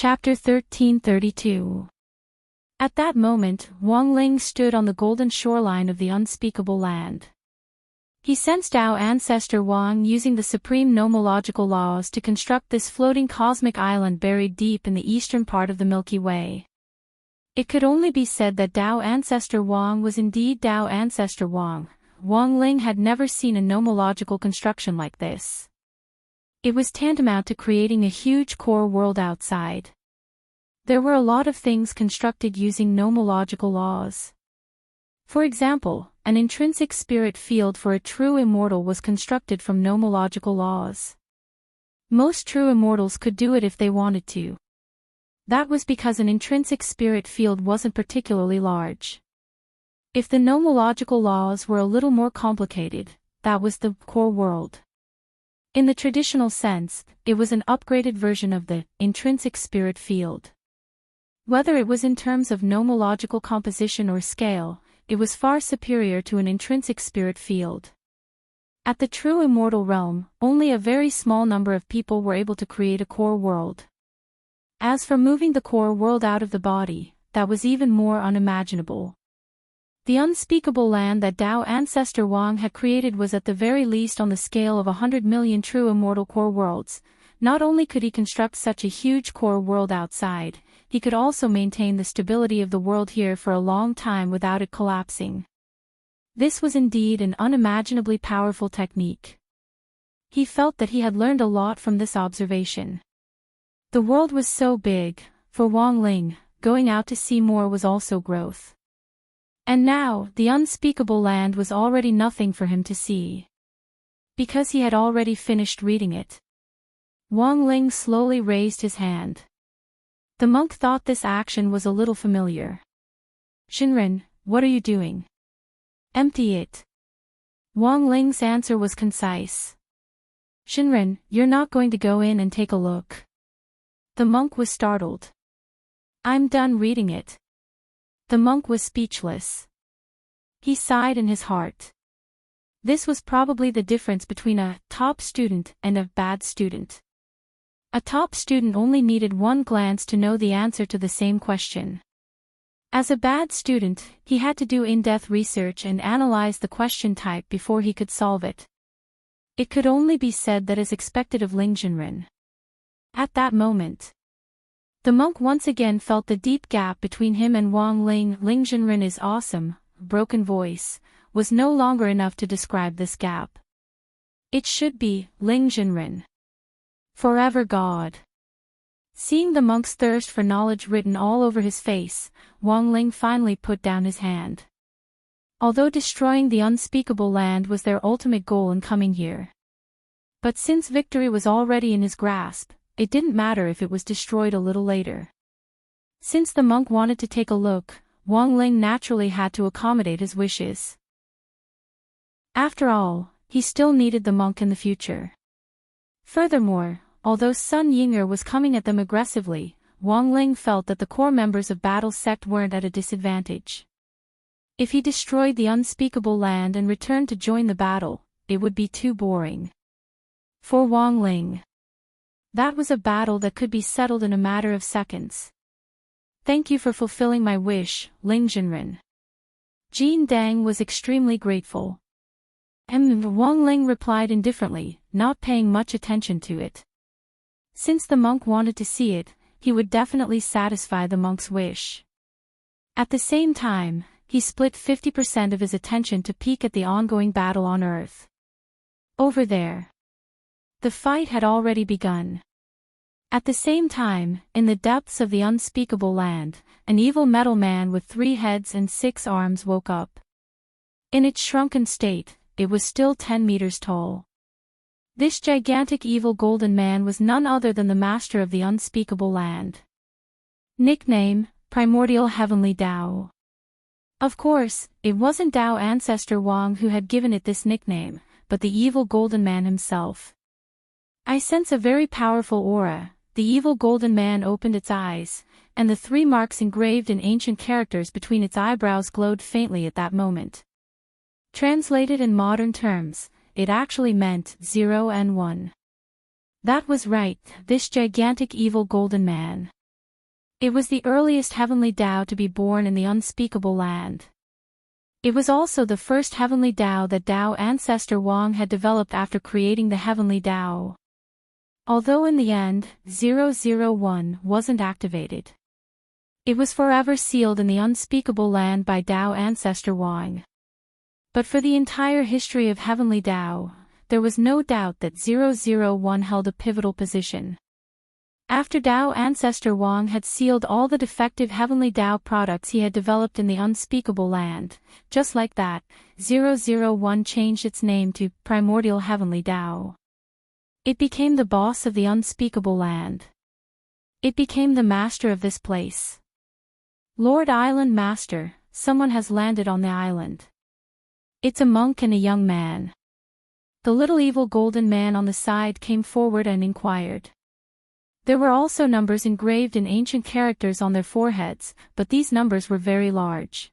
Chapter 1332. At that moment, Wang Ling stood on the golden shoreline of the unspeakable land. He sensed Tao ancestor Wang using the supreme nomological laws to construct this floating cosmic island buried deep in the eastern part of the Milky Way. It could only be said that Tao ancestor Wang was indeed Tao ancestor Wang. Wang Ling had never seen a nomological construction like this. It was tantamount to creating a huge core world outside. There were a lot of things constructed using nomological laws. For example, an intrinsic spirit field for a true immortal was constructed from nomological laws. Most true immortals could do it if they wanted to. That was because an intrinsic spirit field wasn't particularly large. If the nomological laws were a little more complicated, that was the core world. In the traditional sense, it was an upgraded version of the intrinsic spirit field. Whether it was in terms of nomological composition or scale, it was far superior to an intrinsic spirit field. At the true immortal realm, only a very small number of people were able to create a core world. As for moving the core world out of the body, that was even more unimaginable. The unspeakable land that Tao ancestor Wang had created was at the very least on the scale of 100 million true immortal core worlds. Not only could he construct such a huge core world outside, he could also maintain the stability of the world here for a long time without it collapsing. This was indeed an unimaginably powerful technique. He felt that he had learned a lot from this observation. The world was so big, for Wang Ling, going out to see more was also growth. And now, the unspeakable land was already nothing for him to see. Because he had already finished reading it. Wang Ling slowly raised his hand. The monk thought this action was a little familiar. Shinren, what are you doing? Empty it. Wang Ling's answer was concise. Shinren, you're not going to go in and take a look. The monk was startled. I'm done reading it. The monk was speechless. He sighed in his heart. This was probably the difference between a top student and a bad student. A top student only needed one glance to know the answer to the same question. As a bad student, he had to do in-depth research and analyze the question type before he could solve it. It could only be said that as expected of Ling Jinren. At that moment, the monk once again felt the deep gap between him and Wang Ling. Ling Jinren is awesome, broken voice, was no longer enough to describe this gap. It should be, Ling Jinren. Forever God. Seeing the monk's thirst for knowledge written all over his face, Wang Ling finally put down his hand. Although destroying the unspeakable land was their ultimate goal in coming here. But since victory was already in his grasp, it didn't matter if it was destroyed a little later. Since the monk wanted to take a look, Wang Ling naturally had to accommodate his wishes. After all, he still needed the monk in the future. Furthermore, although Sun Ying'er was coming at them aggressively, Wang Ling felt that the core members of Battle Sect weren't at a disadvantage. If he destroyed the unspeakable land and returned to join the battle, it would be too boring. For Wang Ling, that was a battle that could be settled in a matter of seconds. Thank you for fulfilling my wish, Ling Jinren. Jin Dang was extremely grateful. Wang Ling replied indifferently, not paying much attention to it. Since the monk wanted to see it, he would definitely satisfy the monk's wish. At the same time, he split 50% of his attention to peek at the ongoing battle on Earth. Over there. The fight had already begun. At the same time, in the depths of the unspeakable land, an evil metal man with 3 heads and 6 arms woke up. In its shrunken state, it was still 10 meters tall. This gigantic evil golden man was none other than the master of the unspeakable land. Nickname, Primordial Heavenly Tao. Of course, it wasn't Tao ancestor Wang who had given it this nickname, but the evil golden man himself. I sense a very powerful aura. The evil golden man opened its eyes, and the 3 marks engraved in ancient characters between its eyebrows glowed faintly at that moment. Translated in modern terms, it actually meant 0 and 1. That was right, this gigantic evil golden man. It was the earliest heavenly Tao to be born in the unspeakable land. It was also the first heavenly Tao that Tao ancestor Wang had developed after creating the heavenly Tao. Although in the end, 001 wasn't activated. It was forever sealed in the unspeakable land by Tao ancestor Wang. But for the entire history of heavenly Tao, there was no doubt that 001 held a pivotal position. After Tao ancestor Wang had sealed all the defective heavenly Tao products he had developed in the unspeakable land, just like that, 001 changed its name to Primordial Heavenly Tao. It became the boss of the unspeakable land. It became the master of this place. Lord Island Master, someone has landed on the island. It's a monk and a young man. The little evil golden man on the side came forward and inquired. There were also numbers engraved in ancient characters on their foreheads, but these numbers were very large.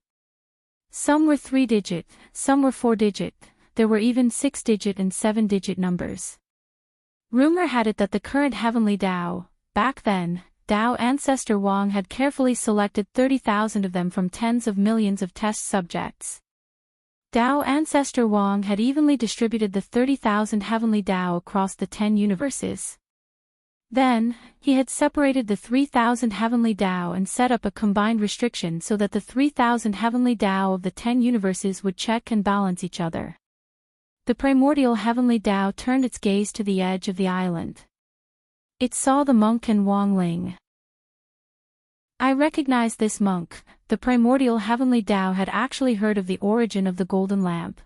Some were 3-digit, some were 4-digit, there were even 6-digit and 7-digit numbers. Rumor had it that the current heavenly Tao, back then, Tao ancestor Wang had carefully selected 30,000 of them from tens of millions of test subjects. Tao ancestor Wang had evenly distributed the 30,000 heavenly Tao across the 10 universes. Then, he had separated the 3,000 heavenly Tao and set up a combined restriction so that the 3,000 heavenly Tao of the 10 universes would check and balance each other. The primordial heavenly Tao turned its gaze to the edge of the island. It saw the monk and Wang Ling. I recognized this monk. The primordial heavenly Tao had actually heard of the origin of the golden lamp.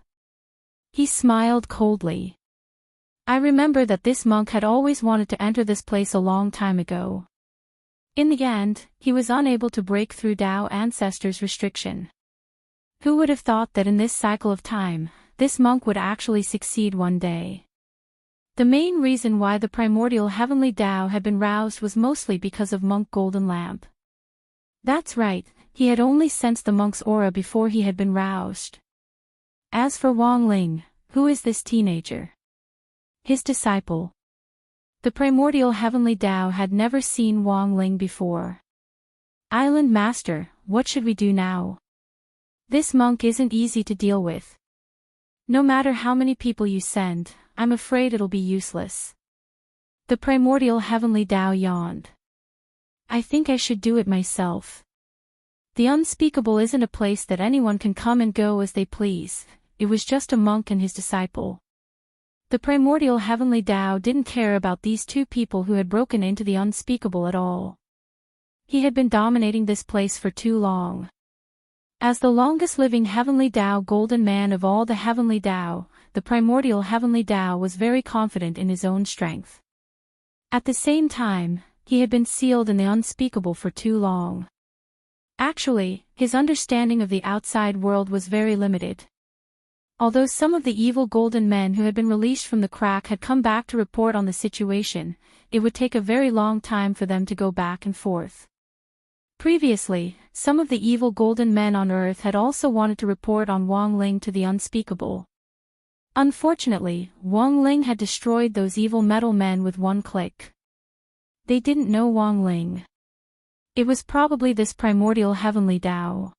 He smiled coldly. I remember that this monk had always wanted to enter this place a long time ago. In the end, he was unable to break through Tao ancestors' restriction. Who would have thought that in this cycle of time, this monk would actually succeed one day? The main reason why the primordial heavenly Tao had been roused was mostly because of monk golden lamp. That's right, he had only sensed the monk's aura before he had been roused. As for Wang Ling, who is this teenager? His disciple. The primordial heavenly Tao had never seen Wang Ling before. Island Master, what should we do now? This monk isn't easy to deal with. No matter how many people you send, I'm afraid it'll be useless. The primordial heavenly Tao yawned. I think I should do it myself. The unspeakable isn't a place that anyone can come and go as they please. It was just a monk and his disciple. The primordial heavenly Tao didn't care about these two people who had broken into the unspeakable at all. He had been dominating this place for too long. As the longest living heavenly Tao golden man of all the heavenly Tao, the primordial heavenly Tao was very confident in his own strength. At the same time, he had been sealed in the unspeakable for too long. Actually, his understanding of the outside world was very limited. Although some of the evil golden men who had been released from the crack had come back to report on the situation, it would take a very long time for them to go back and forth. Previously, some of the evil golden men on Earth had also wanted to report on Wang Ling to the unspeakable. Unfortunately, Wang Ling had destroyed those evil metal men with one click. They didn't know Wang Ling. It was probably this primordial heavenly Tao.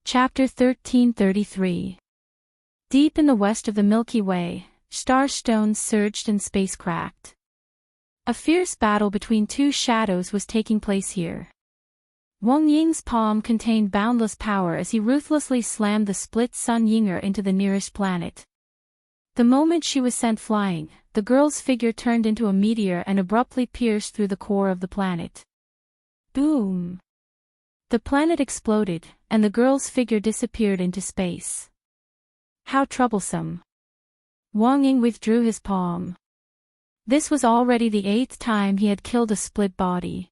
Chapter 1333. Deep in the west of the Milky Way, star stones surged and space cracked. A fierce battle between two shadows was taking place here. Wang Ying's palm contained boundless power as he ruthlessly slammed the split Sun Yinger into the nearest planet. The moment she was sent flying, the girl's figure turned into a meteor and abruptly pierced through the core of the planet. Boom! The planet exploded, and the girl's figure disappeared into space. How troublesome. Wang Ying withdrew his palm. This was already the 8th time he had killed a split body.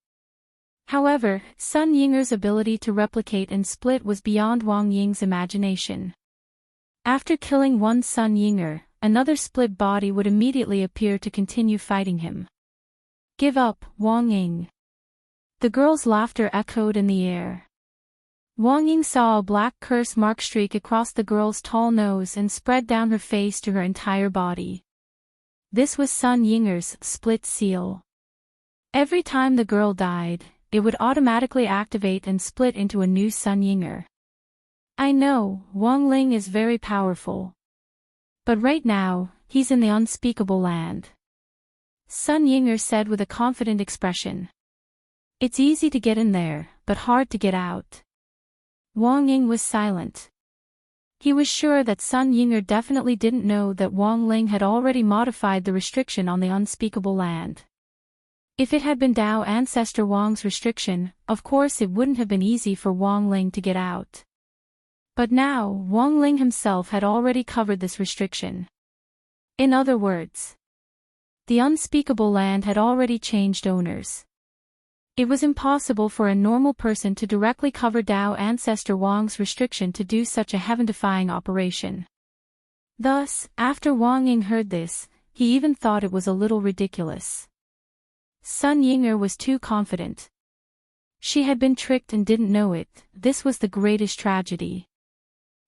However, Sun Yinger's ability to replicate and split was beyond Wang Ying's imagination. After killing one Sun Yinger, another split body would immediately appear to continue fighting him. Give up, Wang Ying. The girl's laughter echoed in the air. Wang Ying saw a black curse mark streak across the girl's tall nose and spread down her face to her entire body. This was Sun Yinger's split seal. Every time the girl died, it would automatically activate and split into a new Sun Yinger. I know, Wang Ling is very powerful. But right now, he's in the unspeakable land. Sun Yinger said with a confident expression. It's easy to get in there, but hard to get out. Wang Ying was silent. He was sure that Sun Yinger definitely didn't know that Wang Ling had already modified the restriction on the unspeakable land. If it had been Dao ancestor Wang's restriction, of course it wouldn't have been easy for Wang Ling to get out. But now, Wang Ling himself had already covered this restriction. In other words, the unspeakable land had already changed owners. It was impossible for a normal person to directly cover Dao ancestor Wang's restriction to do such a heaven-defying operation. Thus, after Wang Ying heard this, he even thought it was a little ridiculous. Sun Yinger was too confident. She had been tricked and didn't know it. This was the greatest tragedy.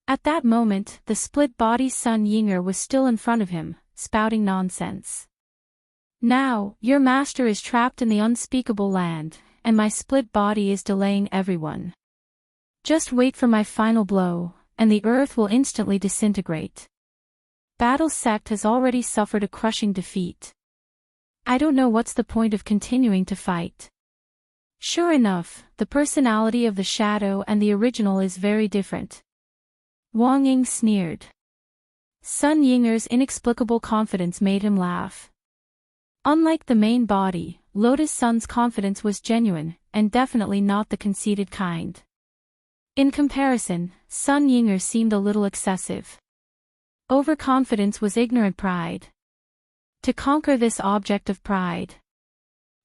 At that moment, the split-body Sun Yinger was still in front of him, spouting nonsense. Now, your master is trapped in the unspeakable land, and my split body is delaying everyone. Just wait for my final blow, and the earth will instantly disintegrate. Battle Sect has already suffered a crushing defeat. I don't know what's the point of continuing to fight. Sure enough, the personality of the shadow and the original is very different. Wang Ying sneered. Sun Yinger's inexplicable confidence made him laugh. Unlike the main body, Lotus Sun's confidence was genuine, and definitely not the conceited kind. In comparison, Sun Yinger seemed a little excessive. Overconfidence was ignorant pride. To conquer this object of pride.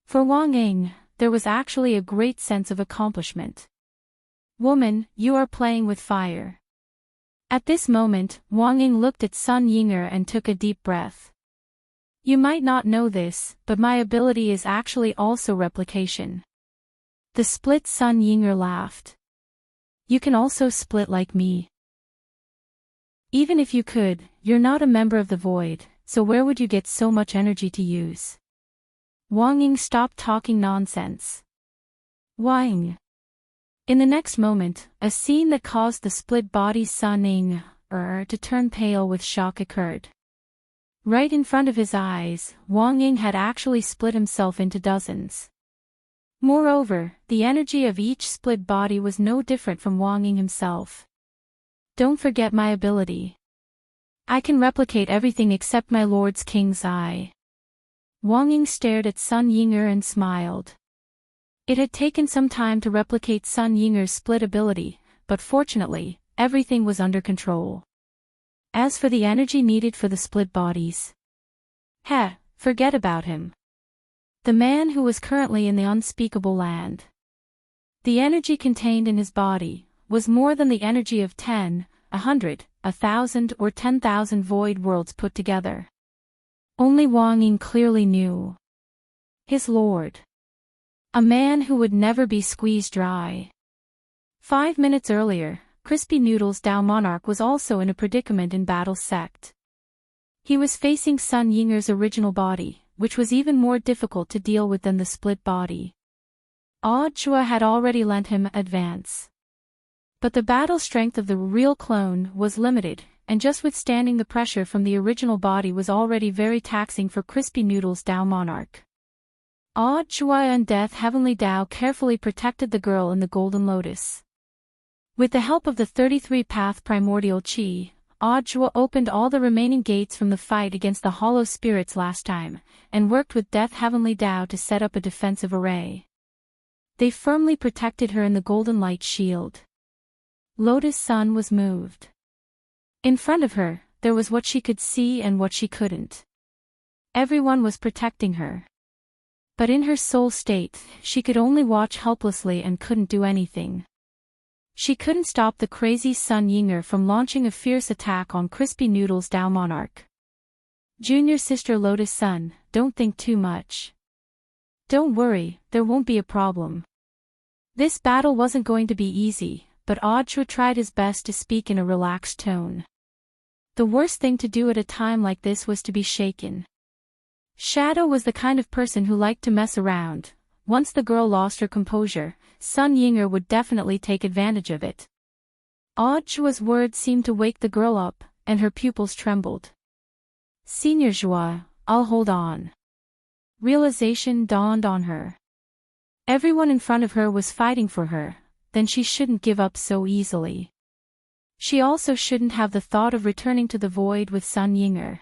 For Wang Ying, there was actually a great sense of accomplishment. Woman, you are playing with fire. At this moment, Wang Ying looked at Sun Yinger and took a deep breath. You might not know this, but my ability is actually also replication. The split Sun Yinger laughed. You can also split like me. Even if you could, you're not a member of the void, so where would you get so much energy to use? Wang Ying stopped talking nonsense. Wang. In the next moment, a scene that caused the split-body Sun Yinger to turn pale with shock occurred. Right in front of his eyes, Wang Ying had actually split himself into dozens. Moreover, the energy of each split body was no different from Wang Ying himself. Don't forget my ability. I can replicate everything except my Lord's King's eye. Wang Ying stared at Sun Yinger and smiled. It had taken some time to replicate Sun Yinger's split ability, but fortunately, everything was under control. As for the energy needed for the split bodies, forget about him. The man who was currently in the unspeakable land. The energy contained in his body was more than the energy of 10, 100, 1,000 or 10,000 void worlds put together. Only Wang Ying clearly knew. His lord. A man who would never be squeezed dry. 5 minutes earlier, Crispy Noodles Dao Monarch was also in a predicament in Battle Sect. He was facing Sun Yinger's original body, which was even more difficult to deal with than the split body. Audiobook had already lent him advance. But the battle strength of the real clone was limited, and just withstanding the pressure from the original body was already very taxing for Crispy Noodles Dao Monarch. Audiobook and Death Heavenly Dao carefully protected the girl in the Golden Lotus. With the help of the 33-path primordial chi, Audiobook opened all the remaining gates from the fight against the hollow spirits last time, and worked with Death Heavenly Dao to set up a defensive array. They firmly protected her in the golden light shield. Lotus Sun was moved. In front of her, there was what she could see and what she couldn't. Everyone was protecting her. But in her soul state, she could only watch helplessly and couldn't do anything. She couldn't stop the crazy Sun Yinger from launching a fierce attack on Crispy Noodles Dao Monarch. Junior sister Lotus Sun, don't think too much. Don't worry, there won't be a problem. This battle wasn't going to be easy, but Audiobook tried his best to speak in a relaxed tone. The worst thing to do at a time like this was to be shaken. Shadow was the kind of person who liked to mess around. Once the girl lost her composure, Sun Yinger would definitely take advantage of it. Jua's words seemed to wake the girl up, and her pupils trembled. Senior Jua, I'll hold on. Realization dawned on her. Everyone in front of her was fighting for her, then she shouldn't give up so easily. She also shouldn't have the thought of returning to the void with Sun Yinger.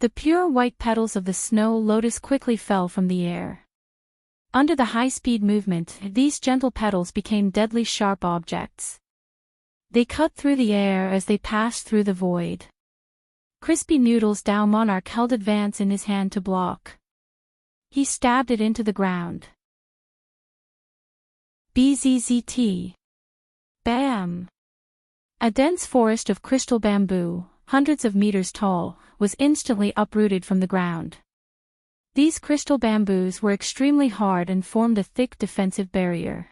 The pure white petals of the snow lotus quickly fell from the air. Under the high-speed movement, these gentle petals became deadly sharp objects. They cut through the air as they passed through the void. Crispy Noodles Dao Monarch held Advance in his hand to block. He stabbed it into the ground. BZZT. Bam! A dense forest of crystal bamboo, hundreds of meters tall, was instantly uprooted from the ground. These crystal bamboos were extremely hard and formed a thick defensive barrier.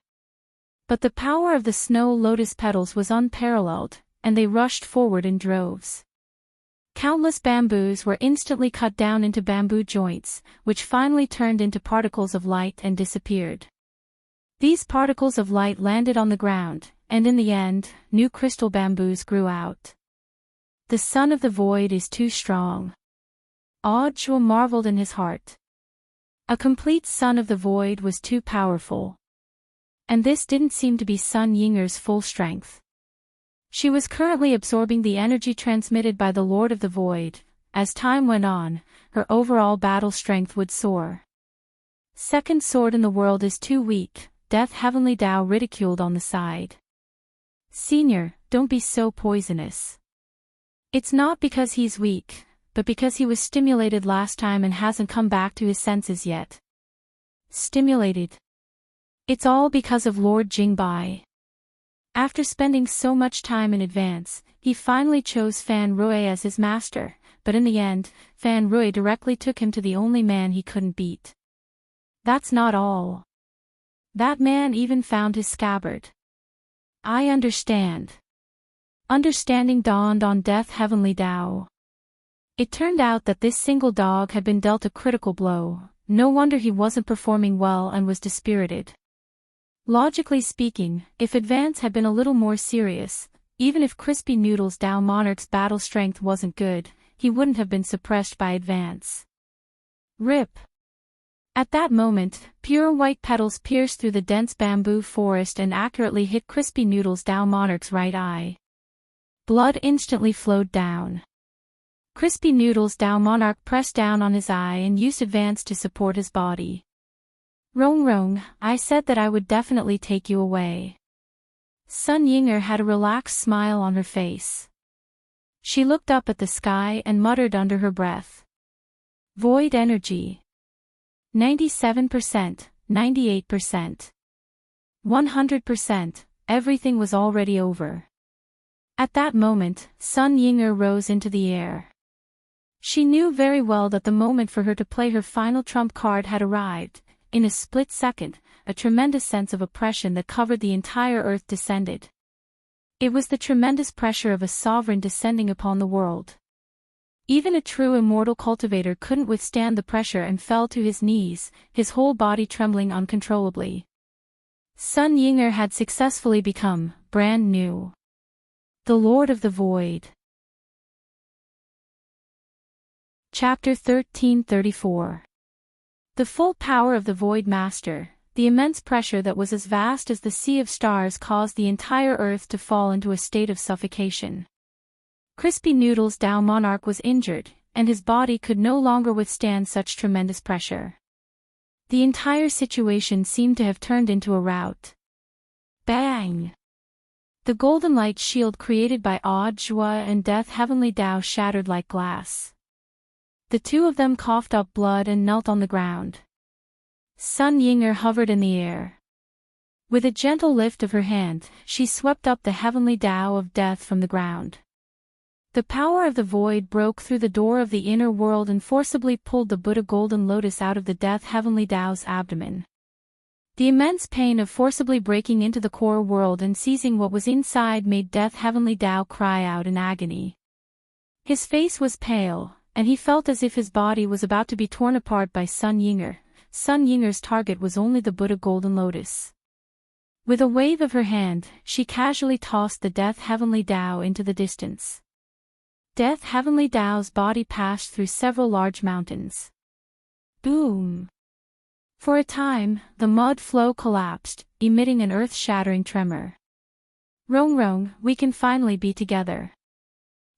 But the power of the snow lotus petals was unparalleled, and they rushed forward in droves. Countless bamboos were instantly cut down into bamboo joints, which finally turned into particles of light and disappeared. These particles of light landed on the ground, and in the end, new crystal bamboos grew out. The son of the void is too strong. Jua marveled in his heart. A complete son of the void was too powerful. And this didn't seem to be Sun Yinger's full strength. She was currently absorbing the energy transmitted by the Lord of the Void. As time went on, her overall battle strength would soar. Second sword in the world is too weak, Death Heavenly Dao ridiculed on the side. Senior, don't be so poisonous. It's not because he's weak, but because he was stimulated last time and hasn't come back to his senses yet. Stimulated? It's all because of Lord Jingbai. After spending so much time in Advance, he finally chose Fan Rui as his master, but in the end, Fan Rui directly took him to the only man he couldn't beat. That's not all. That man even found his scabbard. I understand. Understanding dawned on Death Heavenly Dao. It turned out that this single dog had been dealt a critical blow. No wonder he wasn't performing well and was dispirited. Logically speaking, if Advance had been a little more serious, even if Crispy Noodles Dao Monarch's battle strength wasn't good, he wouldn't have been suppressed by Advance. RIP. At that moment, pure white petals pierced through the dense bamboo forest and accurately hit Crispy Noodles Dao Monarch's right eye. Blood instantly flowed down. Crispy Noodles Dao Monarch pressed down on his eye and used Advance to support his body. Rong, I said that I would definitely take you away. Sun Yinger had a relaxed smile on her face. She looked up at the sky and muttered under her breath. Void energy. 97%, 98%. 100%, everything was already over. At that moment, Sun Yinger rose into the air. She knew very well that the moment for her to play her final trump card had arrived. In a split second, a tremendous sense of oppression that covered the entire earth descended. It was the tremendous pressure of a sovereign descending upon the world. Even a true immortal cultivator couldn't withstand the pressure and fell to his knees, his whole body trembling uncontrollably. Sun Yinger had successfully become, brand new, the Lord of the Void. Chapter 1334. The full power of the Void Master, the immense pressure that was as vast as the sea of stars caused the entire earth to fall into a state of suffocation. Crispy Noodles Dao Monarch was injured, and his body could no longer withstand such tremendous pressure. The entire situation seemed to have turned into a rout. Bang! The golden light shield created by Jua and Death Heavenly Dao shattered like glass. The two of them coughed up blood and knelt on the ground. Sun Yinger hovered in the air. With a gentle lift of her hand, she swept up the heavenly Tao of death from the ground. The power of the void broke through the door of the inner world and forcibly pulled the Buddha golden lotus out of the death heavenly Tao's abdomen. The immense pain of forcibly breaking into the core world and seizing what was inside made death heavenly Tao cry out in agony. His face was pale, and he felt as if his body was about to be torn apart by Sun Yinger. Sun Yinger's target was only the Buddha Golden Lotus. With a wave of her hand, she casually tossed the Death Heavenly Tao into the distance. Death Heavenly Tao's body passed through several large mountains. Boom! For a time, the mud flow collapsed, emitting an earth-shattering tremor. Rong Rong, we can finally be together.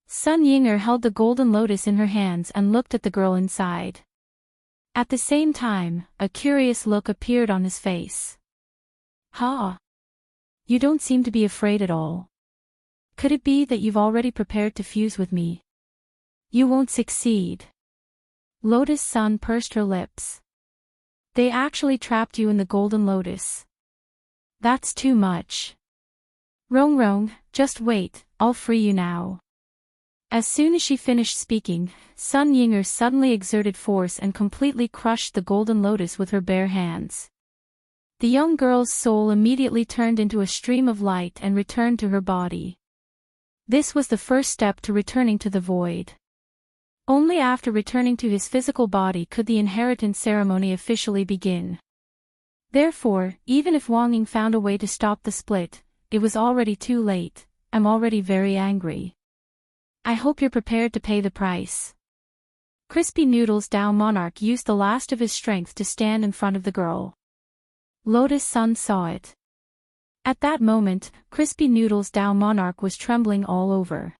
Sun Yinger held the golden lotus in her hands and looked at the girl inside. At the same time, a curious look appeared on his face. Ha! You don't seem to be afraid at all. Could it be that you've already prepared to fuse with me? You won't succeed. Lotus Sun pursed her lips. They actually trapped you in the golden lotus. That's too much. Rong Rong, just wait, I'll free you now. As soon as she finished speaking, Sun Yinger suddenly exerted force and completely crushed the golden lotus with her bare hands. The young girl's soul immediately turned into a stream of light and returned to her body. This was the first step to returning to the void. Only after returning to his physical body could the inheritance ceremony officially begin. Therefore, even if Wang Ying found a way to stop the split, it was already too late. I'm already very angry. I hope you're prepared to pay the price. Crispy Noodles Tao Monarch used the last of his strength to stand in front of the girl. Lotus Sun saw it. At that moment, Crispy Noodles Tao Monarch was trembling all over.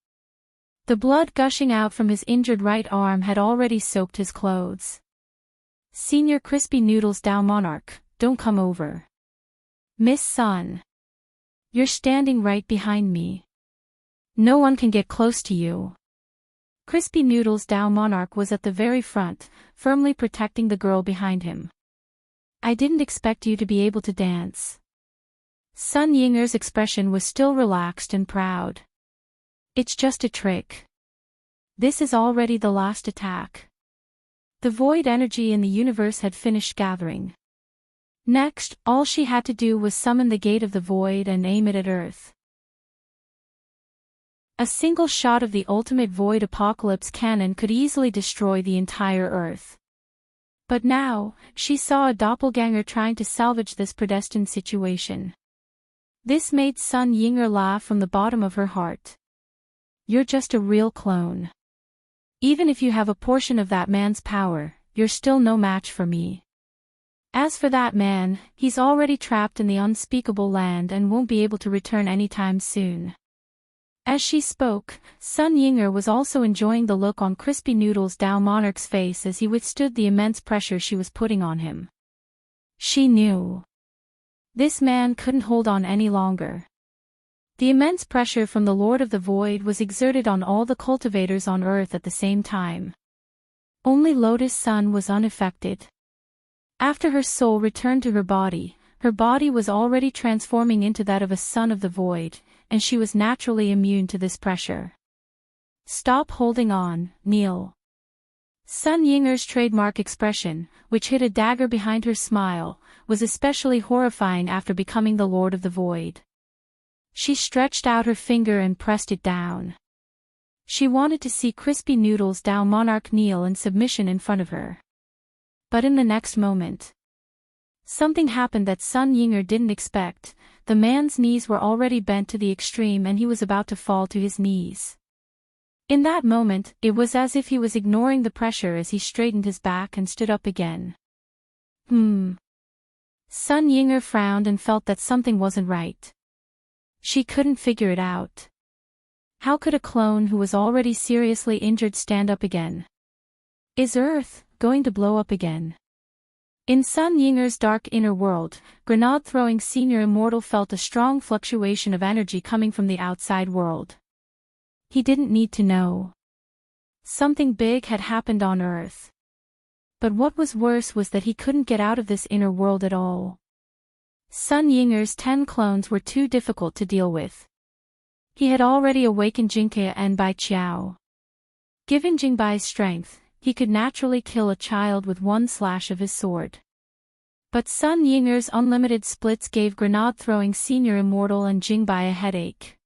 The blood gushing out from his injured right arm had already soaked his clothes. Senior Crispy Noodles Tao Monarch, don't come over. Miss Sun. You're standing right behind me. No one can get close to you. Crispy Noodles Tao Monarch was at the very front, firmly protecting the girl behind him. I didn't expect you to be able to dance. Sun Yinger's expression was still relaxed and proud. It's just a trick. This is already the last attack. The void energy in the universe had finished gathering. Next, all she had to do was summon the gate of the void and aim it at Earth. A single shot of the ultimate void apocalypse cannon could easily destroy the entire Earth. But now, she saw a doppelganger trying to salvage this predestined situation. This made Sun Yinger laugh from the bottom of her heart. You're just a real clone. Even if you have a portion of that man's power, you're still no match for me. As for that man, he's already trapped in the unspeakable land and won't be able to return anytime soon. As she spoke, Sun Yinger was also enjoying the look on Crispy Noodles Tao Monarch's face as he withstood the immense pressure she was putting on him. She knew. This man couldn't hold on any longer. The immense pressure from the Lord of the Void was exerted on all the cultivators on Earth at the same time. Only Lotus Sun was unaffected. After her soul returned to her body was already transforming into that of a son of the Void, and she was naturally immune to this pressure. Stop holding on, kneel. Sun Yinger's trademark expression, which hid a dagger behind her smile, was especially horrifying after becoming the Lord of the Void. She stretched out her finger and pressed it down. She wanted to see Crispy Noodles Tao Monarch kneel in submission in front of her. But in the next moment, something happened that Sun Yinger didn't expect. The man's knees were already bent to the extreme and he was about to fall to his knees. In that moment, it was as if he was ignoring the pressure as he straightened his back and stood up again. Sun Yinger frowned and felt that something wasn't right. She couldn't figure it out. How could a clone who was already seriously injured stand up again? Is Earth going to blow up again? In Sun Yinger's dark inner world, grenade-throwing Senior Immortal felt a strong fluctuation of energy coming from the outside world. He didn't need to know. Something big had happened on Earth. But what was worse was that he couldn't get out of this inner world at all. Sun Yinger's 10 clones were too difficult to deal with. He had already awakened Jingke and Bai Qiao. Given Jingbai's strength, he could naturally kill a child with one slash of his sword. But Sun Yinger's unlimited splits gave grenade-throwing Senior Immortal and Jingbai a headache.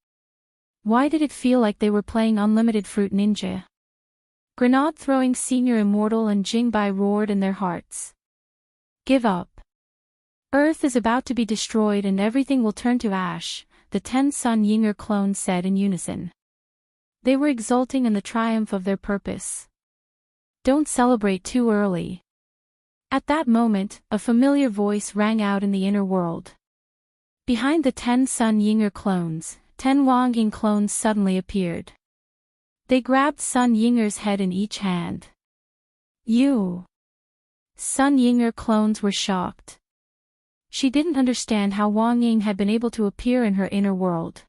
Why did it feel like they were playing Unlimited Fruit Ninja? Grenade-throwing Senior Immortal and Jingbai roared in their hearts. Give up. Earth is about to be destroyed and everything will turn to ash, the 10 Sun Yinger clones said in unison. They were exulting in the triumph of their purpose. Don't celebrate too early. At that moment, a familiar voice rang out in the inner world. Behind the 10 Sun Yinger clones, 10 Wang Ying clones suddenly appeared. They grabbed Sun Yinger's head in each hand. You! Sun Yinger clones were shocked. She didn't understand how Wang Ying had been able to appear in her inner world.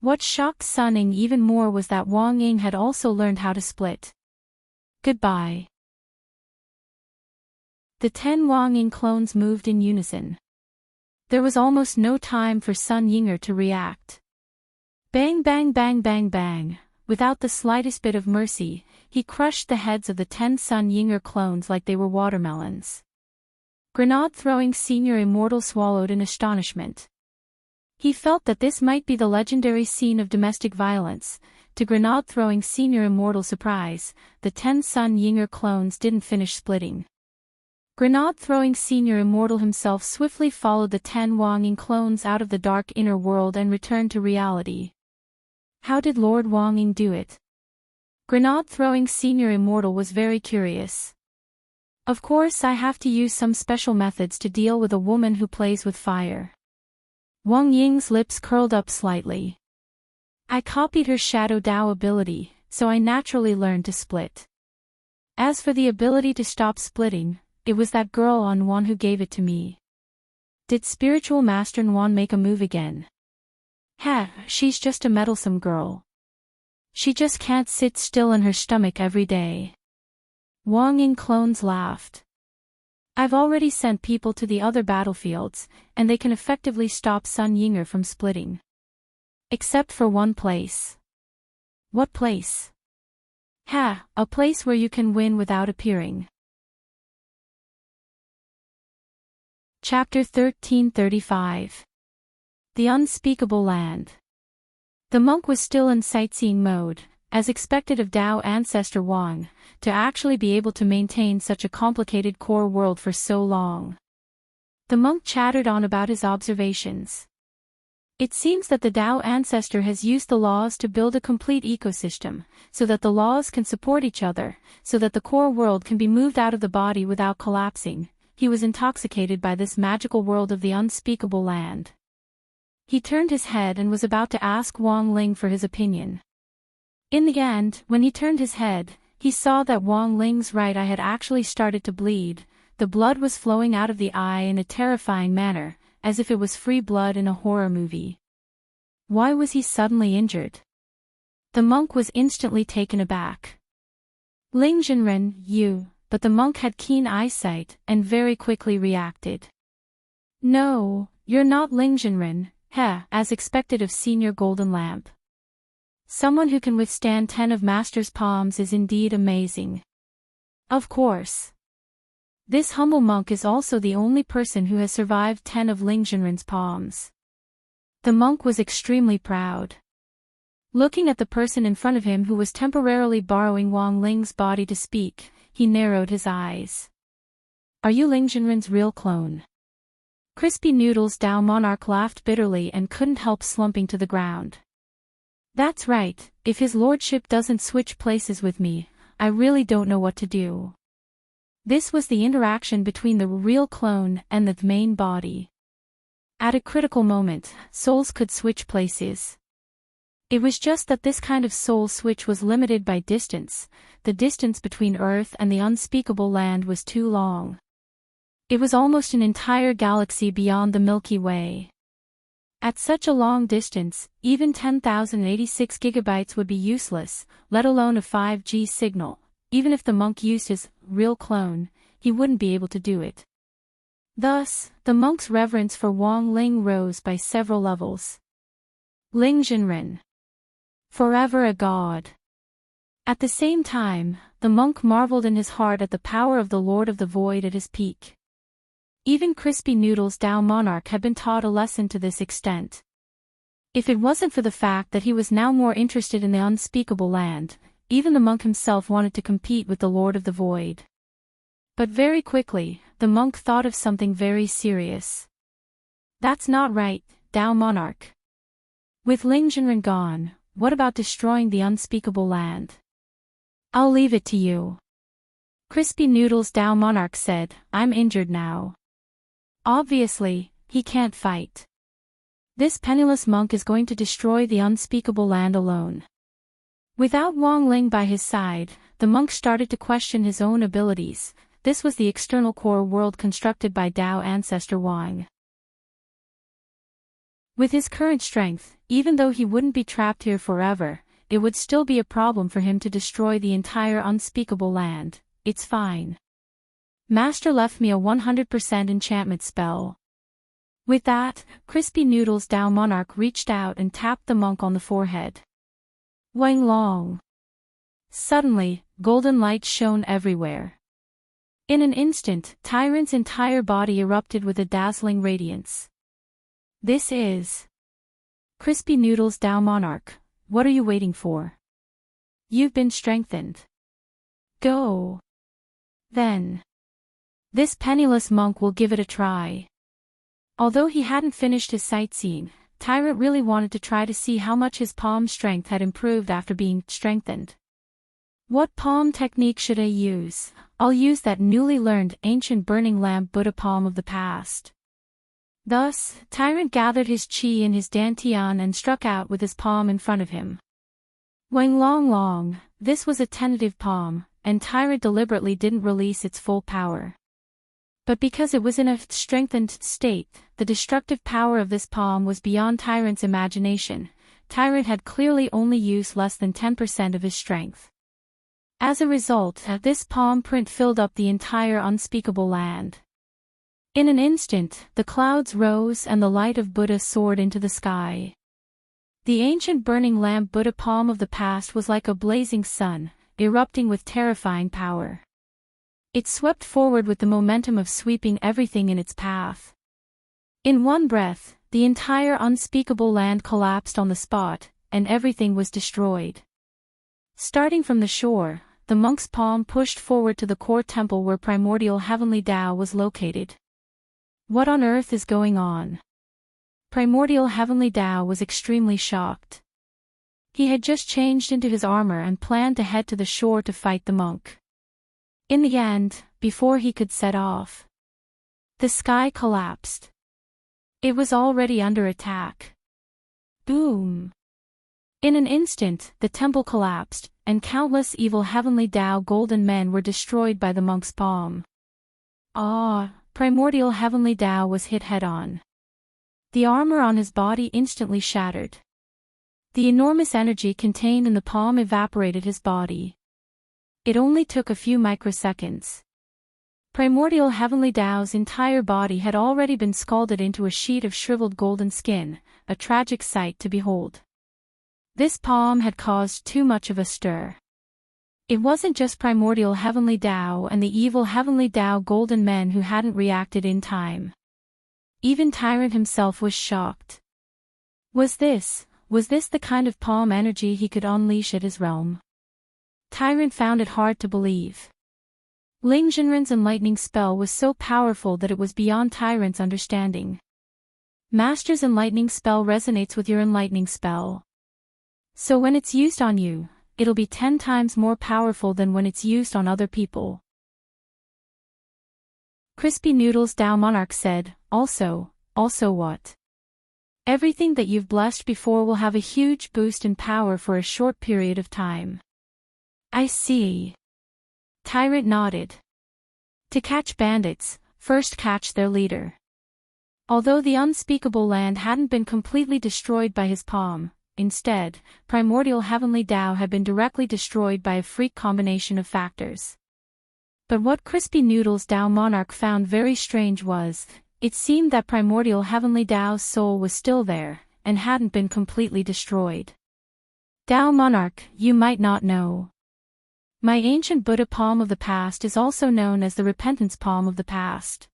What shocked Sun Ying even more was that Wang Ying had also learned how to split. Goodbye. The 10 Wang Ying clones moved in unison. There was almost no time for Sun Yinger to react. Bang bang bang bang bang, without the slightest bit of mercy, he crushed the heads of the 10 Sun Yinger clones like they were watermelons. Grenade-throwing Senior Immortal swallowed in astonishment. He felt that this might be the legendary scene of domestic violence. To grenade-throwing Senior Immortal's surprise, the 10 Sun Yinger clones didn't finish splitting. Grenade-throwing Senior Immortal himself swiftly followed the 10 Wang Ying clones out of the dark inner world and returned to reality. How did Lord Wang Ying do it? Grenade-throwing Senior Immortal was very curious. Of course I have to use some special methods to deal with a woman who plays with fire. Wang Ying's lips curled up slightly. I copied her Shadow Dao ability, so I naturally learned to split. As for the ability to stop splitting, it was that girl An who gave it to me. Did Spiritual Master An make a move again? She's just a meddlesome girl. She just can't sit still in her stomach every day. Wang Ying clones laughed. I've already sent people to the other battlefields, and they can effectively stop Sun Yinger from splitting. Except for one place. What place? A place where you can win without appearing. Chapter 1335. The Unspeakable Land. The monk was still in sightseeing mode, as expected of Dao ancestor Wang, to actually be able to maintain such a complicated core world for so long. The monk chattered on about his observations. It seems that the Dao ancestor has used the laws to build a complete ecosystem, so that the laws can support each other, so that the core world can be moved out of the body without collapsing. He was intoxicated by this magical world of the unspeakable land. He turned his head and was about to ask Wang Ling for his opinion. In the end, when he turned his head, he saw that Wang Ling's right eye had actually started to bleed. The blood was flowing out of the eye in a terrifying manner, as if it was free blood in a horror movie. Why was he suddenly injured? The monk was instantly taken aback. Ling Jinren, you, but the monk had keen eyesight and very quickly reacted. No, you're not Ling Jinren, as expected of Senior Golden Lamp. Someone who can withstand 10 of Master's palms is indeed amazing. Of course. This humble monk is also the only person who has survived 10 of Ling Jinren's palms. The monk was extremely proud. Looking at the person in front of him who was temporarily borrowing Wang Ling's body to speak, he narrowed his eyes. Are you Ling Jinren's real clone? Crispy Noodles Dao Monarch laughed bitterly and couldn't help slumping to the ground. That's right, if his lordship doesn't switch places with me, I really don't know what to do. This was the interaction between the real clone and the main body. At a critical moment, souls could switch places. It was just that this kind of soul switch was limited by distance. The distance between Earth and the unspeakable land was too long. It was almost an entire galaxy beyond the Milky Way. At such a long distance, even 10,086 gigabytes would be useless, let alone a 5G signal. Even if the monk used his real clone, he wouldn't be able to do it. Thus, the monk's reverence for Wang Ling rose by several levels. Ling Jinren. Forever a god. At the same time, the monk marveled in his heart at the power of the Lord of the Void at his peak. Even Crispy Noodles Dao Monarch had been taught a lesson to this extent. If it wasn't for the fact that he was now more interested in the unspeakable land, even the monk himself wanted to compete with the Lord of the Void. But very quickly, the monk thought of something very serious. That's not right, Tao Monarch. With Ling Jinren gone, what about destroying the unspeakable land? I'll leave it to you. Crispy Noodles Tao Monarch said, I'm injured now. Obviously, he can't fight. This penniless monk is going to destroy the unspeakable land alone. Without Wang Ling by his side, the monk started to question his own abilities. This was the external core world constructed by Tao ancestor Wang. With his current strength, even though he wouldn't be trapped here forever, it would still be a problem for him to destroy the entire unspeakable land. It's fine. Master left me a 100% enchantment spell. With that, Crispy Noodles Tao Monarch reached out and tapped the monk on the forehead. Wang Long. Suddenly, golden light shone everywhere. In an instant, Tyrant's entire body erupted with a dazzling radiance. This is Crispy Noodles Tao Monarch. What are you waiting for? You've been strengthened. Go. Then. This penniless monk will give it a try. Although he hadn't finished his sightseeing, Tyrant really wanted to try to see how much his palm strength had improved after being strengthened. What palm technique should I use? I'll use that newly learned ancient burning lamp Buddha palm of the past. Thus, Tyrant gathered his chi in his dantian and struck out with his palm in front of him. Wang Long Long, this was a tentative palm, and Tyrant deliberately didn't release its full power. But because it was in a strengthened state, the destructive power of this palm was beyond Tyrant's imagination. Tyrant had clearly only used less than 10% of his strength. As a result, this palm print filled up the entire unspeakable land. In an instant, the clouds rose and the light of Buddha soared into the sky. The ancient burning lamp Buddha palm of the past was like a blazing sun, erupting with terrifying power. It swept forward with the momentum of sweeping everything in its path. In one breath, the entire unspeakable land collapsed on the spot, and everything was destroyed. Starting from the shore, the monk's palm pushed forward to the core temple where primordial heavenly Tao was located. What on earth is going on? Primordial heavenly Tao was extremely shocked. He had just changed into his armor and planned to head to the shore to fight the monk. In the end, before he could set off, the sky collapsed. It was already under attack. Boom! In an instant, the temple collapsed, and countless evil heavenly Tao golden men were destroyed by the monk's palm. Primordial heavenly Tao was hit head-on. The armor on his body instantly shattered. The enormous energy contained in the palm evaporated his body. It only took a few microseconds. Primordial heavenly Tao's entire body had already been scalded into a sheet of shriveled golden skin, a tragic sight to behold. This palm had caused too much of a stir. It wasn't just primordial heavenly Tao and the evil heavenly Tao golden men who hadn't reacted in time. Even Tyrant himself was shocked. Was this the kind of palm energy he could unleash at his realm? Tyrant found it hard to believe. Ling Jinren's enlightening spell was so powerful that it was beyond Tyrant's understanding. Master's enlightening spell resonates with your enlightening spell. So when it's used on you, it'll be 10 times more powerful than when it's used on other people. Crispy Noodles Tao Monarch said, Also what? Everything that you've blessed before will have a huge boost in power for a short period of time. I see. Tyrant nodded. To catch bandits, first catch their leader. Although the unspeakable land hadn't been completely destroyed by his palm, instead, primordial heavenly Tao had been directly destroyed by a freak combination of factors. But what Crispy Noodles Tao Monarch found very strange was, it seemed that primordial heavenly Tao's soul was still there, and hadn't been completely destroyed. Tao Monarch, you might not know. My ancient Buddha palm of the past is also known as the repentance palm of the past.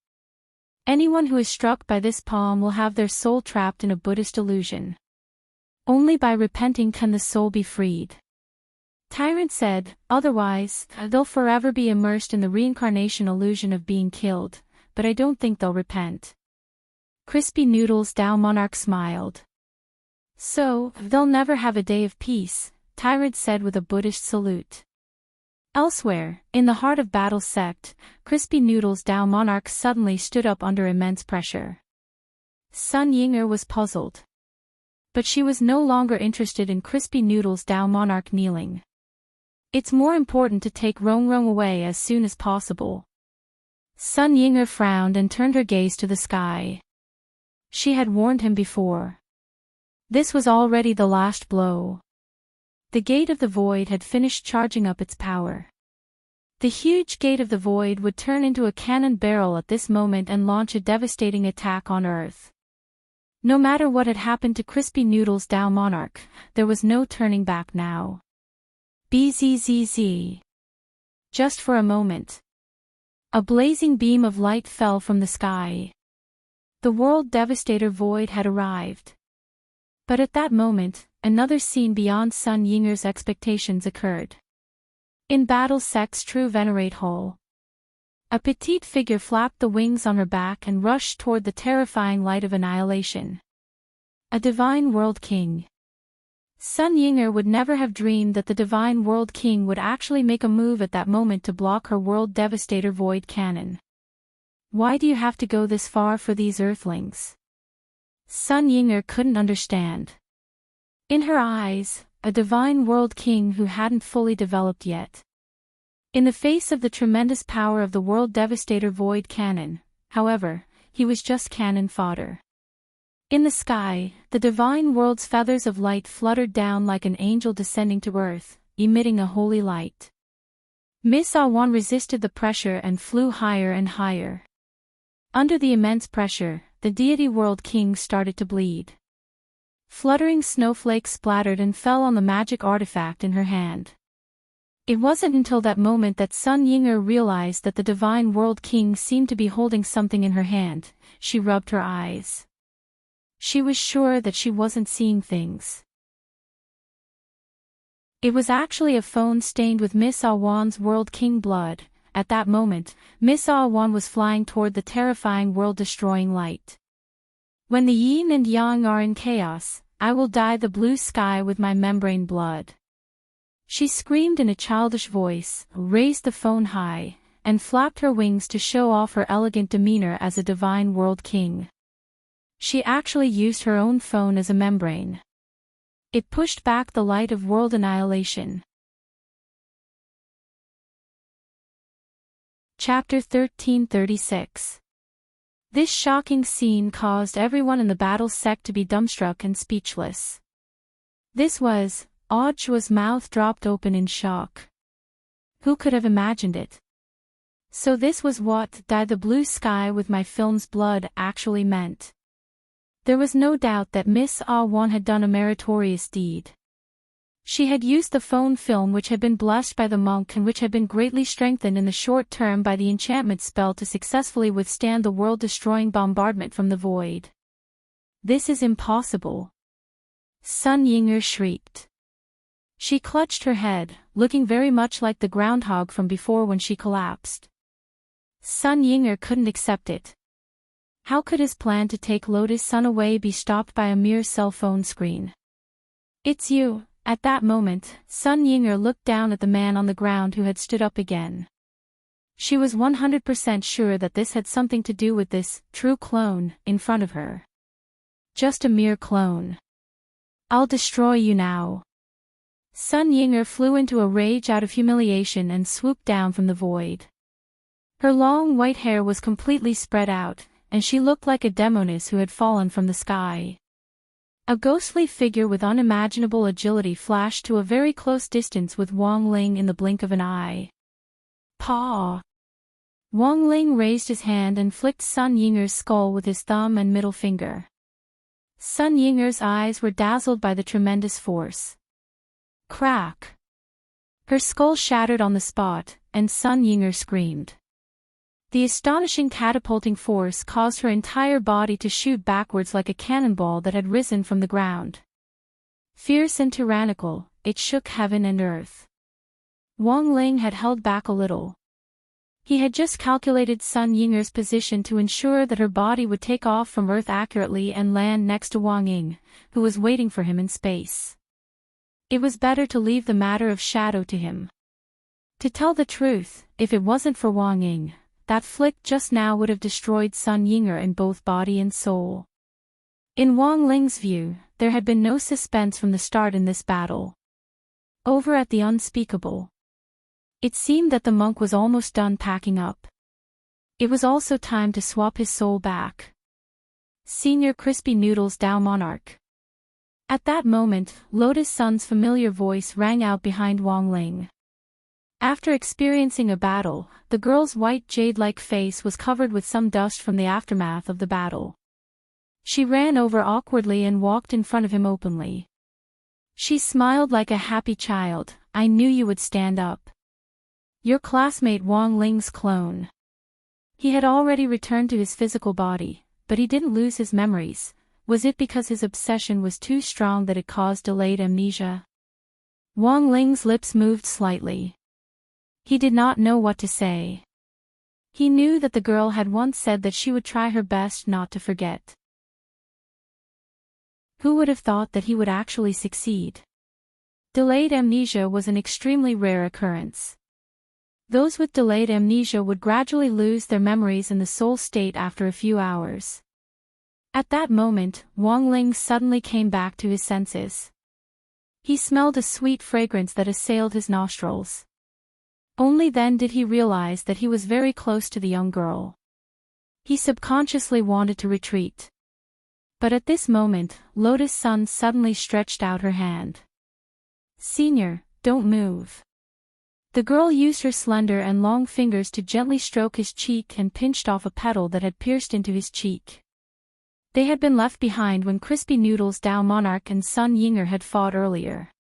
Anyone who is struck by this palm will have their soul trapped in a Buddhist illusion. Only by repenting can the soul be freed. Tyrant said, otherwise, they'll forever be immersed in the reincarnation illusion of being killed, but I don't think they'll repent. Crispy Noodles Dao Monarch smiled. So, they'll never have a day of peace, Tyrant said with a Buddhist salute. Elsewhere, in the heart of Battle Sect, Crispy Noodles Dao Monarch suddenly stood up under immense pressure. Sun Ying'er was puzzled. But she was no longer interested in Crispy Noodles Dao Monarch kneeling. It's more important to take Rong Rong away as soon as possible. Sun Ying'er frowned and turned her gaze to the sky. She had warned him before. This was already the last blow. The Gate of the Void had finished charging up its power. The huge Gate of the Void would turn into a cannon barrel at this moment and launch a devastating attack on Earth. No matter what had happened to Crispy Noodles Dao Monarch, there was no turning back now. Bzzz. Just for a moment. A blazing beam of light fell from the sky. The World Devastator Void had arrived. But at that moment, another scene beyond Sun Ying'er's expectations occurred. In Battle Sect's True Venerate Hall, a petite figure flapped the wings on her back and rushed toward the terrifying light of annihilation. A Divine World King. Sun Ying'er would never have dreamed that the Divine World King would actually make a move at that moment to block her World Devastator Void cannon. Why do you have to go this far for these Earthlings? Sun Ying'er couldn't understand. In her eyes, a Divine World King who hadn't fully developed yet. In the face of the tremendous power of the World Devastator Void cannon, however, he was just cannon fodder. In the sky, the Divine World's feathers of light fluttered down like an angel descending to earth, emitting a holy light. Miss Awan resisted the pressure and flew higher and higher. Under the immense pressure, the Deity World King started to bleed. Fluttering snowflakes splattered and fell on the magic artifact in her hand. It wasn't until that moment that Sun Ying'er realized that the Divine World King seemed to be holding something in her hand. She rubbed her eyes. She was sure that she wasn't seeing things. It was actually a phone stained with Miss Awan's World King blood. At that moment, Miss Awan was flying toward the terrifying world-destroying light. When the yin and yang are in chaos, I will dye the blue sky with my membrane blood. She screamed in a childish voice, raised the phone high, and flapped her wings to show off her elegant demeanor as a Divine World King. She actually used her own phone as a membrane. It pushed back the light of world annihilation. Chapter 1336. This shocking scene caused everyone in the battle sect to be dumbstruck and speechless. This was, Audhua's mouth dropped open in shock. Who could have imagined it? So this was what "dye the blue sky with my film's blood" actually meant. There was no doubt that Miss Awan had done a meritorious deed. She had used the phone film which had been blessed by the monk and which had been greatly strengthened in the short term by the enchantment spell to successfully withstand the world-destroying bombardment from the void. This is impossible. Sun Ying'er shrieked. She clutched her head, looking very much like the groundhog from before when she collapsed. Sun Ying'er couldn't accept it. How could his plan to take Lotus Sun away be stopped by a mere cell phone screen? It's you. At that moment, Sun Ying'er looked down at the man on the ground who had stood up again. She was 100% sure that this had something to do with this true clone in front of her. Just a mere clone. I'll destroy you now. Sun Ying'er flew into a rage out of humiliation and swooped down from the void. Her long white hair was completely spread out, and she looked like a demoness who had fallen from the sky. A ghostly figure with unimaginable agility flashed to a very close distance with Wang Ling in the blink of an eye. Paw! Wang Ling raised his hand and flicked Sun Ying'er's skull with his thumb and middle finger. Sun Ying'er's eyes were dazzled by the tremendous force. Crack! Her skull shattered on the spot, and Sun Ying'er screamed. The astonishing catapulting force caused her entire body to shoot backwards like a cannonball that had risen from the ground. Fierce and tyrannical, it shook heaven and earth. Wang Ling had held back a little. He had just calculated Sun Yinger's position to ensure that her body would take off from Earth accurately and land next to Wang Ying, who was waiting for him in space. It was better to leave the matter of shadow to him. To tell the truth, if it wasn't for Wang Ying, that flick just now would have destroyed Sun Yinger in both body and soul. In Wang Ling's view, there had been no suspense from the start in this battle. Over at the Unspeakable, it seemed that the monk was almost done packing up. It was also time to swap his soul back. Senior Crispy Noodles Dao Monarch. At that moment, Lotus Sun's familiar voice rang out behind Wang Ling. After experiencing a battle, the girl's white jade-like face was covered with some dust from the aftermath of the battle. She ran over awkwardly and walked in front of him openly. She smiled like a happy child. "I knew you would stand up. Your classmate Wang Ling's clone." He had already returned to his physical body, but he didn't lose his memories. Was it because his obsession was too strong that it caused delayed amnesia? Wang Ling's lips moved slightly. He did not know what to say. He knew that the girl had once said that she would try her best not to forget. Who would have thought that he would actually succeed? Delayed amnesia was an extremely rare occurrence. Those with delayed amnesia would gradually lose their memories in the soul state after a few hours. At that moment, Wang Ling suddenly came back to his senses. He smelled a sweet fragrance that assailed his nostrils. Only then did he realize that he was very close to the young girl. He subconsciously wanted to retreat. But at this moment, Lotus Sun suddenly stretched out her hand. "Senior, don't move." The girl used her slender and long fingers to gently stroke his cheek and pinched off a petal that had pierced into his cheek. They had been left behind when Crispy Noodles Dao Monarch and Sun Yinger had fought earlier.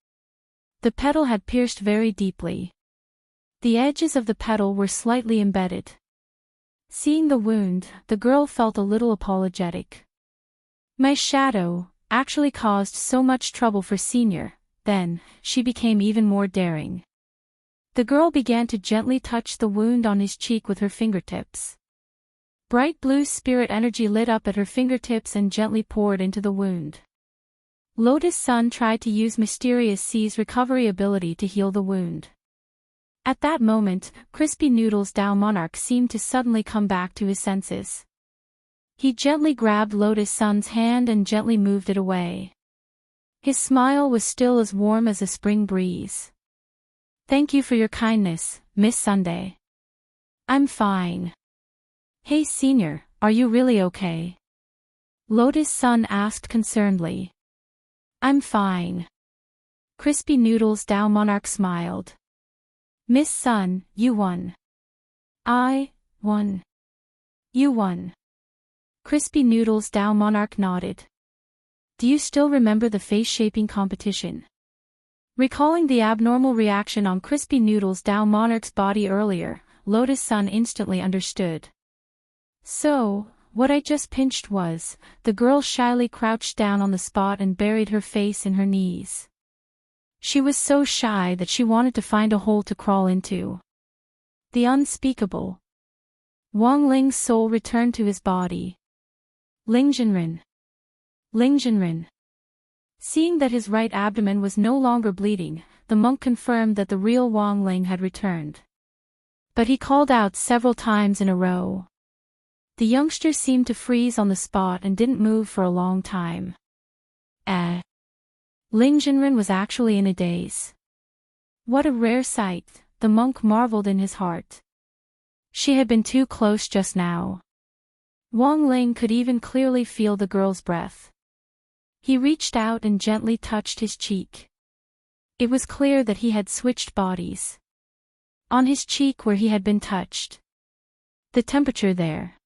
The petal had pierced very deeply. The edges of the petal were slightly embedded. Seeing the wound, the girl felt a little apologetic. "My shadow actually caused so much trouble for Senior." Then, she became even more daring. The girl began to gently touch the wound on his cheek with her fingertips. Bright blue spirit energy lit up at her fingertips and gently poured into the wound. Lotus Sun tried to use Mysterious C's recovery ability to heal the wound. At that moment, Crispy Noodles Dao Monarch seemed to suddenly come back to his senses. He gently grabbed Lotus Sun's hand and gently moved it away. His smile was still as warm as a spring breeze. "Thank you for your kindness, Miss Sunday." "I'm fine." "Hey Senior, are you really okay?" Lotus Sun asked concernedly. "I'm fine." Crispy Noodles Dao Monarch smiled. "Miss Sun, you won." "I won." "You won." Crispy Noodles Dao Monarch nodded. "Do you still remember the face-shaping competition?" Recalling the abnormal reaction on Crispy Noodles Dao Monarch's body earlier, Lotus Sun instantly understood. "So, what I just pinched was..." The girl shyly crouched down on the spot and buried her face in her knees. She was so shy that she wanted to find a hole to crawl into. The Unspeakable. Wang Ling's soul returned to his body. Lingjinren. Lingjinren. Seeing that his right abdomen was no longer bleeding, the monk confirmed that the real Wang Ling had returned. But he called out several times in a row. The youngster seemed to freeze on the spot and didn't move for a long time. Lingjinren was actually in a daze. What a rare sight, the monk marveled in his heart. She had been too close just now. Wang Ling could even clearly feel the girl's breath. He reached out and gently touched his cheek. It was clear that he had switched bodies. On his cheek where he had been touched. The temperature there.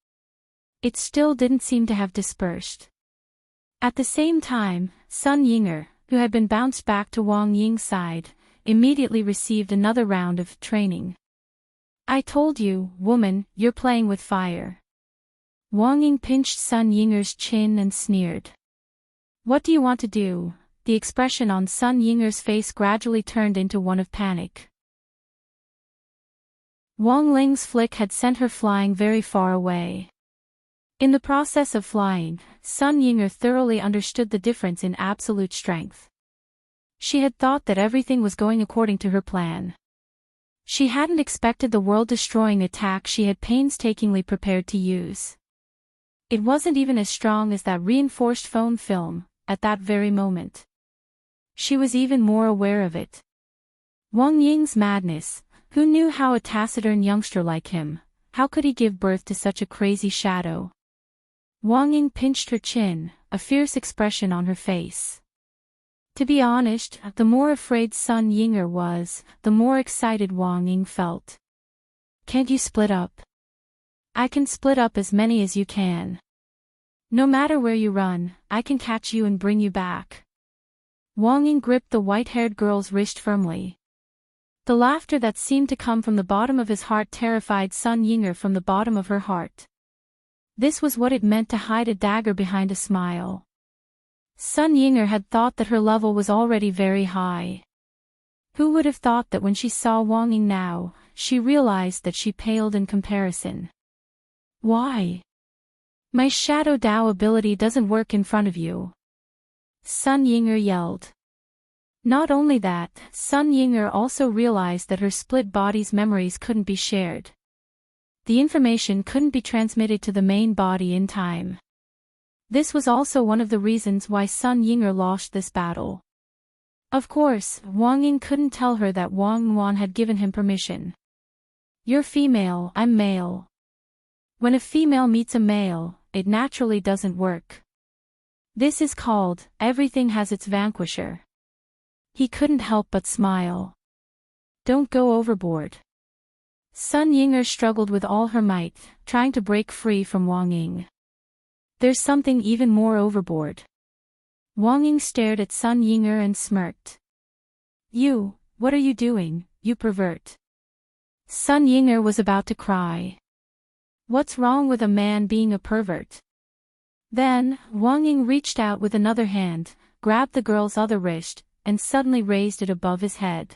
It still didn't seem to have dispersed. At the same time, Sun Yinger, who had been bounced back to Wang Ying's side, immediately received another round of training. "I told you, woman, you're playing with fire." Wang Ying pinched Sun Yinger's chin and sneered. "What do you want to do?" The expression on Sun Yinger's face gradually turned into one of panic. Wang Ling's flick had sent her flying very far away. In the process of flying, Sun Yinger thoroughly understood the difference in absolute strength. She had thought that everything was going according to her plan. She hadn't expected the world-destroying attack she had painstakingly prepared to use. It wasn't even as strong as that reinforced foam film, at that very moment. She was even more aware of it. Wang Ying's madness. Who knew how a taciturn youngster like him, how could he give birth to such a crazy shadow? Wang Ying pinched her chin, a fierce expression on her face. To be honest, the more afraid Sun Yinger was, the more excited Wang Ying felt. Can't you split up? I can split up as many as you can. No matter where you run, I can catch you and bring you back. Wang Ying gripped the white-haired girl's wrist firmly. The laughter that seemed to come from the bottom of his heart terrified Sun Yinger from the bottom of her heart. This was what it meant to hide a dagger behind a smile. Sun Yinger had thought that her level was already very high. Who would have thought that when she saw Wang Ying now, she realized that she paled in comparison. Why? My Shadow Dao ability doesn't work in front of you. Sun Yinger yelled. Not only that, Sun Yinger also realized that her split body's memories couldn't be shared. The information couldn't be transmitted to the main body in time. This was also one of the reasons why Sun Yinger lost this battle. Of course, Wang Ying couldn't tell her that Wang Yuan had given him permission. You're female, I'm male. When a female meets a male, it naturally doesn't work. This is called, everything has its vanquisher. He couldn't help but smile. Don't go overboard. Sun Yinger struggled with all her might, trying to break free from Wang Ying. There's something even more overboard. Wang Ying stared at Sun Yinger and smirked. What are you doing, you pervert? Sun Yinger was about to cry. What's wrong with a man being a pervert? Then, Wang Ying reached out with another hand, grabbed the girl's other wrist, and suddenly raised it above his head.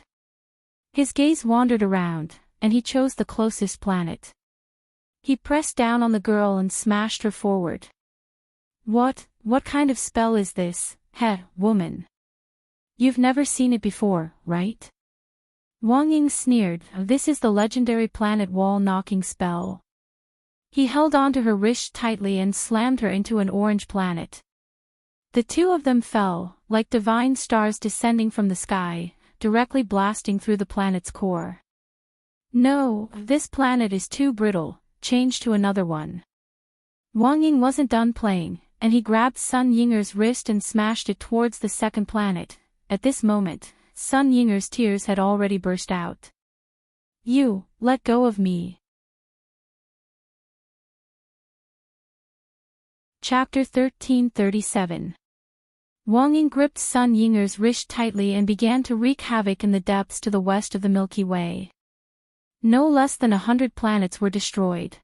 His gaze wandered around, and he chose the closest planet. He pressed down on the girl and smashed her forward. What kind of spell is this, woman? You've never seen it before, right? Wang Ying sneered, this is the legendary planet wall-knocking spell. He held onto her wrist tightly and slammed her into an orange planet. The two of them fell, like divine stars descending from the sky, directly blasting through the planet's core. No, this planet is too brittle, change to another one. Wang Ying wasn't done playing, and he grabbed Sun Yinger's wrist and smashed it towards the second planet. At this moment, Sun Yinger's tears had already burst out. You, let go of me. Chapter 1337. Wang Ying gripped Sun Yinger's wrist tightly and began to wreak havoc in the depths to the west of the Milky Way. No less than 100 planets were destroyed.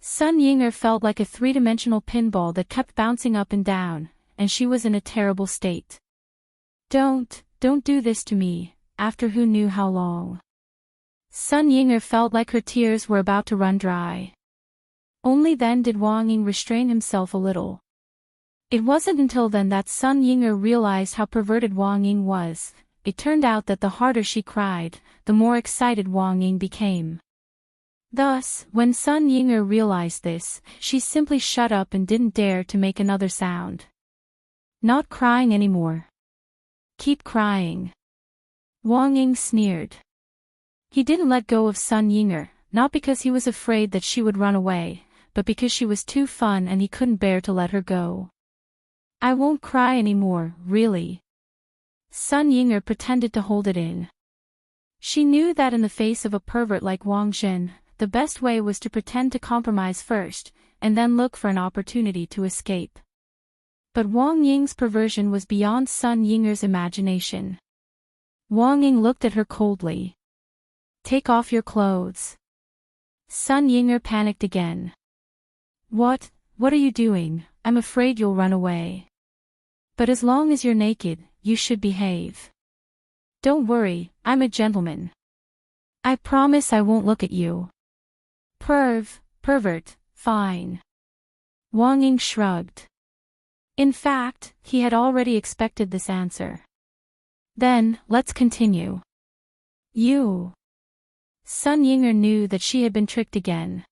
Sun Yinger felt like a three-dimensional pinball that kept bouncing up and down, and she was in a terrible state. Don't do this to me, after who knew how long. Sun Yinger felt like her tears were about to run dry. Only then did Wang Ying restrain himself a little. It wasn't until then that Sun Yinger realized how perverted Wang Ying was. It turned out that the harder she cried, the more excited Wang Ying became. Thus, when Sun Yinger realized this, she simply shut up and didn't dare to make another sound. Not crying anymore. Keep crying. Wang Ying sneered. He didn't let go of Sun Yinger, not because he was afraid that she would run away, but because she was too fun and he couldn't bear to let her go. I won't cry anymore, really. Sun Yinger pretended to hold it in. She knew that in the face of a pervert like Wang Zhen, the best way was to pretend to compromise first, and then look for an opportunity to escape. But Wang Ying's perversion was beyond Sun Yinger's imagination. Wang Ying looked at her coldly. Take off your clothes. Sun Yinger panicked again. What are you doing? I'm afraid you'll run away. But as long as you're naked, you should behave. Don't worry, I'm a gentleman. I promise I won't look at you. Pervert, fine. Wang Ying shrugged. In fact, he had already expected this answer. Then, let's continue. You. Sun Yinger knew that she had been tricked again.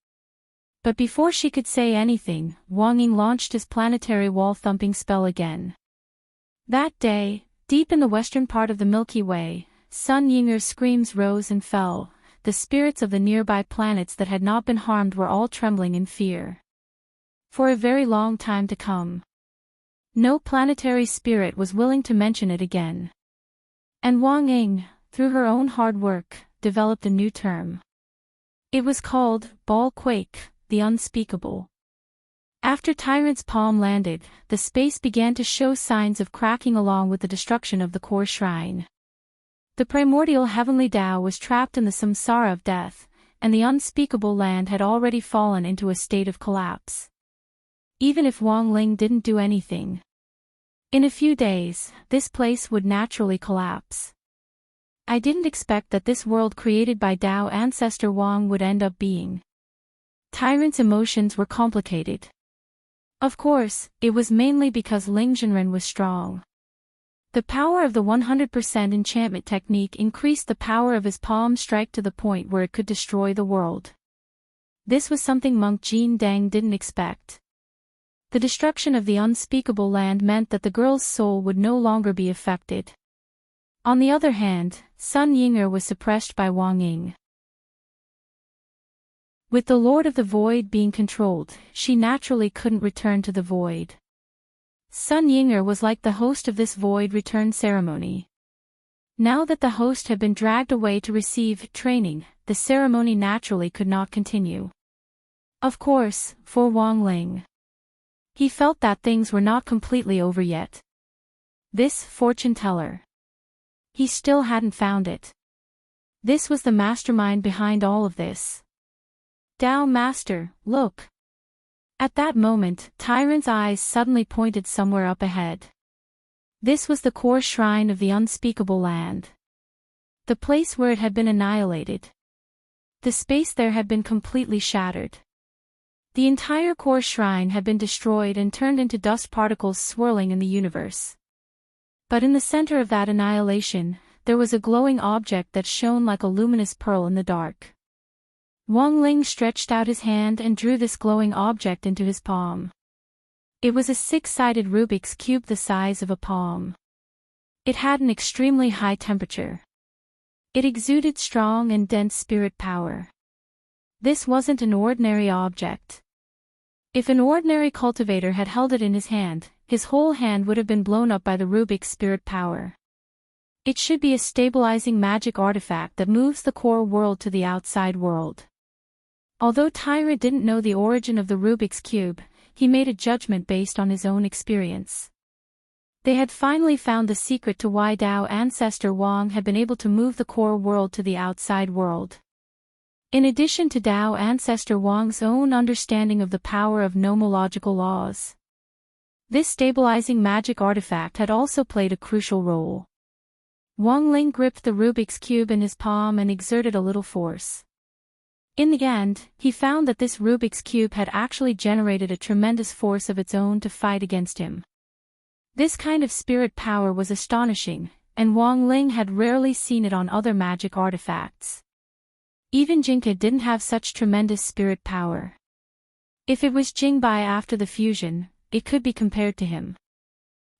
But before she could say anything, Wang Ying launched his planetary wall-thumping spell again. That day, deep in the western part of the Milky Way, Sun Yinger's screams rose and fell. The spirits of the nearby planets that had not been harmed were all trembling in fear. For a very long time to come. No planetary spirit was willing to mention it again. And Wang Ying, through her own hard work, developed a new term. It was called Ball Quake, the Unspeakable. After Tyrant's palm landed, the space began to show signs of cracking along with the destruction of the core shrine. The primordial heavenly Tao was trapped in the samsara of death, and the unspeakable land had already fallen into a state of collapse. Even if Wang Ling didn't do anything. In a few days, this place would naturally collapse. I didn't expect that this world created by Tao ancestor Wang would end up being. Tyrant's emotions were complicated. Of course, it was mainly because Ling Zhenren was strong. The power of the 100% enchantment technique increased the power of his palm strike to the point where it could destroy the world. This was something monk Jin Dang didn't expect. The destruction of the unspeakable land meant that the girl's soul would no longer be affected. On the other hand, Sun Yinger was suppressed by Wang Ying. With the Lord of the Void being controlled, she naturally couldn't return to the Void. Sun Yinger was like the host of this Void return ceremony. Now that the host had been dragged away to receive training, the ceremony naturally could not continue. Of course, for Wang Ling. He felt that things were not completely over yet. This fortune teller. He still hadn't found it. This was the mastermind behind all of this. Tao Master, look. At that moment, Tyrant's eyes suddenly pointed somewhere up ahead. This was the core shrine of the unspeakable land. The place where it had been annihilated. The space there had been completely shattered. The entire core shrine had been destroyed and turned into dust particles swirling in the universe. But in the center of that annihilation, there was a glowing object that shone like a luminous pearl in the dark. Wang Ling stretched out his hand and drew this glowing object into his palm. It was a six-sided Rubik's Cube the size of a palm. It had an extremely high temperature. It exuded strong and dense spirit power. This wasn't an ordinary object. If an ordinary cultivator had held it in his hand, his whole hand would have been blown up by the Rubik's spirit power. It should be a stabilizing magic artifact that moves the core world to the outside world. Although Tyra didn't know the origin of the Rubik's Cube, he made a judgment based on his own experience. They had finally found the secret to why Tao ancestor Wang had been able to move the core world to the outside world. In addition to Tao ancestor Wang's own understanding of the power of nomological laws. This stabilizing magic artifact had also played a crucial role. Wang Ling gripped the Rubik's Cube in his palm and exerted a little force. In the end, he found that this Rubik's Cube had actually generated a tremendous force of its own to fight against him. This kind of spirit power was astonishing, and Wang Ling had rarely seen it on other magic artifacts. Even Jinke didn't have such tremendous spirit power. If it was Jingbai after the fusion, it could be compared to him.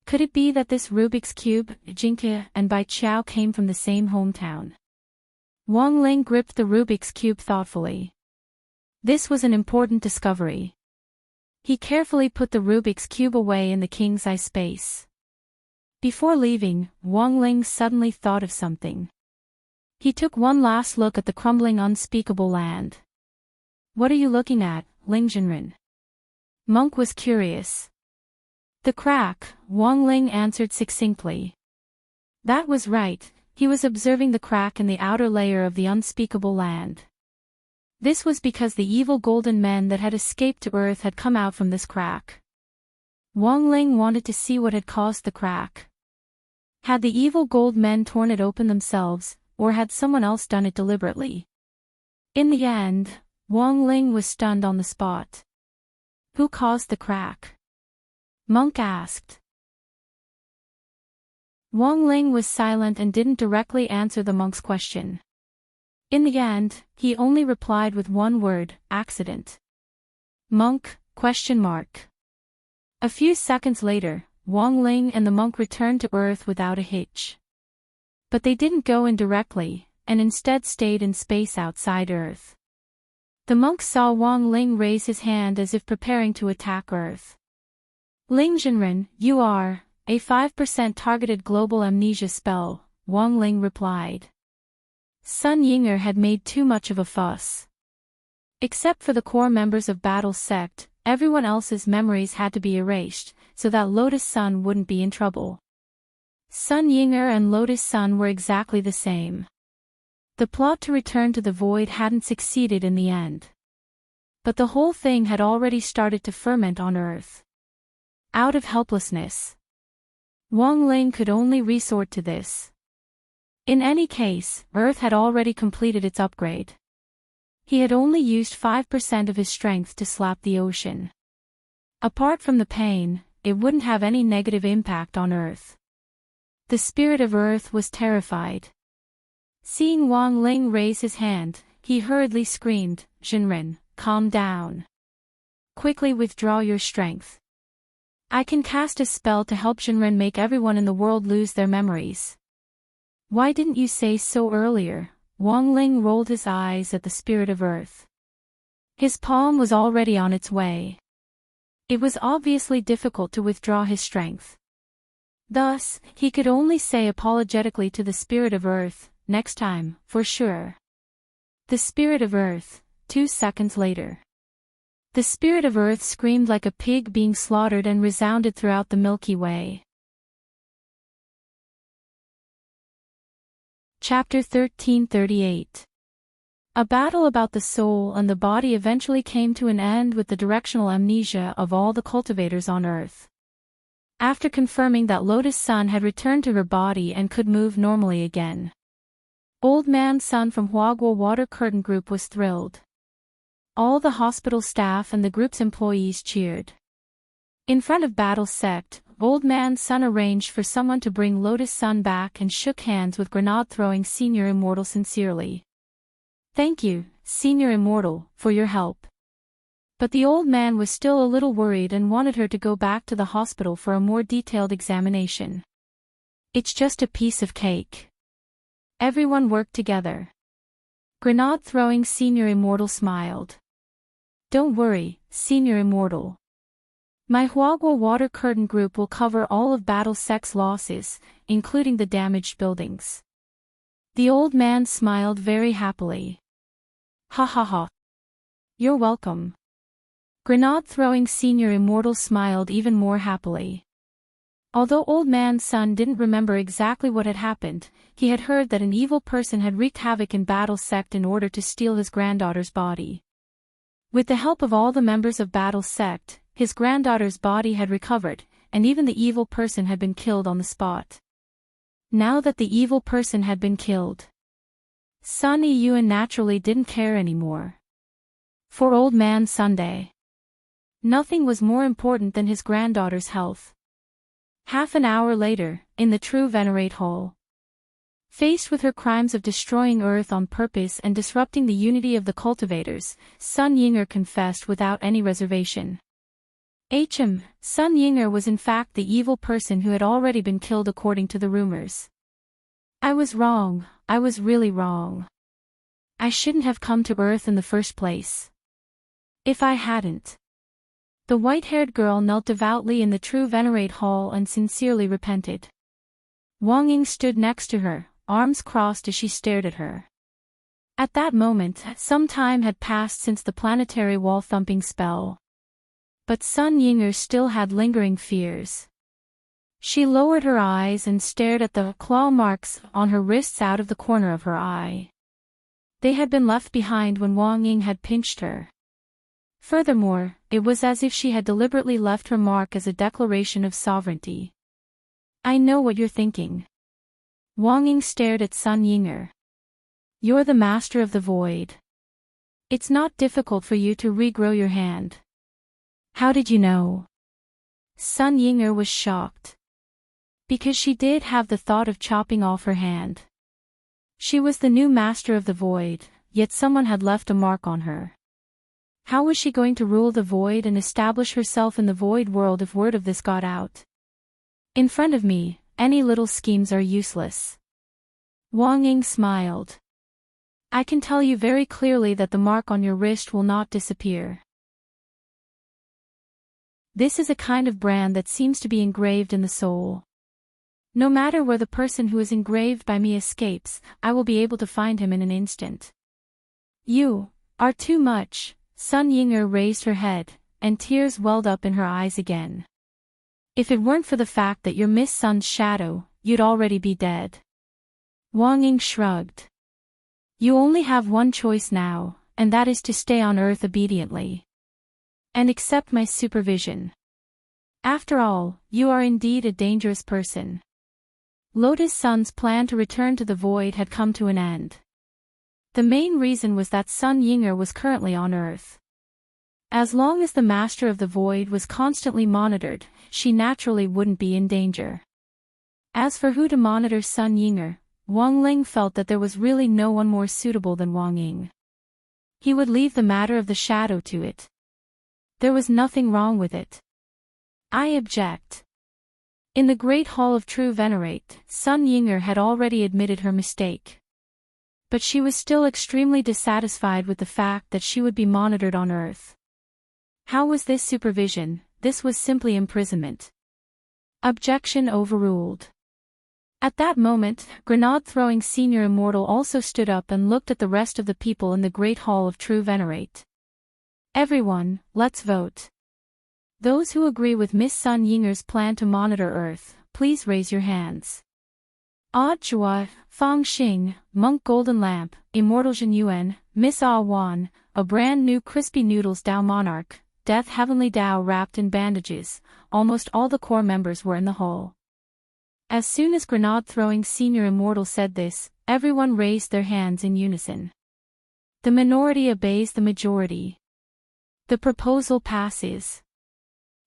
Could it be that this Rubik's Cube, Jinke, and Bai Qiao came from the same hometown? Wang Ling gripped the Rubik's Cube thoughtfully. This was an important discovery. He carefully put the Rubik's Cube away in the king's eye space. Before leaving, Wang Ling suddenly thought of something. He took one last look at the crumbling unspeakable land. What are you looking at, Ling Zhenren? Monk was curious. The crack, Wang Ling answered succinctly. That was right, he was observing the crack in the outer layer of the unspeakable land. This was because the evil golden men that had escaped to Earth had come out from this crack. Wang Ling wanted to see what had caused the crack. Had the evil gold men torn it open themselves, or had someone else done it deliberately? In the end, Wang Ling was stunned on the spot. Who caused the crack? Monk asked. Wang Ling was silent and didn't directly answer the monk's question. In the end, he only replied with one word, accident. Monk, ? A few seconds later, Wang Ling and the monk returned to Earth without a hitch. But they didn't go in directly, and instead stayed in space outside Earth. The monk saw Wang Ling raise his hand as if preparing to attack Earth. Ling Jinren, you are a 5% targeted global amnesia spell, Wang Ling replied. Sun Yinger had made too much of a fuss. Except for the core members of Battle Sect, everyone else's memories had to be erased, so that Lotus Sun wouldn't be in trouble. Sun Yinger and Lotus Sun were exactly the same. The plot to return to the void hadn't succeeded in the end. But the whole thing had already started to ferment on Earth. Out of helplessness, Wang Ling could only resort to this. In any case, Earth had already completed its upgrade. He had only used 5% of his strength to slap the ocean. Apart from the pain, it wouldn't have any negative impact on Earth. The spirit of Earth was terrified. Seeing Wang Ling raise his hand, he hurriedly screamed, Jinren, calm down. Quickly withdraw your strength. I can cast a spell to help Jinren make everyone in the world lose their memories. Why didn't you say so earlier? Wang Ling rolled his eyes at the spirit of Earth. His palm was already on its way. It was obviously difficult to withdraw his strength. Thus, he could only say apologetically to the spirit of Earth, next time, for sure. The spirit of Earth, 2 seconds later. The spirit of Earth screamed like a pig being slaughtered and resounded throughout the Milky Way. Chapter 1338. A battle about the soul and the body eventually came to an end with the directional amnesia of all the cultivators on Earth. After confirming that Lotus Sun had returned to her body and could move normally again, Old Man Sun from Huaguo Water Curtain Group was thrilled. All the hospital staff and the group's employees cheered. In front of Battle Sect, Old Man Sun arranged for someone to bring Lotus Sun back and shook hands with grenade-throwing Senior Immortal sincerely. Thank you, Senior Immortal, for your help. But the old man was still a little worried and wanted her to go back to the hospital for a more detailed examination. It's just a piece of cake. Everyone worked together. Grenade-throwing Senior Immortal smiled. Don't worry, Senior Immortal. My Huaguo Water Curtain Group will cover all of Battle Sect's losses, including the damaged buildings. The old man smiled very happily. Ha ha ha. You're welcome. Grenade-throwing Senior Immortal smiled even more happily. Although Old Man Sun didn't remember exactly what had happened, he had heard that an evil person had wreaked havoc in Battle Sect in order to steal his granddaughter's body. With the help of all the members of Battle Sect, his granddaughter's body had recovered, and even the evil person had been killed on the spot. Now that the evil person had been killed, Sun Yuan naturally didn't care anymore. For Old Man Sunday, nothing was more important than his granddaughter's health. Half an hour later, in the True Venerate Hall, faced with her crimes of destroying Earth on purpose and disrupting the unity of the cultivators, Sun Yinger confessed without any reservation. Sun Yinger was in fact the evil person who had already been killed according to the rumors. I was wrong, I was really wrong. I shouldn't have come to Earth in the first place. If I hadn't. The white-haired girl knelt devoutly in the True Venerate Hall and sincerely repented. Wang Ying stood next to her, arms crossed as she stared at her. At that moment, some time had passed since the planetary wall-thumping spell. But Sun Yinger still had lingering fears. She lowered her eyes and stared at the claw marks on her wrists out of the corner of her eye. They had been left behind when Wang Ying had pinched her. Furthermore, it was as if she had deliberately left her mark as a declaration of sovereignty. I know what you're thinking. Wang Ying stared at Sun Yinger. You're the master of the void. It's not difficult for you to regrow your hand. How did you know? Sun Ying'er was shocked. Because she did have the thought of chopping off her hand. She was the new master of the void, yet someone had left a mark on her. How was she going to rule the void and establish herself in the void world if word of this got out? In front of me, any little schemes are useless. Wang Ying smiled. I can tell you very clearly that the mark on your wrist will not disappear. This is a kind of brand that seems to be engraved in the soul. No matter where the person who is engraved by me escapes, I will be able to find him in an instant. You are too much. Sun Ying'er raised her head, and tears welled up in her eyes again. If it weren't for the fact that you're Miss Sun's shadow, you'd already be dead. Wang Ying shrugged. You only have one choice now, and that is to stay on Earth obediently. And accept my supervision. After all, you are indeed a dangerous person. Lotus Sun's plan to return to the void had come to an end. The main reason was that Sun Ying'er was currently on Earth. As long as the master of the void was constantly monitored, she naturally wouldn't be in danger. As for who to monitor Sun Ying'er, Wang Ling felt that there was really no one more suitable than Wang Ying. He would leave the matter of the shadow to it. There was nothing wrong with it. I object. In the Great Hall of True Venerate, Sun Ying'er had already admitted her mistake. But she was still extremely dissatisfied with the fact that she would be monitored on Earth. How was this supervision? This was simply imprisonment. Objection overruled. At that moment, grenade-throwing Senior Immortal also stood up and looked at the rest of the people in the Great Hall of True Venerate. Everyone, let's vote. Those who agree with Miss Sun Ying'er's plan to monitor Earth, please raise your hands. Odd Jua, Fang Xing, Monk Golden Lamp, Immortal Zhen Yuan, Miss Ah Wan, a brand new Crispy Noodles Dao Monarch, Death Heavenly Dao wrapped in bandages, almost all the core members were in the hall. As soon as grenade-throwing Senior Immortal said this, everyone raised their hands in unison. The minority obeys the majority. The proposal passes.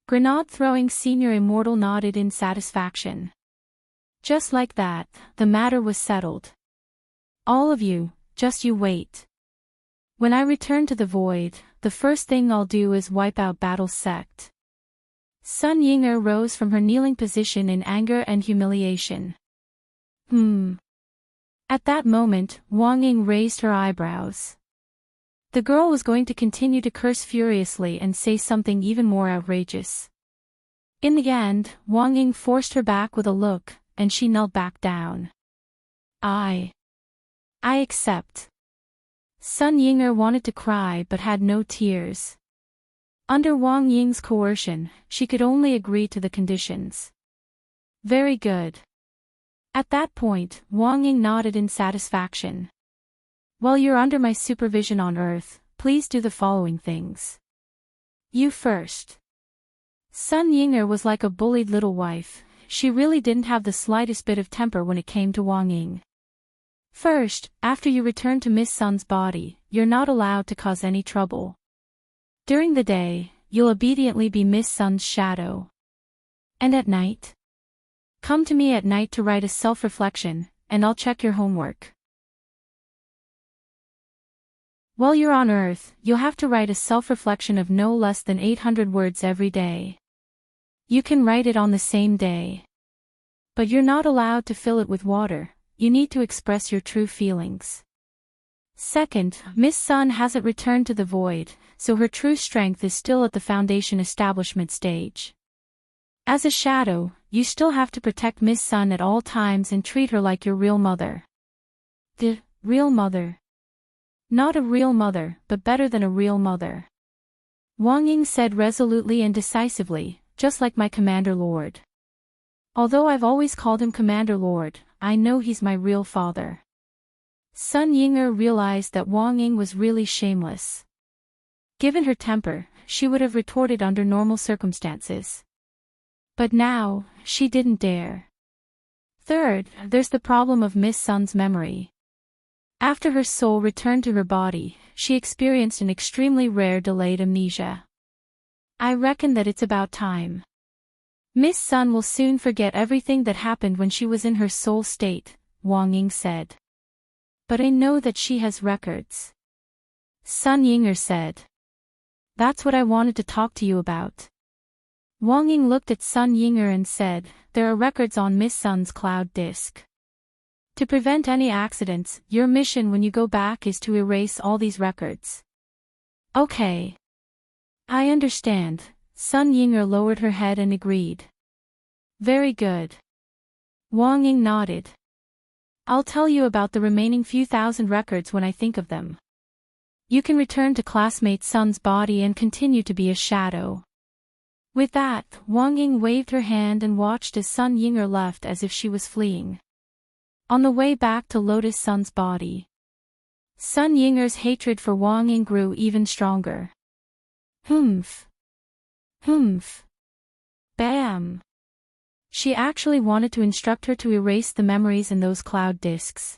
Grenade-throwing Senior Immortal nodded in satisfaction. Just like that, the matter was settled. All of you, just you wait. When I return to the void, the first thing I'll do is wipe out Battle's sect. Sun Ying'er rose from her kneeling position in anger and humiliation. At that moment, Wang Ying raised her eyebrows. The girl was going to continue to curse furiously and say something even more outrageous. In the end, Wang Ying forced her back with a look, and she knelt back down. I accept. Sun Ying'er wanted to cry but had no tears. Under Wang Ying's coercion, she could only agree to the conditions. Very good. At that point, Wang Ying nodded in satisfaction. While you're under my supervision on Earth, please do the following things. You first. Sun Ying'er was like a bullied little wife. She really didn't have the slightest bit of temper when it came to Wang Ying. First, after you return to Miss Sun's body, you're not allowed to cause any trouble. During the day, you'll obediently be Miss Sun's shadow. And at night? Come to me at night to write a self-reflection, and I'll check your homework. While you're on Earth, you'll have to write a self-reflection of no less than 800 words every day. You can write it on the same day. But you're not allowed to fill it with water, you need to express your true feelings. Second, Miss Sun hasn't returned to the void, so her true strength is still at the foundation establishment stage. As a shadow, you still have to protect Miss Sun at all times and treat her like your real mother. The real mother. Not a real mother, but better than a real mother. Wang Ying said resolutely and decisively, just like my Commander Lord. Although I've always called him Commander Lord, I know he's my real father. Sun Ying'er realized that Wang Ying was really shameless. Given her temper, she would have retorted under normal circumstances. But now, she didn't dare. Third, there's the problem of Miss Sun's memory. After her soul returned to her body, she experienced an extremely rare delayed amnesia. I reckon that it's about time. Miss Sun will soon forget everything that happened when she was in her soul state, Wang Ying said. But I know that she has records. Sun Yinger said. That's what I wanted to talk to you about. Wang Ying looked at Sun Yinger and said, there are records on Miss Sun's cloud disk. To prevent any accidents, your mission when you go back is to erase all these records. Okay. I understand. Sun Yinger lowered her head and agreed. Very good. Wang Ying nodded. I'll tell you about the remaining few thousand records when I think of them. You can return to classmate Sun's body and continue to be a shadow. With that, Wang Ying waved her hand and watched as Sun Yinger left as if she was fleeing. On the way back to Lotus Sun's body, Sun Yinger's hatred for Wang Ying grew even stronger. Humph. Humph. Bam. She actually wanted to instruct her to erase the memories in those cloud disks.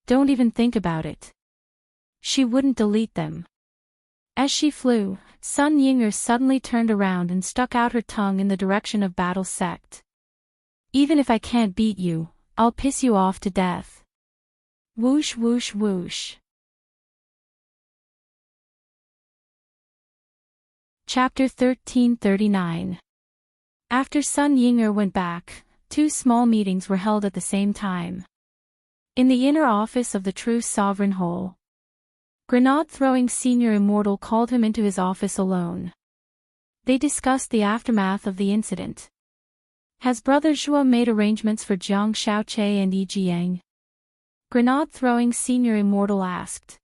Don't even think about it. She wouldn't delete them. As she flew, Sun Yinger suddenly turned around and stuck out her tongue in the direction of Battle Sect. Even if I can't beat you, I'll piss you off to death. Whoosh whoosh whoosh. Chapter 1339. After Sun Yinger went back, 2 small meetings were held at the same time. In the inner office of the True Sovereign Hole, Grenade-throwing Senior Immortal called him into his office alone. They discussed the aftermath of the incident. Has Brother Zhua made arrangements for Jiang Shaoqi and Yi Jiang? Grenade-throwing Senior Immortal asked.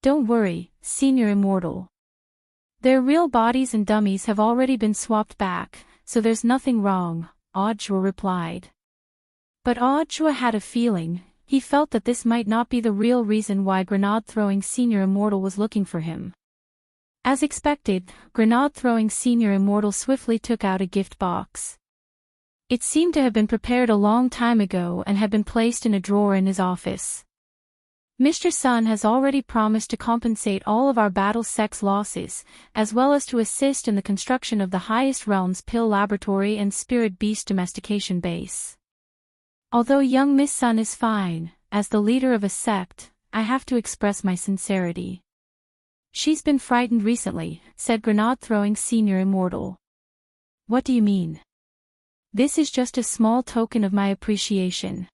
Don't worry, Senior Immortal. Their real bodies and dummies have already been swapped back, so there's nothing wrong, Zhua replied. But Zhua had a feeling. He felt that this might not be the real reason why Grenade-throwing Senior Immortal was looking for him. As expected, Grenade-throwing Senior Immortal swiftly took out a gift box. It seemed to have been prepared a long time ago and had been placed in a drawer in his office. Mr. Sun has already promised to compensate all of our battle sex losses, as well as to assist in the construction of the highest realms pill laboratory and spirit beast domestication base. Although young Miss Sun is fine, as the leader of a sect, I have to express my sincerity. She's been frightened recently, said Grenade-throwing Senior Immortal. What do you mean? This is just a small token of my appreciation.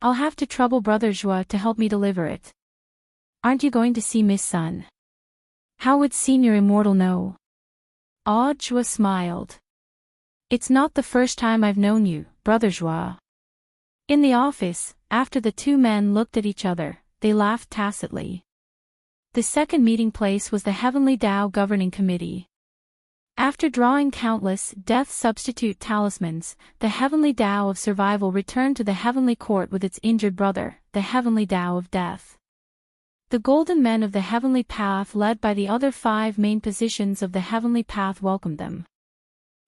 I'll have to trouble Brother Zhua to help me deliver it. Aren't you going to see Miss Sun? How would Senior Immortal know? Zhua smiled. It's not the first time I've known you, Brother Zhua. In the office, after the 2 men looked at each other, they laughed tacitly. The second meeting place was the Heavenly Tao Governing Committee. After drawing countless death substitute talismans, the Heavenly Tao of Survival returned to the Heavenly Court with its injured brother, the Heavenly Tao of Death. The Golden Men of the Heavenly Path led by the other 5 main positions of the Heavenly Path welcomed them.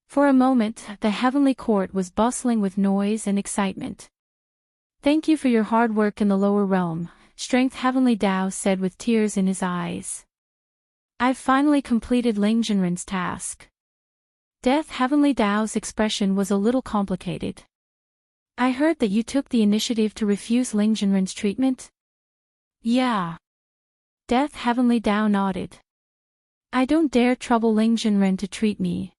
For a moment, the Heavenly Court was bustling with noise and excitement. Thank you for your hard work in the lower realm, Strength Heavenly Tao said with tears in his eyes. I've finally completed Ling Jinren's task. Death Heavenly Tao's expression was a little complicated. I heard that you took the initiative to refuse Ling Jinren's treatment? Yeah. Death Heavenly Tao nodded. I don't dare trouble Ling Jinren to treat me.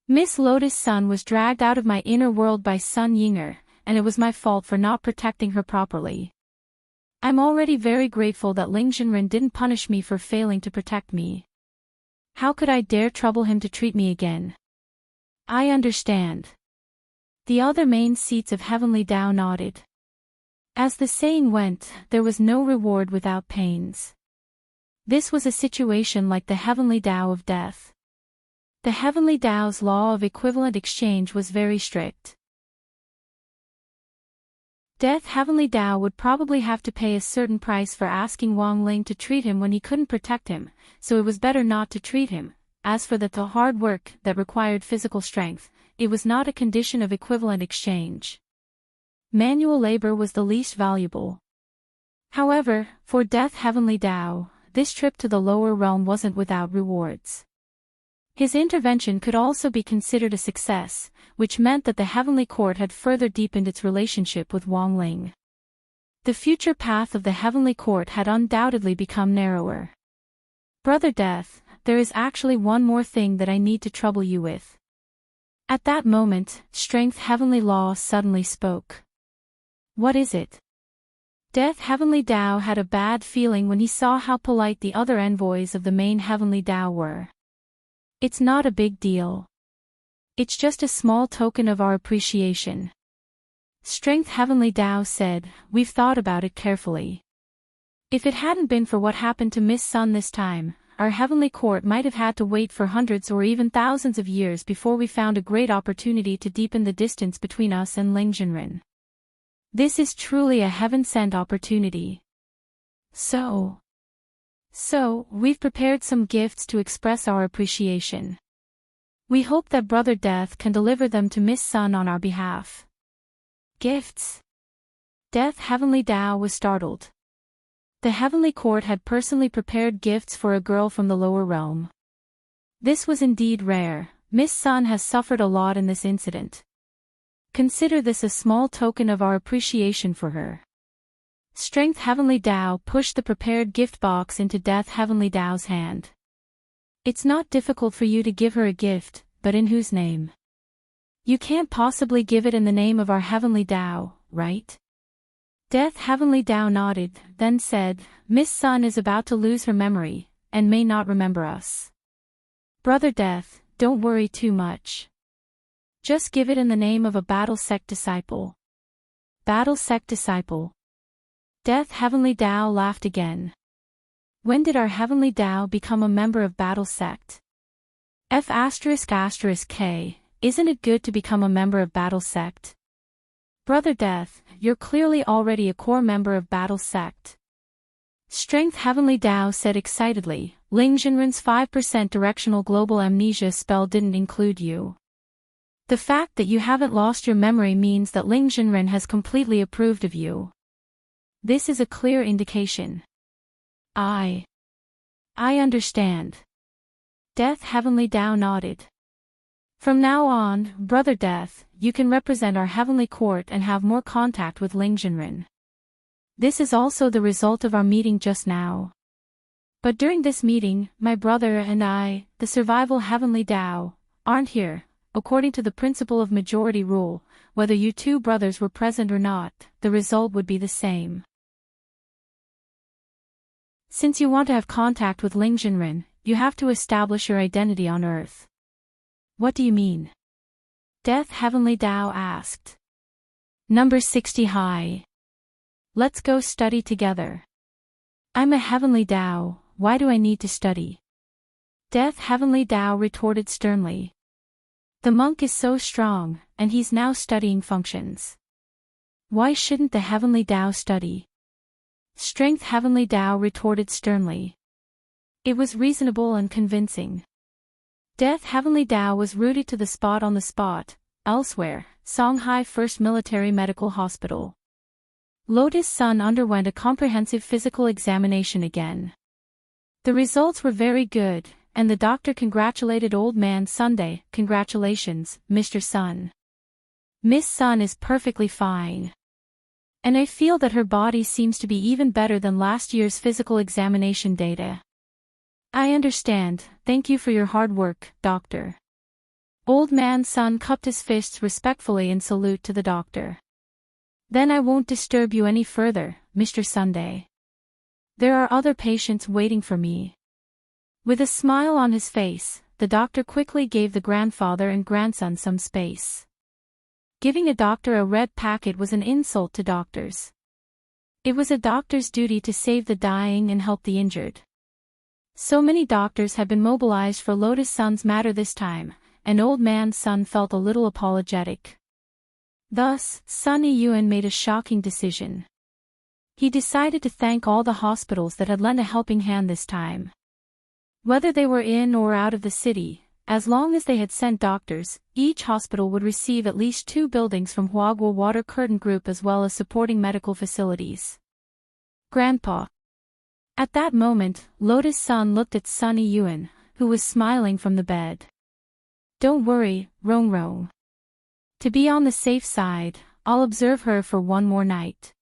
Miss Lotus Sun was dragged out of my inner world by Sun Yinger, and it was my fault for not protecting her properly. I'm already very grateful that Ling Jinren didn't punish me for failing to protect me. How could I dare trouble him to treat me again? I understand. The other main seats of Heavenly Tao nodded. As the saying went, there was no reward without pains. This was a situation like the Heavenly Tao of Death. The Heavenly Tao's law of equivalent exchange was very strict. Death Heavenly Tao would probably have to pay a certain price for asking Wang Ling to treat him when he couldn't protect him, so it was better not to treat him. As for the hard work that required physical strength, it was not a condition of equivalent exchange. Manual labor was the least valuable. However, for Death Heavenly Tao, this trip to the lower realm wasn't without rewards. His intervention could also be considered a success, which meant that the Heavenly Court had further deepened its relationship with Wang Ling. The future path of the Heavenly Court had undoubtedly become narrower. Brother Death, there is actually one more thing that I need to trouble you with. At that moment, Strength Heavenly Law suddenly spoke. What is it? Death Heavenly Tao had a bad feeling when he saw how polite the other envoys of the main Heavenly Tao were. It's not a big deal. It's just a small token of our appreciation. Strength Heavenly Tao said, we've thought about it carefully. If it hadn't been for what happened to Miss Sun this time, our Heavenly Court might have had to wait for hundreds or even thousands of years before we found a great opportunity to deepen the distance between us and Ling Jinren. This is truly a heaven-sent opportunity. So, we've prepared some gifts to express our appreciation. We hope that Brother Death can deliver them to Miss Sun on our behalf. Gifts? Death Heavenly Tao was startled. The Heavenly Court had personally prepared gifts for a girl from the lower realm. This was indeed rare. Miss Sun has suffered a lot in this incident. Consider this a small token of our appreciation for her. Strength Heavenly Tao pushed the prepared gift box into Death Heavenly Tao's hand. It's not difficult for you to give her a gift, but in whose name? You can't possibly give it in the name of our Heavenly Tao, right? Death Heavenly Tao nodded, then said, Miss Sun is about to lose her memory, and may not remember us. Brother Death, don't worry too much. Just give it in the name of a Battle Sect disciple. Battle Sect disciple. Death Heavenly Tao laughed again. When did our Heavenly Tao become a member of Battle Sect? F***K, isn't it good to become a member of Battle Sect? Brother Death, you're clearly already a core member of Battle Sect. Strength Heavenly Tao said excitedly, Ling Jinren's 5% directional global amnesia spell didn't include you. The fact that you haven't lost your memory means that Ling Jinren has completely approved of you. This is a clear indication. I understand. Death Heavenly Tao nodded. From now on, Brother Death, you can represent our Heavenly Court and have more contact with Ling Jinren. This is also the result of our meeting just now. But during this meeting, my brother and I, the survival Heavenly Tao, aren't here. According to the principle of majority rule, whether you two brothers were present or not, the result would be the same. Since you want to have contact with Ling Jinren, you have to establish your identity on Earth. What do you mean? Death Heavenly Tao asked. Number 60 high. Let's go study together. I'm a Heavenly Tao, why do I need to study? Death Heavenly Tao retorted sternly. The monk is so strong, and he's now studying functions. Why shouldn't the Heavenly Tao study? Strength Heavenly Tao retorted sternly. It was reasonable and convincing. Death Heavenly Tao was rooted to the spot on the spot, elsewhere, Songhai First Military Medical Hospital. Lotus Sun underwent a comprehensive physical examination again. The results were very good, and the doctor congratulated Old Man Sunday. Congratulations, Mr. Sun. Miss Sun is perfectly fine. And I feel that her body seems to be even better than last year's physical examination data. I understand, thank you for your hard work, doctor. Old Man Sun cupped his fists respectfully in salute to the doctor. Then I won't disturb you any further, Mr. Sunday. There are other patients waiting for me. With a smile on his face, the doctor quickly gave the grandfather and grandson some space. Giving a doctor a red packet was an insult to doctors. It was a doctor's duty to save the dying and help the injured. So many doctors had been mobilized for Lotus Sun's matter this time, and Old Man Sun felt a little apologetic. Thus, Sun Yiyuan made a shocking decision. He decided to thank all the hospitals that had lent a helping hand this time. Whether they were in or out of the city, as long as they had sent doctors, each hospital would receive at least 2 buildings from Huagua Water Curtain Group as well as supporting medical facilities. Grandpa. At that moment, Lotus Sun looked at Sunny Yuan, who was smiling from the bed. Don't worry, Rong Rong. To be on the safe side, I'll observe her for one more night.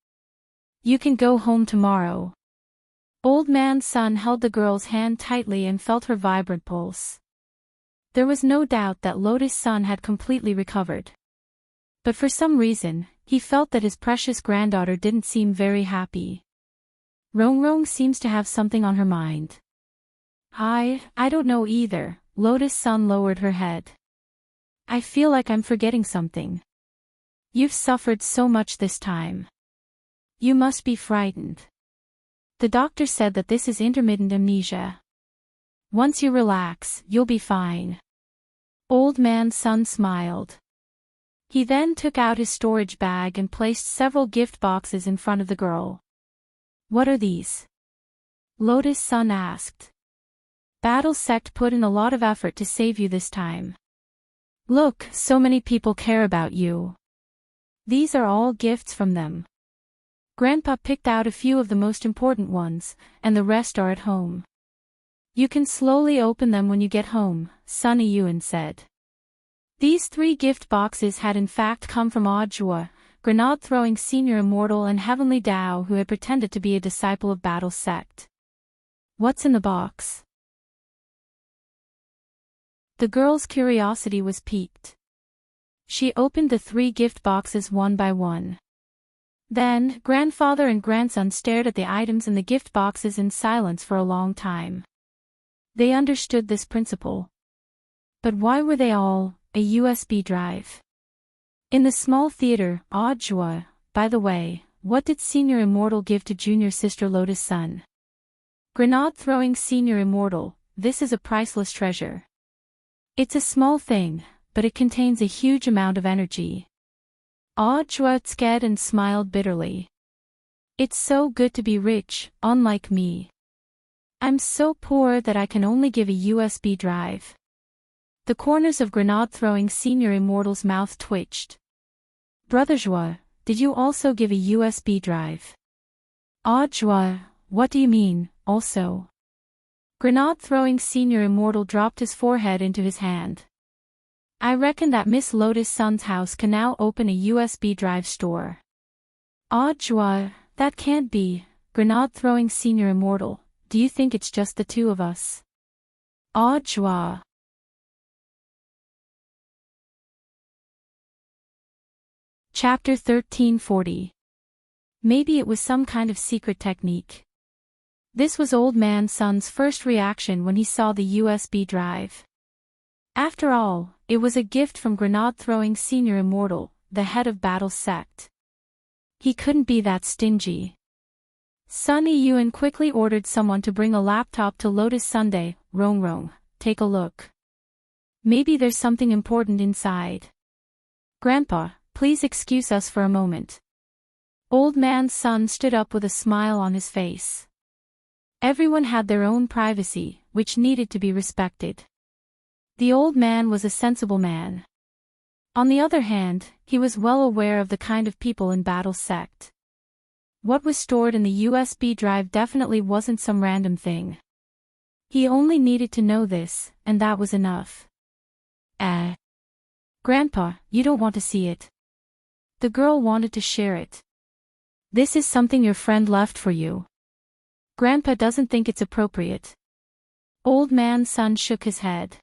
You can go home tomorrow. Old Man Sun held the girl's hand tightly and felt her vibrant pulse. There was no doubt that Lotus Sun had completely recovered. But for some reason, he felt that his precious granddaughter didn't seem very happy. Rong Rong seems to have something on her mind. I don't know either. Lotus Sun lowered her head. I feel like I'm forgetting something. You've suffered so much this time. You must be frightened. The doctor said that this is intermittent amnesia. Once you relax, you'll be fine. Old Man Sun smiled. He then took out his storage bag and placed several gift boxes in front of the girl. What are these? Lotus Sun asked. Battle Sect put in a lot of effort to save you this time. Look, so many people care about you. These are all gifts from them. Grandpa picked out a few of the most important ones, and the rest are at home. You can slowly open them when you get home, Sunny Yuan said. These 3 gift boxes had in fact come from Audiobook, grenade-throwing senior immortal and Heavenly Dao who had pretended to be a disciple of Battle Sect. What's in the box? The girl's curiosity was piqued. She opened the 3 gift boxes one by one. Then, grandfather and grandson stared at the items in the gift boxes in silence for a long time. They understood this principle. But why were they all a USB drive? In the small theater, Audiobook, by the way, what did Senior Immortal give to Junior Sister Lotus Sun? Grenade-throwing Senior Immortal, this is a priceless treasure. It's a small thing, but it contains a huge amount of energy. Audiobook scared and smiled bitterly. It's so good to be rich, unlike me. I'm so poor that I can only give a USB drive. The corners of grenade-throwing Senior Immortal's mouth twitched. Brother Joa, did you also give a USB drive? Audiobook, what do you mean, also? Grenade-throwing Senior Immortal dropped his forehead into his hand. I reckon that Miss Lotus Sun's house can now open a USB drive store. Audiobook, that can't be. Grenade-throwing Senior Immortal, do you think it's just the 2 of us? Audiobook. Chapter 1340. Maybe it was some kind of secret technique. This was Old Man Sun's first reaction when he saw the USB drive. After all, it was a gift from grenade-throwing Senior Immortal, the head of Battle Sect. He couldn't be that stingy. Sunny Yuan quickly ordered someone to bring a laptop to Lotus Sunday. Rong Rong, take a look. Maybe there's something important inside. Grandpa, please excuse us for a moment. Old Man Sun stood up with a smile on his face. Everyone had their own privacy, which needed to be respected. The old man was a sensible man. On the other hand, he was well aware of the kind of people in Battle Sect. What was stored in the USB drive definitely wasn't some random thing. He only needed to know this, and that was enough. Grandpa, you don't want to see it. The girl wanted to share it. This is something your friend left for you. Grandpa doesn't think it's appropriate. Old Man Sun shook his head.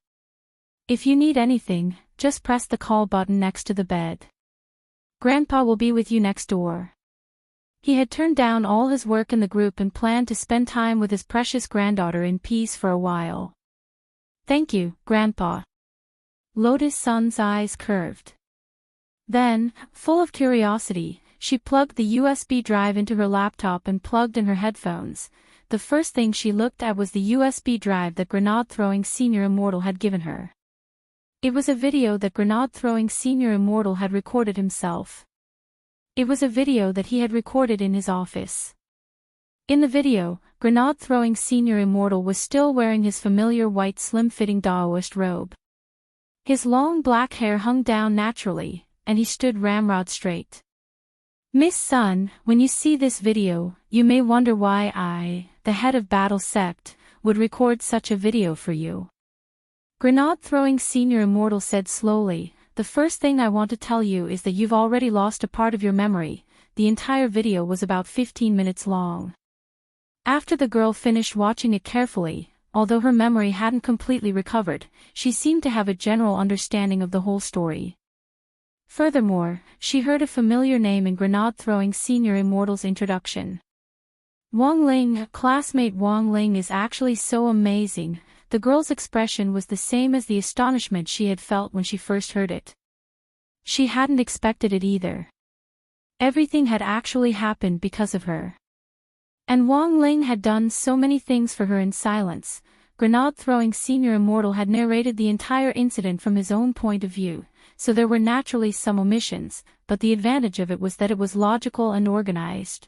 If you need anything, just press the call button next to the bed. Grandpa will be with you next door. He had turned down all his work in the group and planned to spend time with his precious granddaughter in peace for a while. Thank you, Grandpa. Lotus Sun's eyes curved. Then, full of curiosity, she plugged the USB drive into her laptop and plugged in her headphones. The first thing she looked at was the USB drive that grenade-throwing Senior Immortal had given her. It was a video that grenade-throwing Senior Immortal had recorded himself. It was a video that he had recorded in his office. In the video, grenade-throwing Senior Immortal was still wearing his familiar white slim-fitting Daoist robe. His long black hair hung down naturally, and he stood ramrod straight. Miss Sun, when you see this video, you may wonder why I, the head of Battle Sect, would record such a video for you. Grenade-throwing Senior Immortal said slowly, the first thing I want to tell you is that you've already lost a part of your memory. The entire video was about 15 minutes long. After the girl finished watching it carefully, although her memory hadn't completely recovered, she seemed to have a general understanding of the whole story. Furthermore, she heard a familiar name in Grenade-throwing Senior Immortal's introduction. Wang Ling, classmate Wang Ling is actually so amazing. The girl's expression was the same as the astonishment she had felt when she first heard it. She hadn't expected it either. Everything had actually happened because of her. And Wang Ling had done so many things for her in silence. Grenade-throwing Senior Immortal had narrated the entire incident from his own point of view, so there were naturally some omissions, but the advantage of it was that it was logical and organized.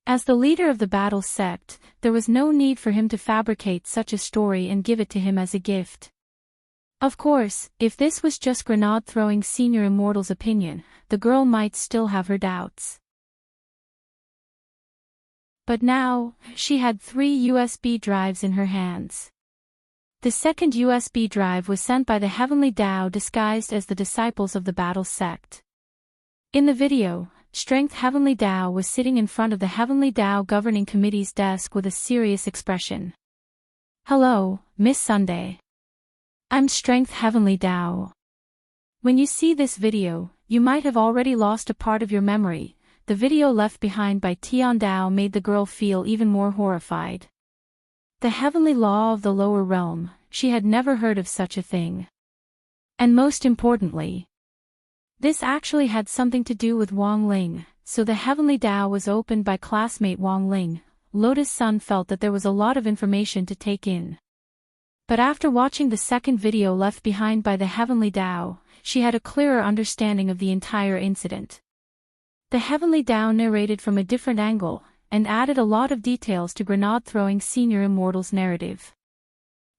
As the leader of the Battle Sect, there was no need for him to fabricate such a story and give it to him as a gift. Of course, if this was just Grenade-throwing Senior Immortal's opinion, the girl might still have her doubts. But now, she had 3 USB drives in her hands. The second USB drive was sent by the Heavenly Tao disguised as the disciples of the Battle Sect. In the video, Strength Heavenly Tao was sitting in front of the Heavenly Tao Governing Committee's desk with a serious expression. Hello, Miss Sunday. I'm Strength Heavenly Tao. When you see this video, you might have already lost a part of your memory. The video left behind by Tian Dao made the girl feel even more horrified. The heavenly law of the lower realm, she had never heard of such a thing. And most importantly, this actually had something to do with Wang Ling, so the Heavenly Tao was opened by classmate Wang Ling. Lotus Sun felt that there was a lot of information to take in. But after watching the second video left behind by the Heavenly Tao, she had a clearer understanding of the entire incident. The Heavenly Tao narrated from a different angle, and added a lot of details to Grenade-throwing Senior Immortal's narrative.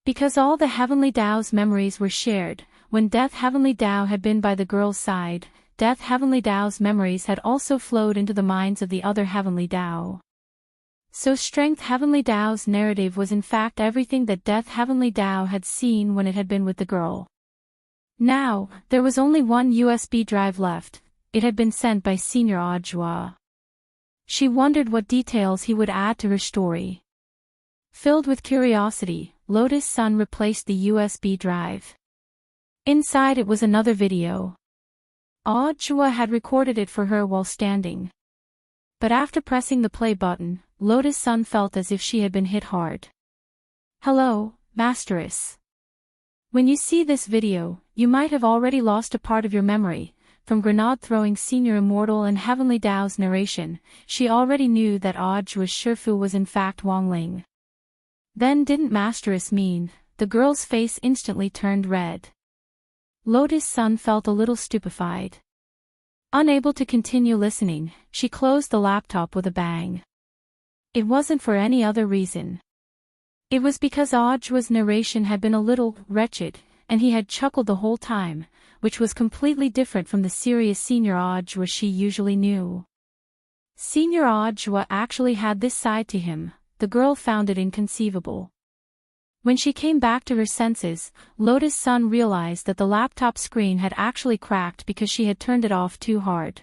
Because all the Heavenly Tao's memories were shared, when Death Heavenly Tao had been by the girl's side, Death Heavenly Tao's memories had also flowed into the minds of the other Heavenly Tao. So Strength Heavenly Tao's narrative was in fact everything that Death Heavenly Tao had seen when it had been with the girl. Now, there was only one USB drive left. It had been sent by Senior Audiobook. She wondered what details he would add to her story. Filled with curiosity, Lotus Sun replaced the USB drive. Inside it was another video. Audiobook had recorded it for her while standing. But after pressing the play button, Lotus Sun felt as if she had been hit hard. Hello, Masteress. When you see this video, you might have already lost a part of your memory. From Grenade-throwing Senior Immortal and Heavenly Tao's narration, she already knew that Audiobook's Shifu was in fact Wang Ling. Then didn't Masteress mean? The girl's face instantly turned red. Lotus Sun felt a little stupefied. Unable to continue listening, she closed the laptop with a bang. It wasn't for any other reason. It was because Audiobook's narration had been a little wretched, and he had chuckled the whole time, which was completely different from the serious Senior Audiobook she usually knew. Senior Audiobook actually had this side to him. The girl found it inconceivable. When she came back to her senses, Lotus Sun realized that the laptop screen had actually cracked because she had turned it off too hard.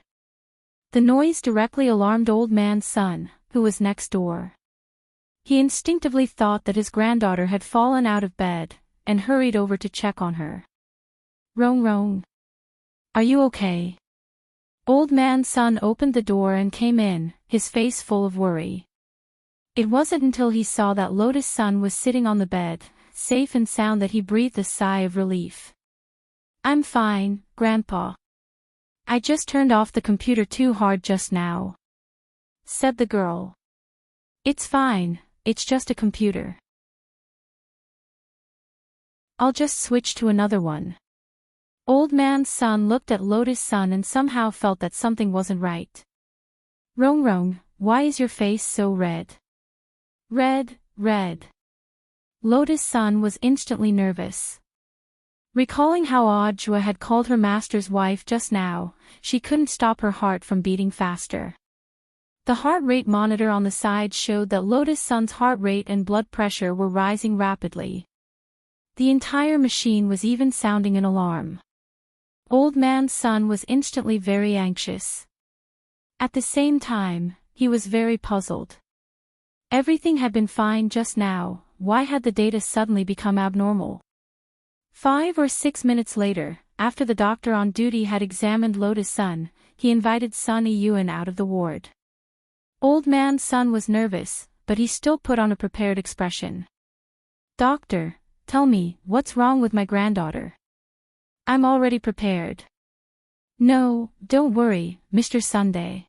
The noise directly alarmed Old Man Sun, who was next door. He instinctively thought that his granddaughter had fallen out of bed, and hurried over to check on her. Rong Rong. Are you okay? Old Man Sun opened the door and came in, his face full of worry. It wasn't until he saw that Lotus Sun was sitting on the bed, safe and sound, that he breathed a sigh of relief. I'm fine, Grandpa. I just turned off the computer too hard just now, said the girl. It's fine, it's just a computer. I'll just switch to another one. Old Man Sun looked at Lotus Sun and somehow felt that something wasn't right. Rong Rong, why is your face so red? Red. Lotus Sun was instantly nervous. Recalling how Audra had called her master's wife just now, she couldn't stop her heart from beating faster. The heart rate monitor on the side showed that Lotus Sun's heart rate and blood pressure were rising rapidly. The entire machine was even sounding an alarm. Old Man Sun was instantly very anxious. At the same time, he was very puzzled. Everything had been fine just now, why had the data suddenly become abnormal? 5 or 6 minutes later, after the doctor on duty had examined Lotus Sun, he invited Sun Yun out of the ward. Old Man Sun was nervous, but he still put on a prepared expression. "Doctor, tell me, what's wrong with my granddaughter?" "I'm already prepared." "No, don't worry, Mr. Sunday.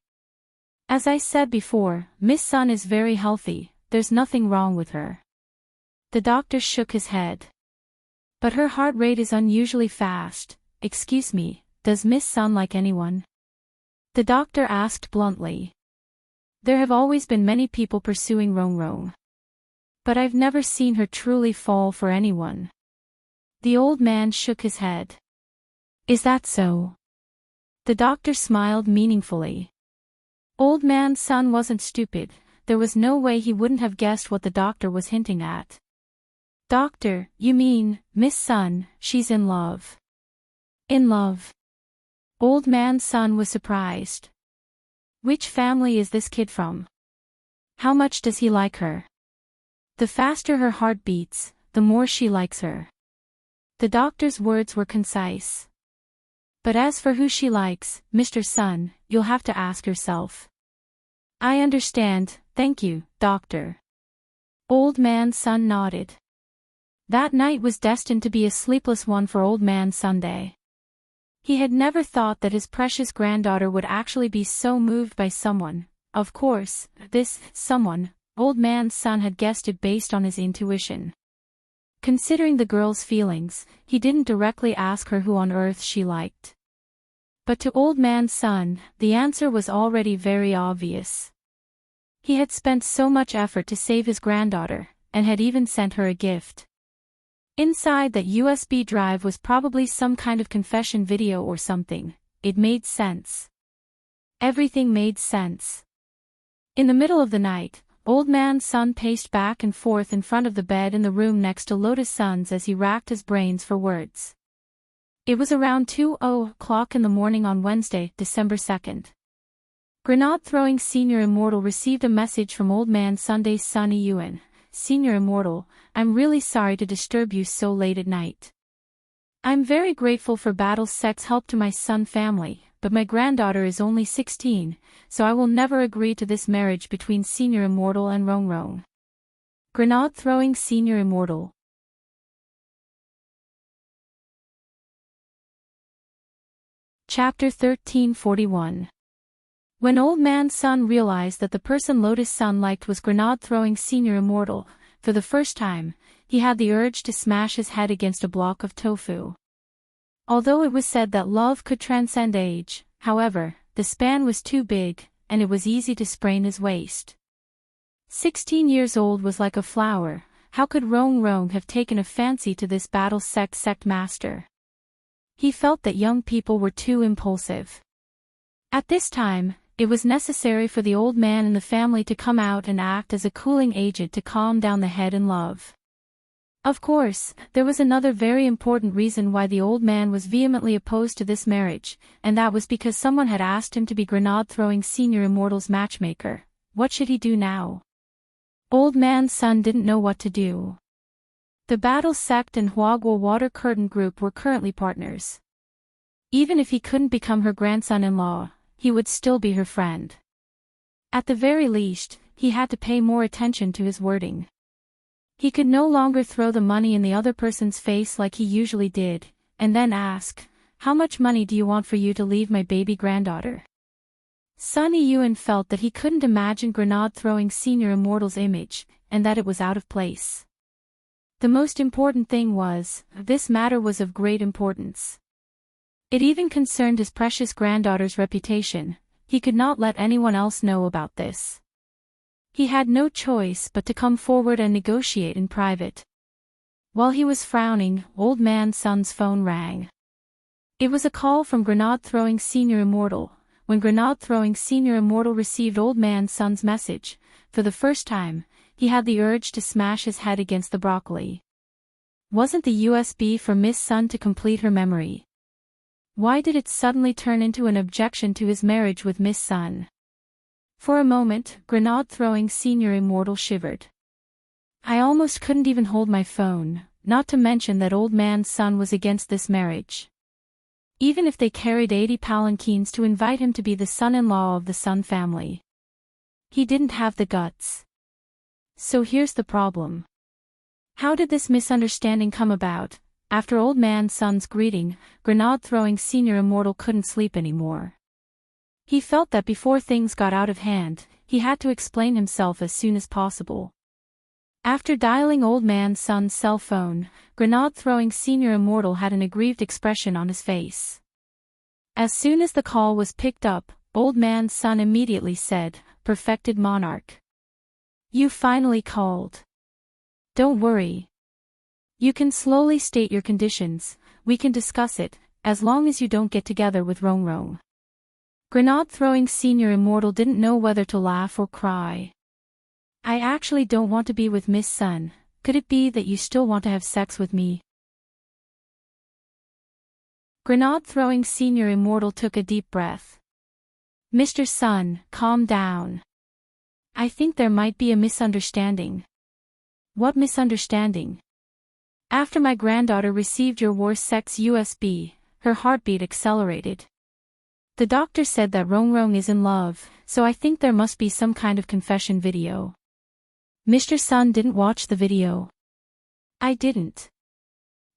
As I said before, Miss Sun is very healthy, there's nothing wrong with her." The doctor shook his head. "But her heart rate is unusually fast. Excuse me, does Miss Sun like anyone?" The doctor asked bluntly. "There have always been many people pursuing Rong. But I've never seen her truly fall for anyone." The old man shook his head. "Is that so?" The doctor smiled meaningfully. Old Man Sun wasn't stupid, there was no way he wouldn't have guessed what the doctor was hinting at. "Doctor, you mean, Miss Sun, she's in love." "In love?" Old Man Sun was surprised. "Which family is this kid from? How much does he like her?" "The faster her heart beats, the more she likes her." The doctor's words were concise. "But as for who she likes, Mr. Sun, you'll have to ask herself." "I understand, thank you, doctor." Old Man Sun nodded. That night was destined to be a sleepless one for Old Man Sunday. He had never thought that his precious granddaughter would actually be so moved by someone. Of course, this someone, Old Man Sun had guessed it based on his intuition. Considering the girl's feelings, he didn't directly ask her who on earth she liked. But to Old Man Sun, the answer was already very obvious. He had spent so much effort to save his granddaughter, and had even sent her a gift. Inside that USB drive was probably some kind of confession video or something. It made sense. Everything made sense. In the middle of the night, Old Man Sun paced back and forth in front of the bed in the room next to Lotus Sun's as he racked his brains for words. It was around 2:00 in the morning on Wednesday, December 2nd. Grenade-throwing Senior Immortal received a message from Old Man Sunday's Sun Yun. "Senior Immortal, I'm really sorry to disturb you so late at night. I'm very grateful for Battle Sec's help to my Sun family, but my granddaughter is only 16, so I will never agree to this marriage between Senior Immortal and Rong. Grenade-throwing Senior Immortal." Chapter 1341. When Old Man Sun realized that the person Lotus Sun liked was Grenade-throwing Senior Immortal, for the first time, he had the urge to smash his head against a block of tofu. Although it was said that love could transcend age, however, the span was too big, and it was easy to sprain his waist. 16 years old was like a flower. How could Rong have taken a fancy to this Battle sect master? He felt that young people were too impulsive. At this time, it was necessary for the old man in the family to come out and act as a cooling agent to calm down the head in love. Of course, there was another very important reason why the old man was vehemently opposed to this marriage, and that was because someone had asked him to be Grenade-throwing Senior Immortal's matchmaker. What should he do now? Old Man Sun didn't know what to do. The Battle Sect and Huagua Water Curtain Group were currently partners. Even if he couldn't become her grandson-in-law, he would still be her friend. At the very least, he had to pay more attention to his wording. He could no longer throw the money in the other person's face like he usually did, and then ask, "How much money do you want for you to leave my baby granddaughter?" Sun Yun felt that he couldn't imagine Grenade-throwing Senior Immortal's image, and that it was out of place. The most important thing was, this matter was of great importance. It even concerned his precious granddaughter's reputation. He could not let anyone else know about this. He had no choice but to come forward and negotiate in private. While he was frowning, Old Man Sun's phone rang. It was a call from Grenade-throwing Senior Immortal. When Grenade-throwing Senior Immortal received Old Man Sun's message, for the first time, he had the urge to smash his head against the broccoli. Wasn't the USB for Miss Sun to complete her memory? Why did it suddenly turn into an objection to his marriage with Miss Sun? For a moment, Grenade-throwing Senior Immortal shivered. I almost couldn't even hold my phone, not to mention that Old Man Sun was against this marriage. Even if they carried 80 palanquins to invite him to be the son-in-law of the Sun family. He didn't have the guts. So here's the problem. How did this misunderstanding come about? After Old Man Sun's greeting, Grenade-throwing Senior Immortal couldn't sleep anymore. He felt that before things got out of hand, he had to explain himself as soon as possible. After dialing Old Man Sun's cell phone, Grenade-throwing Senior Immortal had an aggrieved expression on his face. As soon as the call was picked up, Old Man Sun immediately said, "Perfected monarch. You finally called. Don't worry. You can slowly state your conditions, we can discuss it, as long as you don't get together with Rongrong." Grenade-throwing Senior Immortal didn't know whether to laugh or cry. I actually don't want to be with Miss Sun. Could it be that you still want to have sex with me? Grenade-throwing Senior Immortal took a deep breath. Mr. Sun, calm down. I think there might be a misunderstanding. What misunderstanding? After my granddaughter received your war sex USB, her heartbeat accelerated. The doctor said that Rongrong is in love, so I think there must be some kind of confession video. Mr. Sun didn't watch the video. I didn't.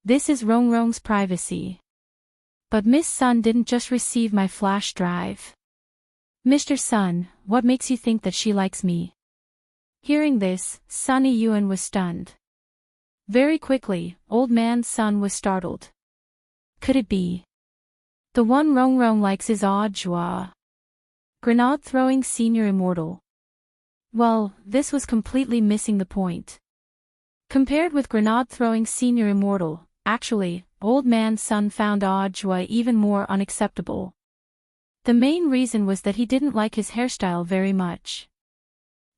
This is Rongrong's privacy. But Miss Sun didn't just receive my flash drive. Mr. Sun, what makes you think that she likes me? Hearing this, Sunny Yuan was stunned. Very quickly, Old Man Sun was startled. Could it be? The one Rongrong likes is Audiobook. Grenade-throwing Senior Immortal. Well, this was completely missing the point. Compared with Grenade-throwing Senior Immortal, actually, Old Man Sun found Audiobook even more unacceptable. The main reason was that he didn't like his hairstyle very much.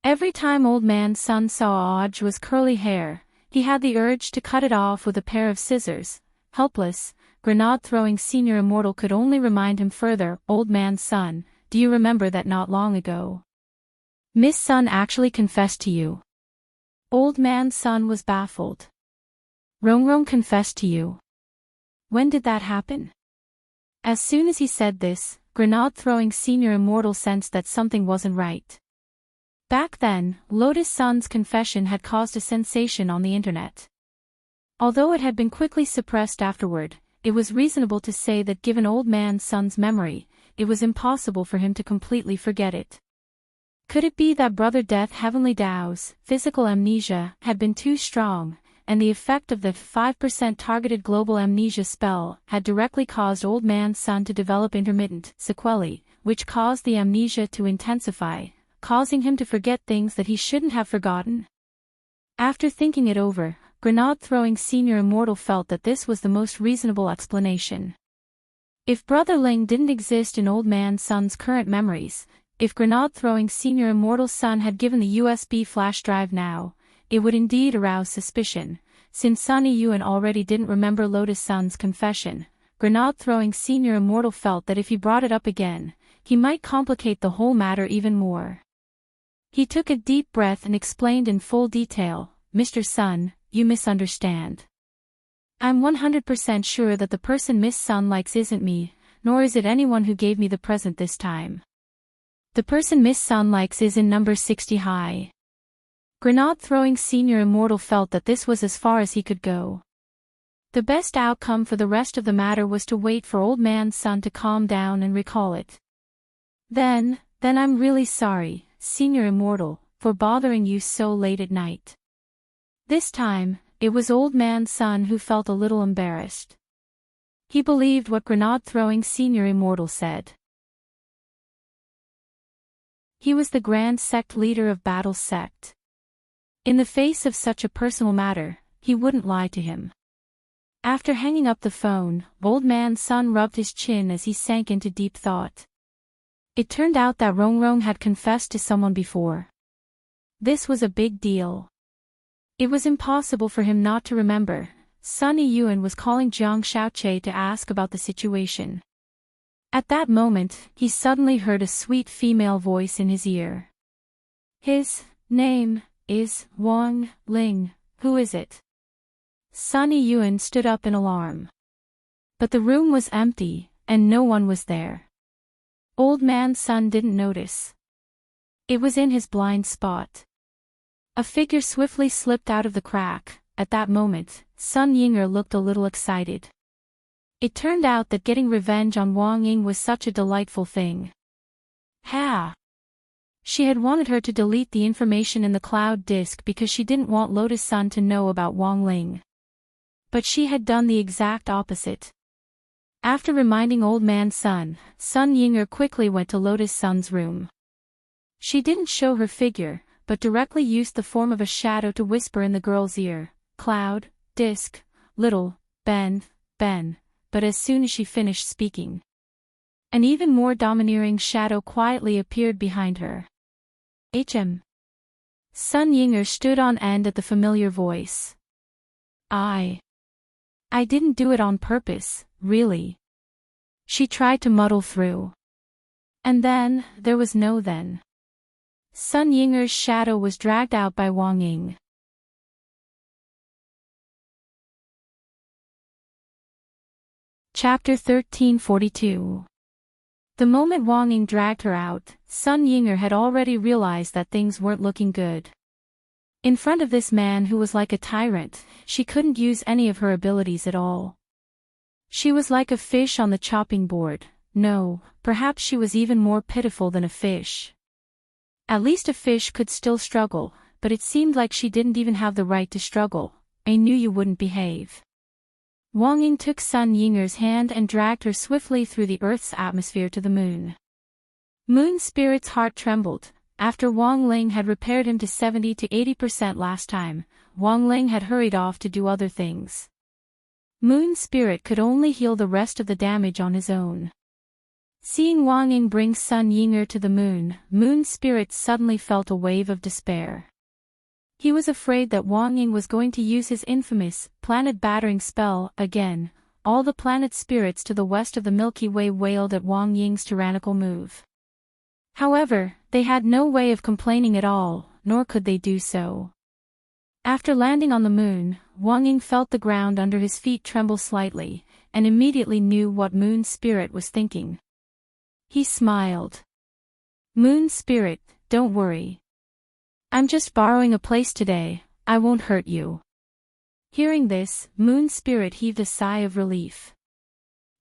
Every time Old Man Sun saw Audiobook's curly hair, he had the urge to cut it off with a pair of scissors. Helpless, Grenade-throwing Senior Immortal could only remind him further, Old Man Sun, do you remember that not long ago? Miss Sun actually confessed to you. Old Man Sun was baffled. Rongrong confessed to you. When did that happen? As soon as he said this, Grenade-throwing Senior Immortal sensed that something wasn't right. Back then, Lotus Sun's confession had caused a sensation on the internet. Although it had been quickly suppressed afterward, it was reasonable to say that given Old Man Sun's memory, it was impossible for him to completely forget it. Could it be that Brother Death Heavenly Dao's physical amnesia had been too strong, and the effect of the 5% targeted global amnesia spell had directly caused Old Man Sun to develop intermittent sequelae, which caused the amnesia to intensify, causing him to forget things that he shouldn't have forgotten? After thinking it over, Grenade-throwing Senior Immortal felt that this was the most reasonable explanation. If Brother Ling didn't exist in Old Man Sun's current memories, if Grenade-throwing Senior Immortal's son had given the USB flash drive now, it would indeed arouse suspicion. Since Sunny Yuan already didn't remember Lotus Sun's confession, Grenade-throwing Senior Immortal felt that if he brought it up again, he might complicate the whole matter even more. He took a deep breath and explained in full detail, Mr. Sun, you misunderstand. I'm 100% sure that the person Miss Sun likes isn't me, nor is it anyone who gave me the present this time. The person Miss Sun likes is in number 60 high. Grenade-throwing Senior Immortal felt that this was as far as he could go. The best outcome for the rest of the matter was to wait for Old Man Sun to calm down and recall it. Then I'm really sorry, Senior Immortal, for bothering you so late at night. This time, it was Old Man Sun who felt a little embarrassed. He believed what Grenade-throwing Senior Immortal said. He was the Grand Sect leader of Battle Sect. In the face of such a personal matter, he wouldn't lie to him. After hanging up the phone, Old Man Sun rubbed his chin as he sank into deep thought. It turned out that Rongrong had confessed to someone before. This was a big deal. It was impossible for him not to remember. Sunny Yuan was calling Jiang Shaoqie to ask about the situation. At that moment, he suddenly heard a sweet female voice in his ear. His name is Wang Ling. Who is it? Sunny Yuan stood up in alarm. But the room was empty, and no one was there. Old Man Sun didn't notice. It was in his blind spot. A figure swiftly slipped out of the crack. At that moment, Sun Yinger looked a little excited. It turned out that getting revenge on Wang Ying was such a delightful thing. Ha! She had wanted her to delete the information in the cloud disk because she didn't want Lotus Sun to know about Wang Ling. But she had done the exact opposite. After reminding Old Man Sun, Sun Yinger quickly went to Lotus Sun's room. She didn't show her figure, but directly used the form of a shadow to whisper in the girl's ear, "Cloud, disk, little, Ben, Ben," but as soon as she finished speaking, an even more domineering shadow quietly appeared behind her. Sun Yinger stood on end at the familiar voice. I didn't do it on purpose, really. She tried to muddle through. And then, there was no then. Sun Yinger's shadow was dragged out by Wang Ying. Chapter 1342. The moment Wang Ying dragged her out, Sun Yinger had already realized that things weren't looking good. In front of this man who was like a tyrant, she couldn't use any of her abilities at all. She was like a fish on the chopping board. No, perhaps she was even more pitiful than a fish. At least a fish could still struggle, but it seemed like she didn't even have the right to struggle. I knew you wouldn't behave. Wang Ying took Sun Yinger's hand and dragged her swiftly through the Earth's atmosphere to the moon. Moon Spirit's heart trembled. After Wang Ling had repaired him to 70 to 80% last time, Wang Ling had hurried off to do other things. Moon Spirit could only heal the rest of the damage on his own. Seeing Wang Ying bring Sun Yinger to the moon, Moon Spirit suddenly felt a wave of despair. He was afraid that Wang Ying was going to use his infamous planet battering spell again. All the planet spirits to the west of the Milky Way wailed at Wang Ying's tyrannical move. However, they had no way of complaining at all, nor could they do so. After landing on the moon, Wang Ying felt the ground under his feet tremble slightly, and immediately knew what Moon Spirit was thinking. He smiled. Moon Spirit, don't worry. I'm just borrowing a place today, I won't hurt you. Hearing this, Moon Spirit heaved a sigh of relief.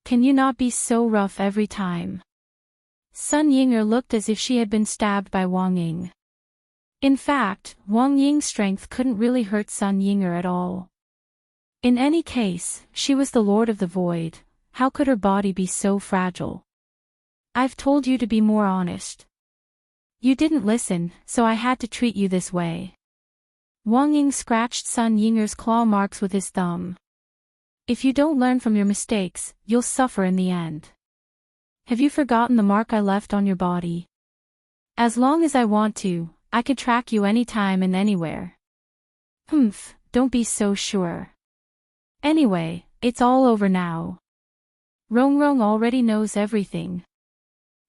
Can you not be so rough every time? Sun Yinger looked as if she had been stabbed by Wang Ying. In fact, Wang Ying's strength couldn't really hurt Sun Yinger at all. In any case, she was the Lord of the Void. How could her body be so fragile? I've told you to be more honest. You didn't listen, so I had to treat you this way. Wang Ying scratched Sun Yinger's claw marks with his thumb. If you don't learn from your mistakes, you'll suffer in the end. Have you forgotten the mark I left on your body? As long as I want to, I can track you anytime and anywhere. Humph, don't be so sure. Anyway, it's all over now. Rongrong already knows everything.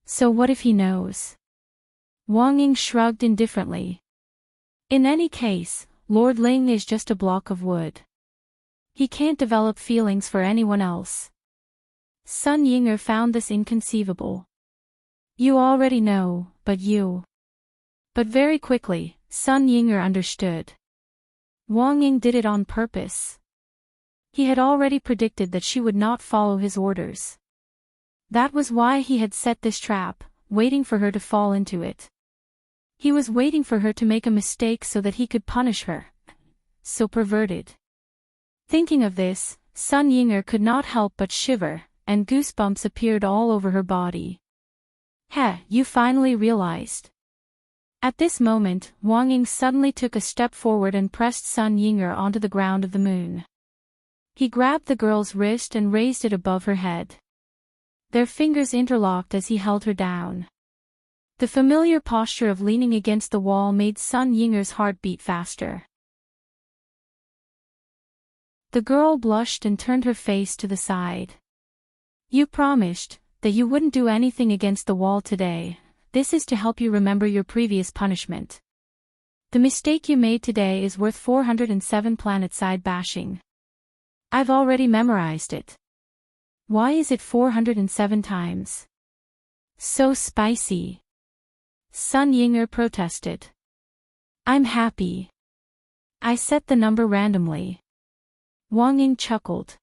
So what if he knows? Wang Ying shrugged indifferently. In any case, Lord Ling is just a block of wood. He can't develop feelings for anyone else. Sun Yinger found this inconceivable. You already know, but very quickly, Sun Yinger understood. Wang Ying did it on purpose. He had already predicted that she would not follow his orders. That was why he had set this trap, waiting for her to fall into it. He was waiting for her to make a mistake so that he could punish her. So perverted. Thinking of this, Sun Yinger could not help but shiver, and goosebumps appeared all over her body. Heh, you finally realized. At this moment, Wang Ying suddenly took a step forward and pressed Sun Yinger onto the ground of the moon. He grabbed the girl's wrist and raised it above her head. Their fingers interlocked as he held her down. The familiar posture of leaning against the wall made Sun Yinger's heart beat faster. The girl blushed and turned her face to the side. "You promised that you wouldn't do anything against the wall today. This is to help you remember your previous punishment. The mistake you made today is worth 407 planet-side bashing. I've already memorized it." "Why is it 407 times? So spicy." Sun Yinger protested. "I'm happy. I set the number randomly." Wang Ying chuckled.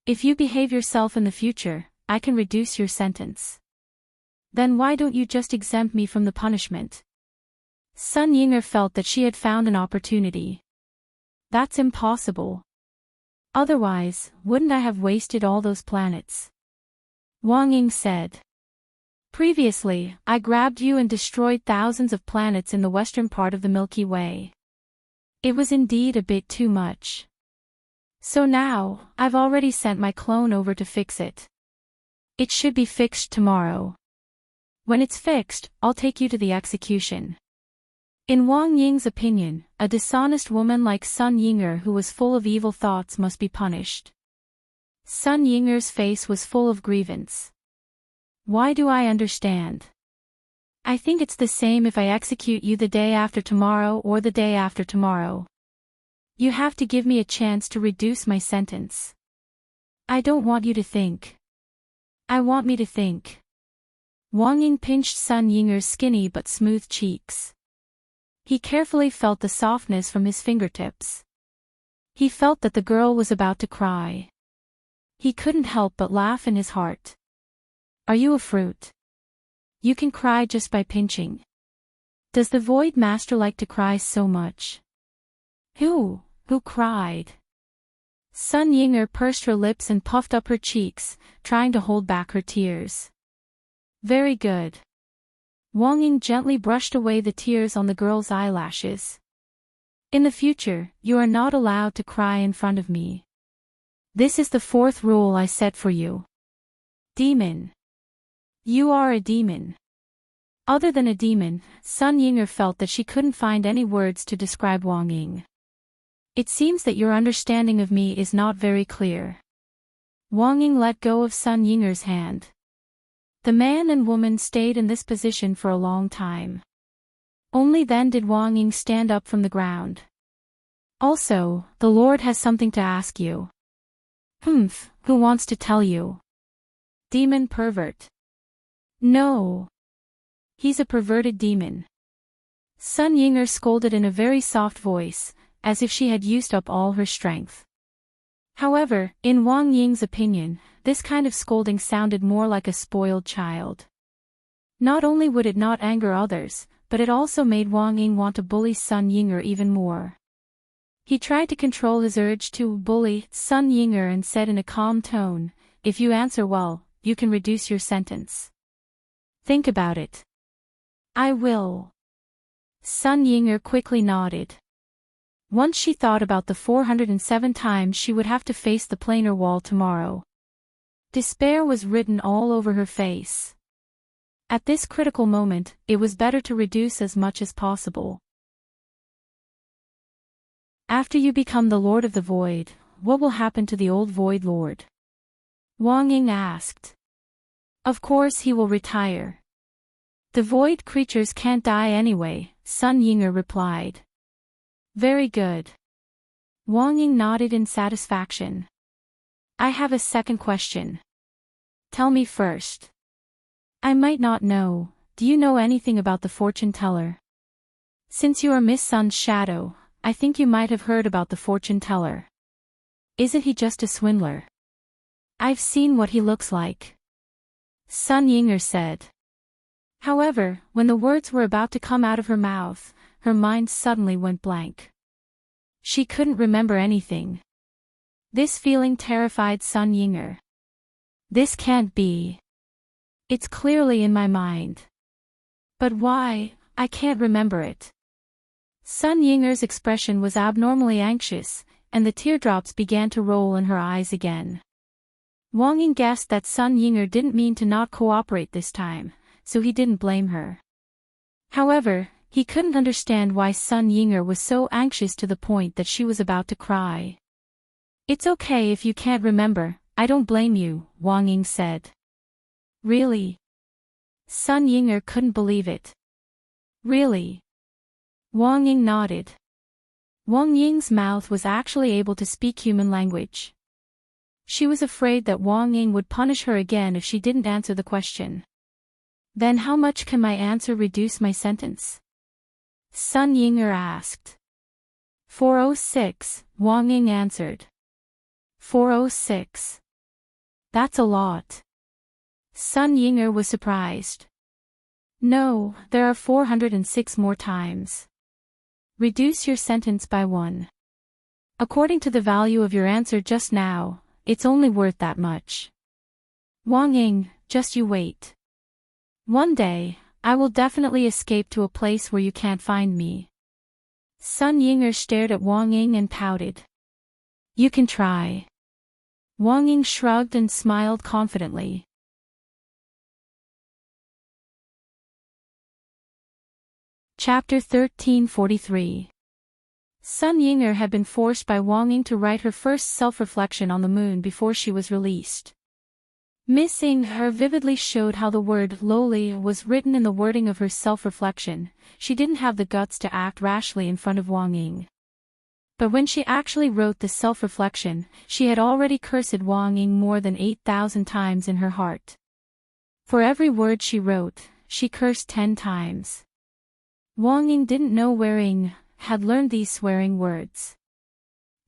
"If you behave yourself in the future, I can reduce your sentence." "Then why don't you just exempt me from the punishment?" Sun Yinger felt that she had found an opportunity. "That's impossible. Otherwise, wouldn't I have wasted all those planets?" Wang Ying said. "Previously, I grabbed you and destroyed thousands of planets in the western part of the Milky Way. It was indeed a bit too much. So now, I've already sent my clone over to fix it. It should be fixed tomorrow. When it's fixed, I'll take you to the execution." In Wang Ying's opinion, a dishonest woman like Sun Yinger who was full of evil thoughts must be punished. Sun Yinger's face was full of grievance. "Why do I understand? I think it's the same if I execute you the day after tomorrow or the day after tomorrow. You have to give me a chance to reduce my sentence. I don't want you to think. I want me to think." Wang Ying pinched Sun Yinger's skinny but smooth cheeks. He carefully felt the softness from his fingertips. He felt that the girl was about to cry. He couldn't help but laugh in his heart. "Are you a fruit? You can cry just by pinching. Does the Void Master like to cry so much?" Who cried?" Sun Yinger pursed her lips and puffed up her cheeks, trying to hold back her tears. "Very good." Wang Ying gently brushed away the tears on the girl's eyelashes. "In the future, you are not allowed to cry in front of me. This is the 4th rule I set for you. Demon. You are a demon." Other than a demon, Sun Yinger felt that she couldn't find any words to describe Wang Ying. "It seems that your understanding of me is not very clear." Wang Ying let go of Sun Yinger's hand. The man and woman stayed in this position for a long time. Only then did Wang Ying stand up from the ground. "Also, the Lord has something to ask you." "Humph, who wants to tell you?" "Demon pervert." "No. He's a perverted demon." Sun Yinger scolded in a very soft voice, as if she had used up all her strength. However, in Wang Ying's opinion, this kind of scolding sounded more like a spoiled child. Not only would it not anger others, but it also made Wang Ying want to bully Sun Yinger even more. He tried to control his urge to bully Sun Yinger and said in a calm tone, "If you answer well, you can reduce your sentence. Think about it." "I will." Sun Yinger quickly nodded. Once she thought about the 407 times she would have to face the planar wall tomorrow. Despair was written all over her face. At this critical moment, it was better to reduce as much as possible. "After you become the Lord of the Void, what will happen to the old Void Lord?" Wang Ying asked. "Of course he will retire. The Void creatures can't die anyway," Sun Yinger replied. "Very good." Wang Ying nodded in satisfaction. "I have a second question. Tell me first. I might not know, do you know anything about the fortune teller? Since you are Miss Sun's shadow, I think you might have heard about the fortune teller. Isn't he just a swindler?" "I've seen what he looks like," Sun Yinger said. However, when the words were about to come out of her mouth, her mind suddenly went blank. She couldn't remember anything. This feeling terrified Sun Yinger. "This can't be. It's clearly in my mind. But why, I can't remember it. Sun Yinger's expression was abnormally anxious, and the teardrops began to roll in her eyes again. Wang Ying guessed that Sun Yinger didn't mean to not cooperate this time, so he didn't blame her. However, he couldn't understand why Sun Yinger was so anxious to the point that she was about to cry. It's okay if you can't remember, I don't blame you, Wang Ying said. Really? Sun Yinger couldn't believe it. Really? Wang Ying nodded. Wang Ying's mouth was actually able to speak human language. She was afraid that Wang Ying would punish her again if she didn't answer the question. Then how much can my answer reduce my sentence? Sun Yinger asked. 406, Wang Ying answered. 406. That's a lot. Sun Yinger was surprised. No, there are 406 more times. Reduce your sentence by 1. According to the value of your answer just now, it's only worth that much. Wang Ying, just you wait. One day, I will definitely escape to a place where you can't find me. Sun Yinger stared at Wang Ying and pouted. You can try. Wang Ying shrugged and smiled confidently. Chapter 1343. Sun Yinger had been forced by Wang Ying to write her first self-reflection on the moon before she was released. Missing her vividly showed how the word lowly was written in the wording of her self-reflection. She didn't have the guts to act rashly in front of Wang Ying. But when she actually wrote the self-reflection, she had already cursed Wang Ying more than 8,000 times in her heart. For every word she wrote, she cursed 10 times. Wang Ying didn't know where Ying had learned these swearing words.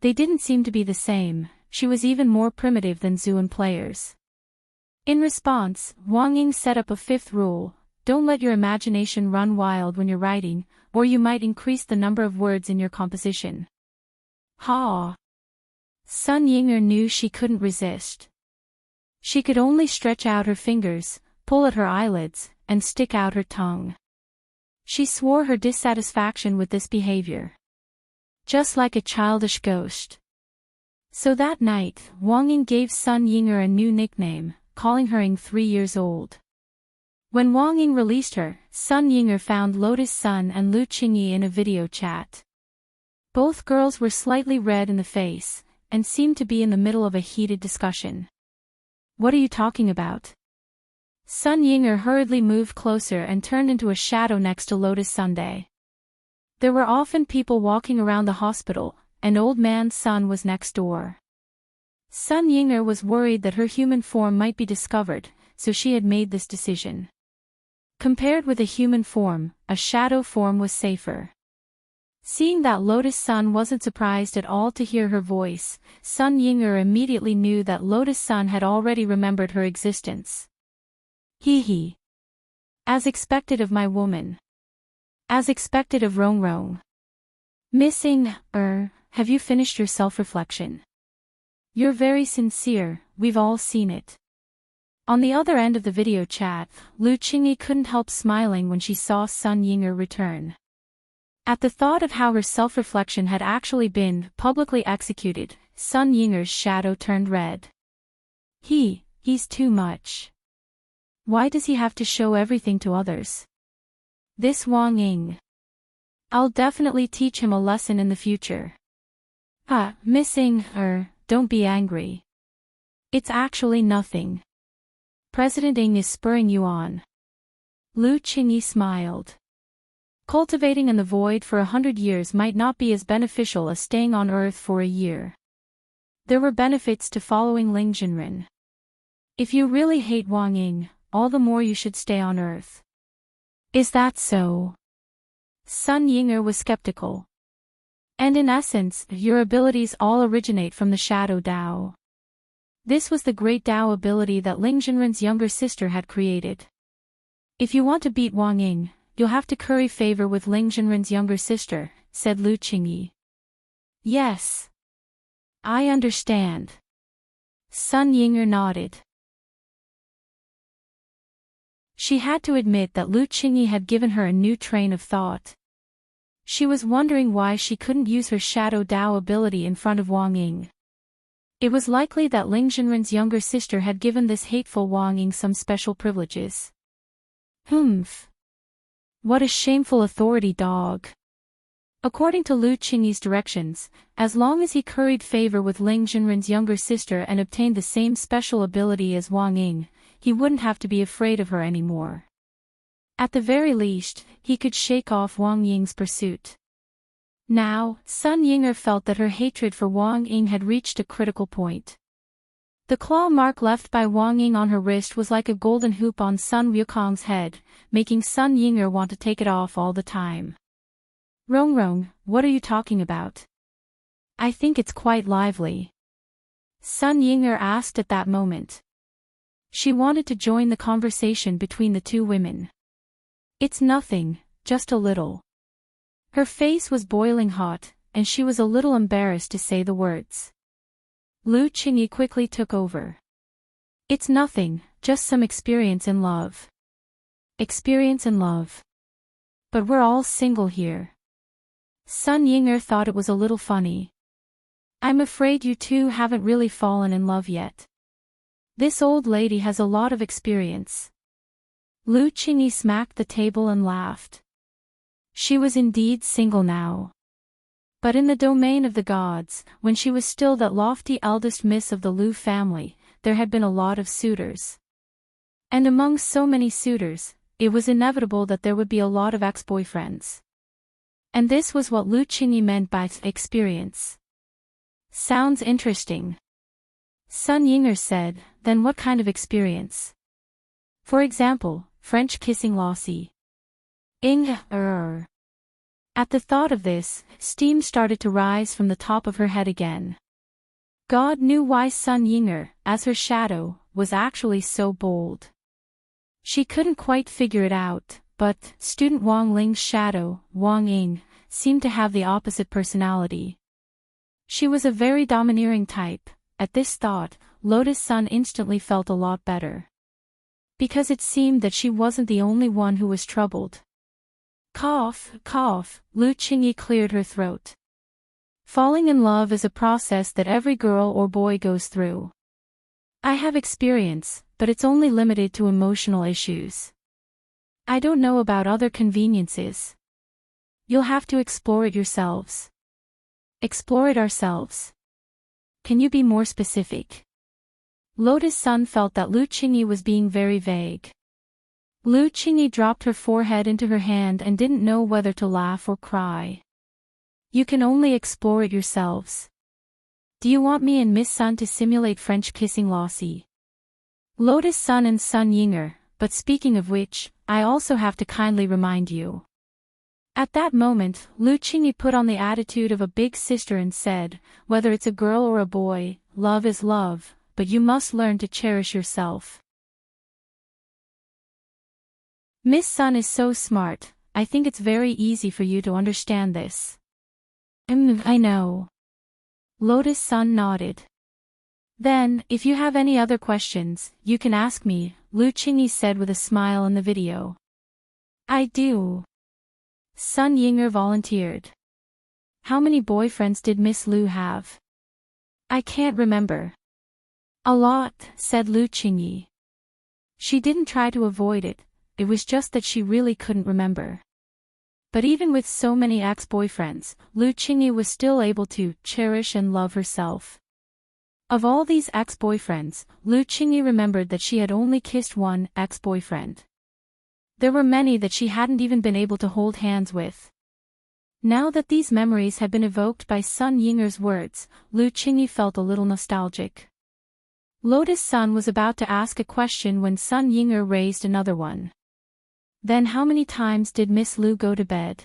They didn't seem to be the same. She was even more primitive than Zhuan players. In response, Wang Ying set up a 5th rule: don't let your imagination run wild when you're writing, or you might increase the number of words in your composition. Ha! Sun Yinger knew she couldn't resist. She could only stretch out her fingers, pull at her eyelids, and stick out her tongue. She swore her dissatisfaction with this behavior. Just like a childish ghost. So that night, Wang Ying gave Sun Yinger a new nickname, calling her Ying 3 years old. When Wang Ying released her, Sun Yinger found Lotus Sun and Lu Qingyi in a video chat. Both girls were slightly red in the face, and seemed to be in the middle of a heated discussion. What are you talking about? Sun Yinger hurriedly moved closer and turned into a shadow next to Lotus Sunday. There were often people walking around the hospital, and old man Sun was next door. Sun Yinger was worried that her human form might be discovered, so she had made this decision. Compared with a human form, a shadow form was safer. Seeing that Lotus Sun wasn't surprised at all to hear her voice, Sun Yinger immediately knew that Lotus Sun had already remembered her existence. Hee hee. As expected of my woman. As expected of Rong Rong. Missing, have you finished your self-reflection? You're very sincere, we've all seen it. On the other end of the video chat, Lu Qingyi couldn't help smiling when she saw Sun Yinger return. At the thought of how her self-reflection had actually been publicly executed, Sun Yinger's shadow turned red. He's too much. Why does he have to show everything to others? This Wang Ying. I'll definitely teach him a lesson in the future. Missing, don't be angry. It's actually nothing. President Ying is spurring you on. Lu Qingyi smiled. Cultivating in the void for 100 years might not be as beneficial as staying on Earth for a year. There were benefits to following Ling Jinren. If you really hate Wang Ying, all the more you should stay on Earth. Is that so? Sun Yinger was skeptical. And in essence, your abilities all originate from the Shadow Dao. This was the great Dao ability that Ling Jinren's younger sister had created. If you want to beat Wang Ying, you'll have to curry favor with Ling Jinren's younger sister, said Lu Qingyi. Yes. I understand. Sun Yinger nodded. She had to admit that Lu Qingyi had given her a new train of thought. She was wondering why she couldn't use her Shadow Dao ability in front of Wang Ying. It was likely that Ling Zhenren's younger sister had given this hateful Wang Ying some special privileges. Humph. What a shameful authority dog. According to Lu Qingyi's directions, as long as he curried favor with Ling Zhenren's younger sister and obtained the same special ability as Wang Ying, he wouldn't have to be afraid of her anymore. At the very least, he could shake off Wang Ying's pursuit. Now, Sun Yinger felt that her hatred for Wang Ying had reached a critical point. The claw mark left by Wang Ying on her wrist was like a golden hoop on Sun Wukong's head, making Sun Yinger want to take it off all the time. Rong, what are you talking about? I think it's quite lively. Sun Yinger asked at that moment. She wanted to join the conversation between the two women. It's nothing, just a little. Her face was boiling hot, and she was a little embarrassed to say the words. Lu Qingyi quickly took over. It's nothing, just some experience in love. Experience in love. But we're all single here. Sun Yinger thought it was a little funny. I'm afraid you two haven't really fallen in love yet. This old lady has a lot of experience. Lu Qingyi smacked the table and laughed. She was indeed single now. But in the domain of the gods, when she was still that lofty eldest miss of the Lu family, there had been a lot of suitors. And among so many suitors, it was inevitable that there would be a lot of ex-boyfriends. And this was what Lu Qingyi meant by experience. Sounds interesting. Sun Yinger said, then what kind of experience? For example, French kissing Lassie. At the thought of this, steam started to rise from the top of her head again. God knew why Sun Yinger, as her shadow, was actually so bold. She couldn't quite figure it out, but student Wang Ling's shadow, Wang Ying, seemed to have the opposite personality. She was a very domineering type. At this thought, Lotus Sun instantly felt a lot better. Because it seemed that she wasn't the only one who was troubled. Cough, cough, Lu Qingyi cleared her throat. Falling in love is a process that every girl or boy goes through. I have experience, but it's only limited to emotional issues. I don't know about other conveniences. You'll have to explore it yourselves. Explore it ourselves. Can you be more specific? Lotus Sun felt that Lu Qingyi was being very vague. Lu Qingyi dropped her forehead into her hand and didn't know whether to laugh or cry. You can only explore it yourselves. Do you want me and Miss Sun to simulate French kissing Lassie? Lotus Sun and Sun Yinger, but speaking of which, I also have to kindly remind you. At that moment, Lu Qingyi put on the attitude of a big sister and said, whether it's a girl or a boy, love is love, but you must learn to cherish yourself. Miss Sun is so smart, I think it's very easy for you to understand this. I know. Lotus Sun nodded. Then, if you have any other questions, you can ask me, Lu Qingyi said with a smile in the video. I do. Sun Yinger volunteered. How many boyfriends did Miss Lu have? I can't remember. A lot, said Lu Qingyi. She didn't try to avoid it. It was just that she really couldn't remember. But even with so many ex-boyfriends, Lu Qingyi was still able to cherish and love herself. Of all these ex-boyfriends, Lu Qingyi remembered that she had only kissed one ex-boyfriend. There were many that she hadn't even been able to hold hands with. Now that these memories had been evoked by Sun Yinger's words, Lu Qingyi felt a little nostalgic. Lotus Sun was about to ask a question when Sun Yinger raised another one. Then how many times did Miss Lu go to bed?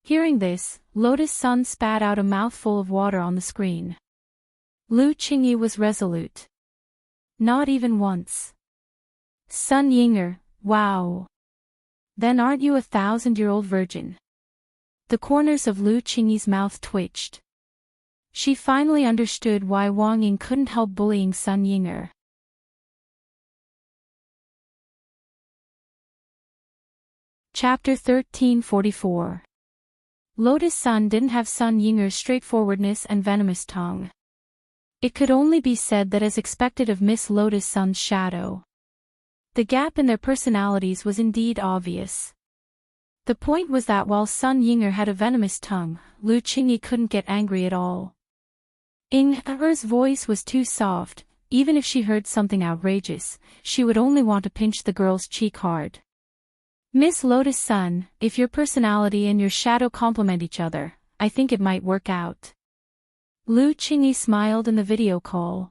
Hearing this, Lotus Sun spat out a mouthful of water on the screen. Lu Qingyi was resolute. Not even once. Sun Yinger, wow. Then aren't you a 1,000-year-old virgin? The corners of Lu Qingyi's mouth twitched. She finally understood why Wang Ying couldn't help bullying Sun Yinger. Chapter 1344. Lotus Sun didn't have Sun Yinger's straightforwardness and venomous tongue. It could only be said that as expected of Miss Lotus Sun's shadow. The gap in their personalities was indeed obvious. The point was that while Sun Yinger had a venomous tongue, Lu Qingyi couldn't get angry at all. Immerse's voice was too soft. Even if she heard something outrageous, she would only want to pinch the girl's cheek hard. Miss Lotus Sun, if your personality and your shadow complement each other, I think it might work out. Lu Qingyi smiled in the video call.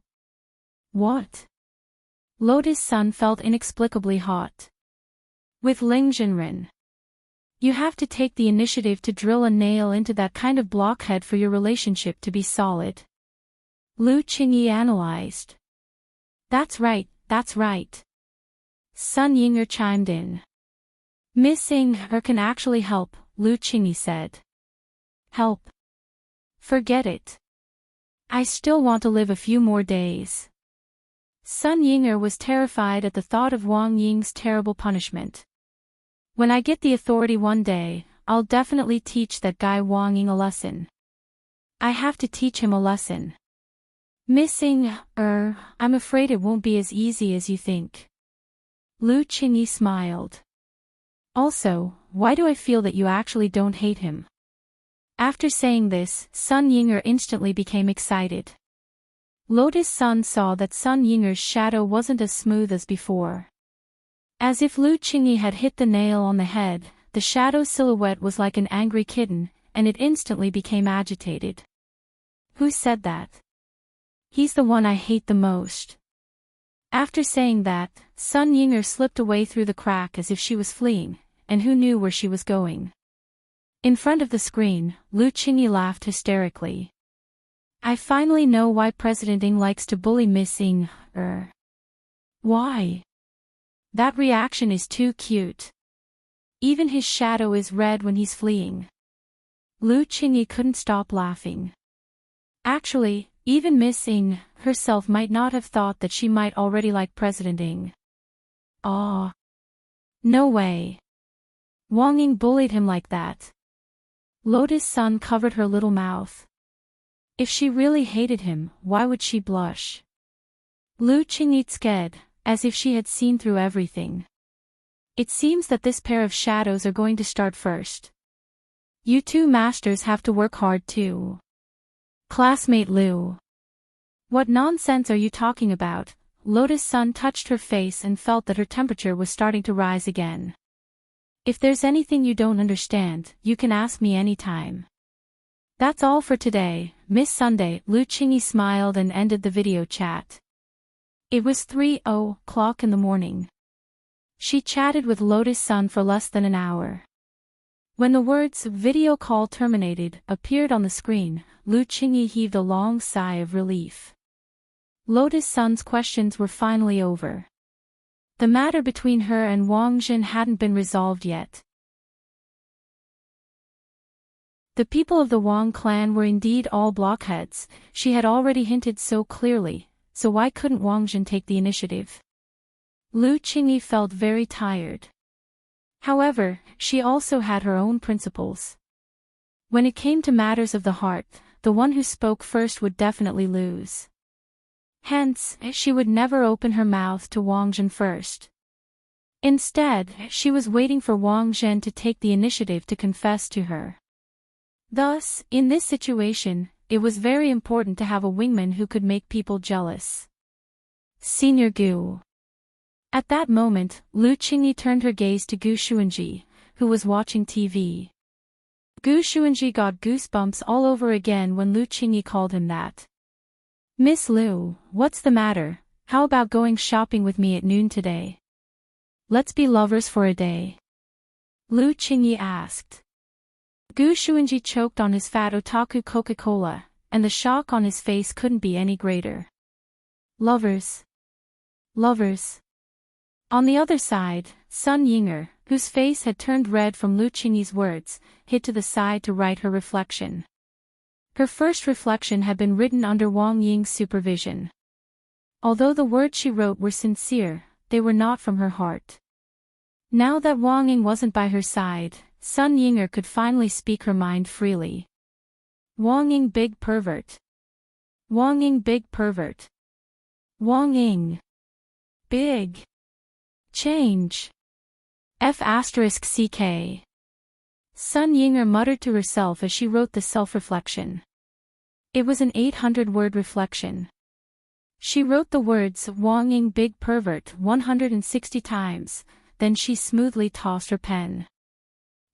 What? Lotus Sun felt inexplicably hot. With Ling Jinren. You have to take the initiative to drill a nail into that kind of blockhead for your relationship to be solid. Lu Qingyi analyzed. That's right, that's right. Sun Yinger chimed in. Miss Inger can actually help, Lu Qingyi said. Help? Forget it. I still want to live a few more days. Sun Yinger was terrified at the thought of Wang Ying's terrible punishment. When I get the authority one day, I'll definitely teach that guy Wang Ying a lesson. I have to teach him a lesson. Miss Inger, I'm afraid it won't be as easy as you think. Lu Qingyi smiled. Also, why do I feel that you actually don't hate him? After saying this, Sun Yinger instantly became excited. Lotus Sun saw that Sun Yinger's shadow wasn't as smooth as before. As if Lu Qingyi had hit the nail on the head, the shadow's silhouette was like an angry kitten, and it instantly became agitated. Who said that? He's the one I hate the most. After saying that, Sun Yinger slipped away through the crack as if she was fleeing, and who knew where she was going. In front of the screen, Lu Qingyi laughed hysterically. I finally know why President Ing likes to bully Miss Inger. Why? That reaction is too cute. Even his shadow is red when he's fleeing. Lu Qingyi couldn't stop laughing. Actually, even Miss Ing herself might not have thought that she might already like President Ing. Aw. No way. Wang Ying bullied him like that. Lotus Sun covered her little mouth. If she really hated him, why would she blush? Lu Qingyi scared, as if she had seen through everything. It seems that this pair of shadows are going to start first. You two masters have to work hard too. Classmate Lu. What nonsense are you talking about? Lotus Sun touched her face and felt that her temperature was starting to rise again. If there's anything you don't understand, you can ask me anytime. That's all for today, Miss Sunday. Lu Qingyi smiled and ended the video chat. It was 3:00 in the morning. She chatted with Lotus Sun for less than an hour. When the words "video call terminated" appeared on the screen, Lu Qingyi heaved a long sigh of relief. Lotus Sun's questions were finally over. The matter between her and Wang Jin hadn't been resolved yet. The people of the Wang clan were indeed all blockheads, she had already hinted so clearly, so why couldn't Wang Jin take the initiative? Lu Qingyi felt very tired. However, she also had her own principles. When it came to matters of the heart, the one who spoke first would definitely lose. Hence, she would never open her mouth to Wang Jin first. Instead, she was waiting for Wang Jin to take the initiative to confess to her. Thus, in this situation, it was very important to have a wingman who could make people jealous. Senior Gu. At that moment, Lu Qingyi turned her gaze to Gu Xuanji, who was watching TV. Gu Xuanji got goosebumps all over again when Lu Qingyi called him that. Miss Lu, what's the matter? How about going shopping with me at noon today? Let's be lovers for a day. Lu Qingyi asked. Gu Xuanji choked on his fat otaku Coca-Cola, and the shock on his face couldn't be any greater. Lovers. Lovers. On the other side, Sun Yinger, whose face had turned red from Lu Qingyi's words, hid to the side to write her reflection. Her first reflection had been written under Wang Ying's supervision. Although the words she wrote were sincere, they were not from her heart. Now that Wang Ying wasn't by her side, Sun Yinger could finally speak her mind freely. Wang Ying big pervert. Wang Ying big pervert. Wang Ying. Big. Change. F***ck. Sun Yinger muttered to herself as she wrote the self-reflection. It was an 800-word reflection. She wrote the words Wang Ying big pervert 160 times, then she smoothly tossed her pen.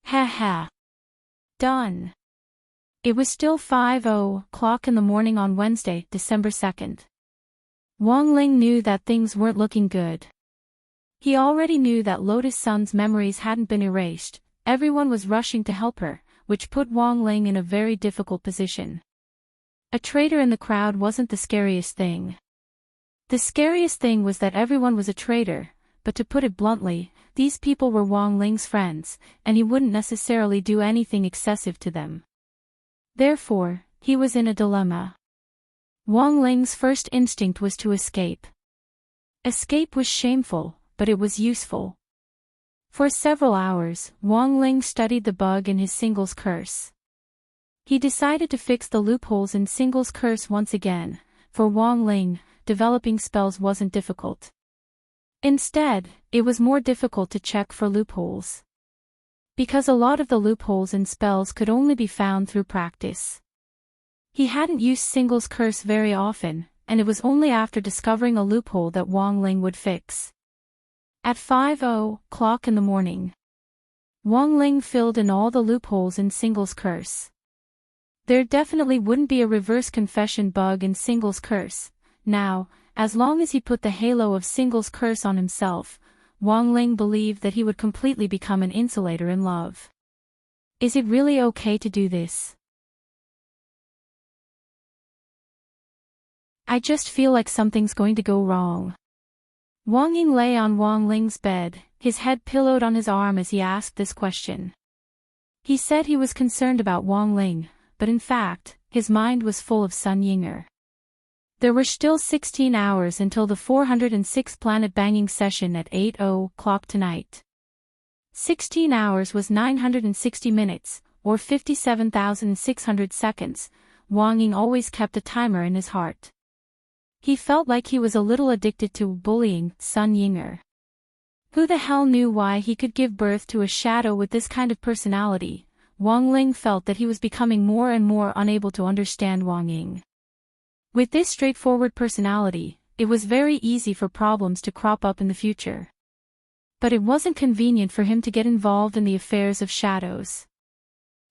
Ha ha. Done. It was still 5:00 in the morning on Wednesday, December 2nd. Wang Ling knew that things weren't looking good. He already knew that Lotus Sun's memories hadn't been erased. Everyone was rushing to help her, which put Wang Ling in a very difficult position. A traitor in the crowd wasn't the scariest thing. The scariest thing was that everyone was a traitor, but to put it bluntly, these people were Wang Ling's friends, and he wouldn't necessarily do anything excessive to them. Therefore, he was in a dilemma. Wang Ling's first instinct was to escape. Escape was shameful, but it was useful. For several hours, Wang Ling studied the bug in his singles curse. He decided to fix the loopholes in singles curse once again. For Wang Ling, developing spells wasn't difficult. Instead, it was more difficult to check for loopholes. Because a lot of the loopholes in spells could only be found through practice. He hadn't used singles curse very often, and it was only after discovering a loophole that Wang Ling would fix. At 5:00 in the morning, Wang Ling filled in all the loopholes in singles curse. There definitely wouldn't be a reverse confession bug in singles curse. Now, as long as he put the halo of singles curse on himself, Wang Ling believed that he would completely become an insulator in love. Is it really okay to do this? I just feel like something's going to go wrong. Wang Ying lay on Wang Ling's bed, his head pillowed on his arm as he asked this question. He said he was concerned about Wang Ling, but in fact, his mind was full of Sun Yinger. There were still 16 hours until the 406 planet banging session at 8:00 tonight. 16 hours was 960 minutes, or 57,600 seconds. Wang Ying always kept a timer in his heart. He felt like he was a little addicted to bullying Sun Yinger. Who the hell knew why he could give birth to a shadow with this kind of personality? Wang Ling felt that he was becoming more and more unable to understand Wang Ying. With this straightforward personality, it was very easy for problems to crop up in the future. But it wasn't convenient for him to get involved in the affairs of shadows.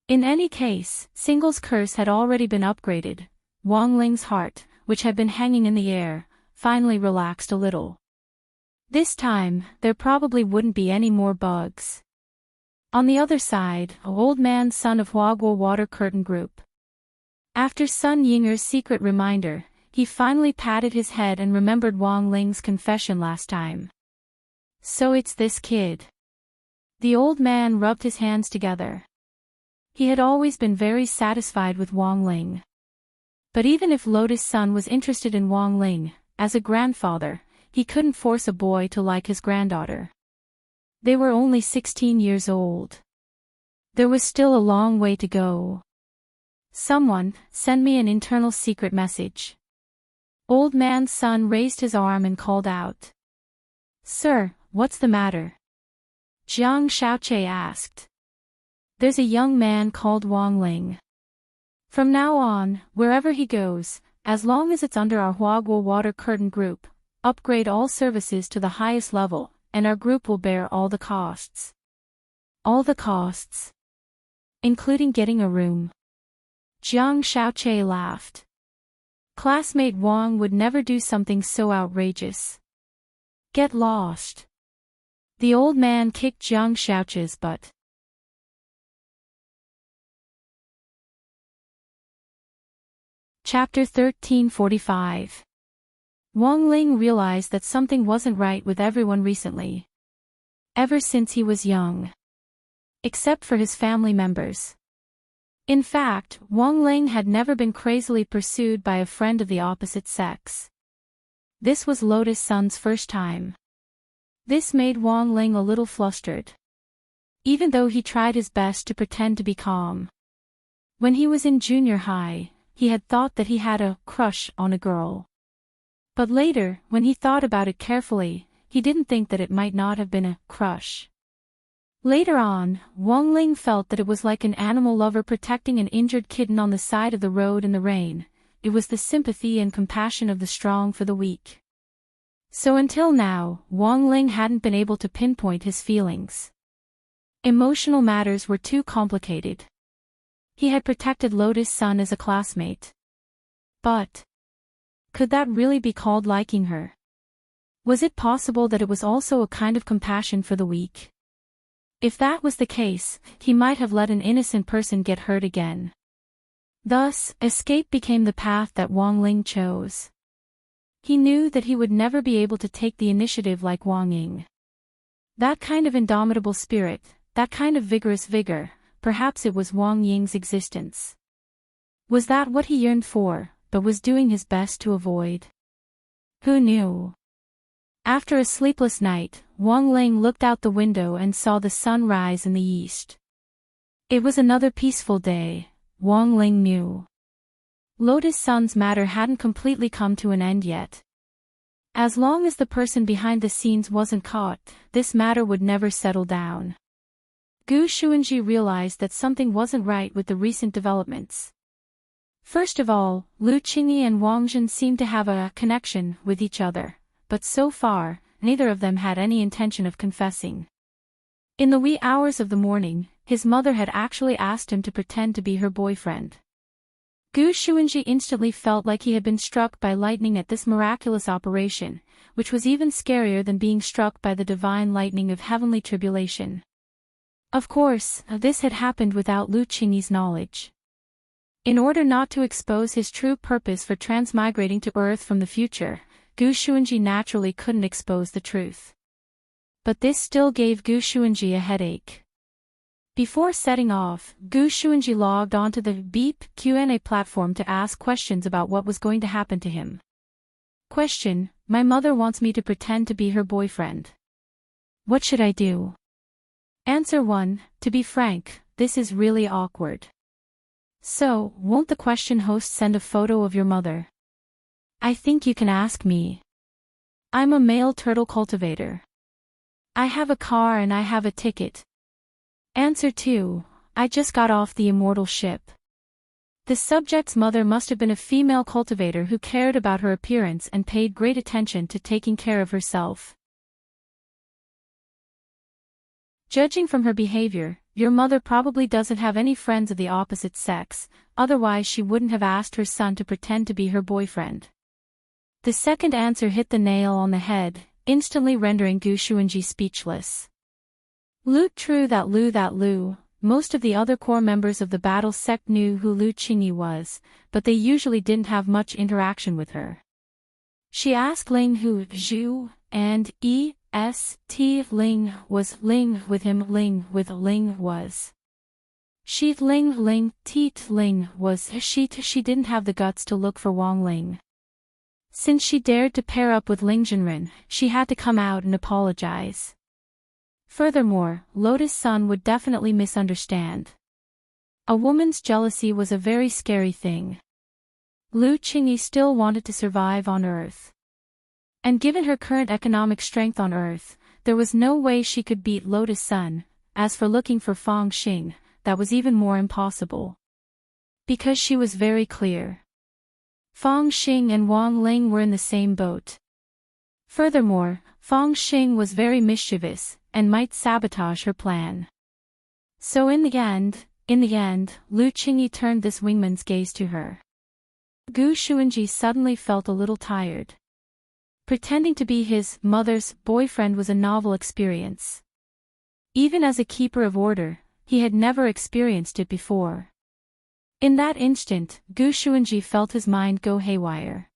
In any case, singles curse had already been upgraded. Wang Ling's heart, which had been hanging in the air, finally relaxed a little. This time, there probably wouldn't be any more bugs. On the other side, Old Man Son of Huaguo Water Curtain Group. After Sun Yinger's secret reminder, he finally patted his head and remembered Wang Ling's confession last time. So it's this kid. The old man rubbed his hands together. He had always been very satisfied with Wang Ling. But even if Lotus Sun was interested in Wang Ling, as a grandfather, he couldn't force a boy to like his granddaughter. They were only 16 years old. There was still a long way to go. Someone, send me an internal secret message. Old Man's son raised his arm and called out. Sir, what's the matter? Jiang Xiaoche asked. There's a young man called Wang Ling. From now on, wherever he goes, as long as it's under our Huaguo Water Curtain Group, upgrade all services to the highest level, and our group will bear all the costs. All the costs? Including getting a room. Jiang Xiaoche laughed. Classmate Wang would never do something so outrageous. Get lost. The old man kicked Jiang Xiaoche's butt. Chapter 1345. Wang Ling realized that something wasn't right with everyone recently. Ever since he was young. Except for his family members. In fact, Wang Ling had never been crazily pursued by a friend of the opposite sex. This was Lotus Sun's first time. This made Wang Ling a little flustered, even though he tried his best to pretend to be calm. When he was in junior high, he had thought that he had a crush on a girl. But later, when he thought about it carefully, he didn't think that it might not have been a crush. Later on, Wang Ling felt that it was like an animal lover protecting an injured kitten on the side of the road in the rain. It was the sympathy and compassion of the strong for the weak. So until now, Wang Ling hadn't been able to pinpoint his feelings. Emotional matters were too complicated. He had protected Lotus Sun as a classmate. But could that really be called liking her? Was it possible that it was also a kind of compassion for the weak? If that was the case, he might have let an innocent person get hurt again. Thus, escape became the path that Wang Ling chose. He knew that he would never be able to take the initiative like Wang Ying. That kind of indomitable spirit, that kind of vigorous vigor, perhaps it was Wang Ying's existence. Was that what he yearned for, but was doing his best to avoid? Who knew? After a sleepless night, Wang Ling looked out the window and saw the sun rise in the east. It was another peaceful day, Wang Ling knew. Lotus Sun's matter hadn't completely come to an end yet. As long as the person behind the scenes wasn't caught, this matter would never settle down. Gu Xuanji realized that something wasn't right with the recent developments. First of all, Lu Qingyi and Wang Zhen seemed to have a connection with each other, but so far, neither of them had any intention of confessing. In the wee hours of the morning, his mother had actually asked him to pretend to be her boyfriend. Gu Xuanji instantly felt like he had been struck by lightning at this miraculous operation, which was even scarier than being struck by the divine lightning of heavenly tribulation. Of course, this had happened without Lu Qingyi's knowledge. In order not to expose his true purpose for transmigrating to Earth from the future, Gu Xuanji naturally couldn't expose the truth. But this still gave Gu Xuanji a headache. Before setting off, Gu Xuanji logged onto the Beep Q&A platform to ask questions about what was going to happen to him. Question: My mother wants me to pretend to be her boyfriend. What should I do? Answer 1: To be frank, this is really awkward. So, won't the question host send a photo of your mother? I think you can ask me. I'm a male turtle cultivator. I have a car and I have a ticket. Answer 2: I just got off the immortal ship. The subject's mother must have been a female cultivator who cared about her appearance and paid great attention to taking care of herself. Judging from her behavior, your mother probably doesn't have any friends of the opposite sex, otherwise she wouldn't have asked her son to pretend to be her boyfriend. The second answer hit the nail on the head, instantly rendering Gu Xuanji speechless. True that Lu, most of the other core members of the battle sect knew who Lu Qingyi was, but they usually didn't have much interaction with her. She asked Ling who Zhu, and Ling was Ling with him Ling with Ling was. She Ling was she didn't have the guts to look for Wang Ling. Since she dared to pair up with Ling Zhenren, she had to come out and apologize. Furthermore, Lotus Sun would definitely misunderstand. A woman's jealousy was a very scary thing. Lu Qingyi still wanted to survive on Earth. And given her current economic strength on Earth, there was no way she could beat Lotus Sun. As for looking for Fang Xing, that was even more impossible. Because she was very clear. Fang Xing and Wang Ling were in the same boat. Furthermore, Fang Xing was very mischievous, and might sabotage her plan. So in the end, Lu Qingyi turned this wingman's gaze to her. Gu Xuanji suddenly felt a little tired. Pretending to be his mother's boyfriend was a novel experience. Even as a keeper of order, he had never experienced it before. In that instant, Gu Xuanji felt his mind go haywire.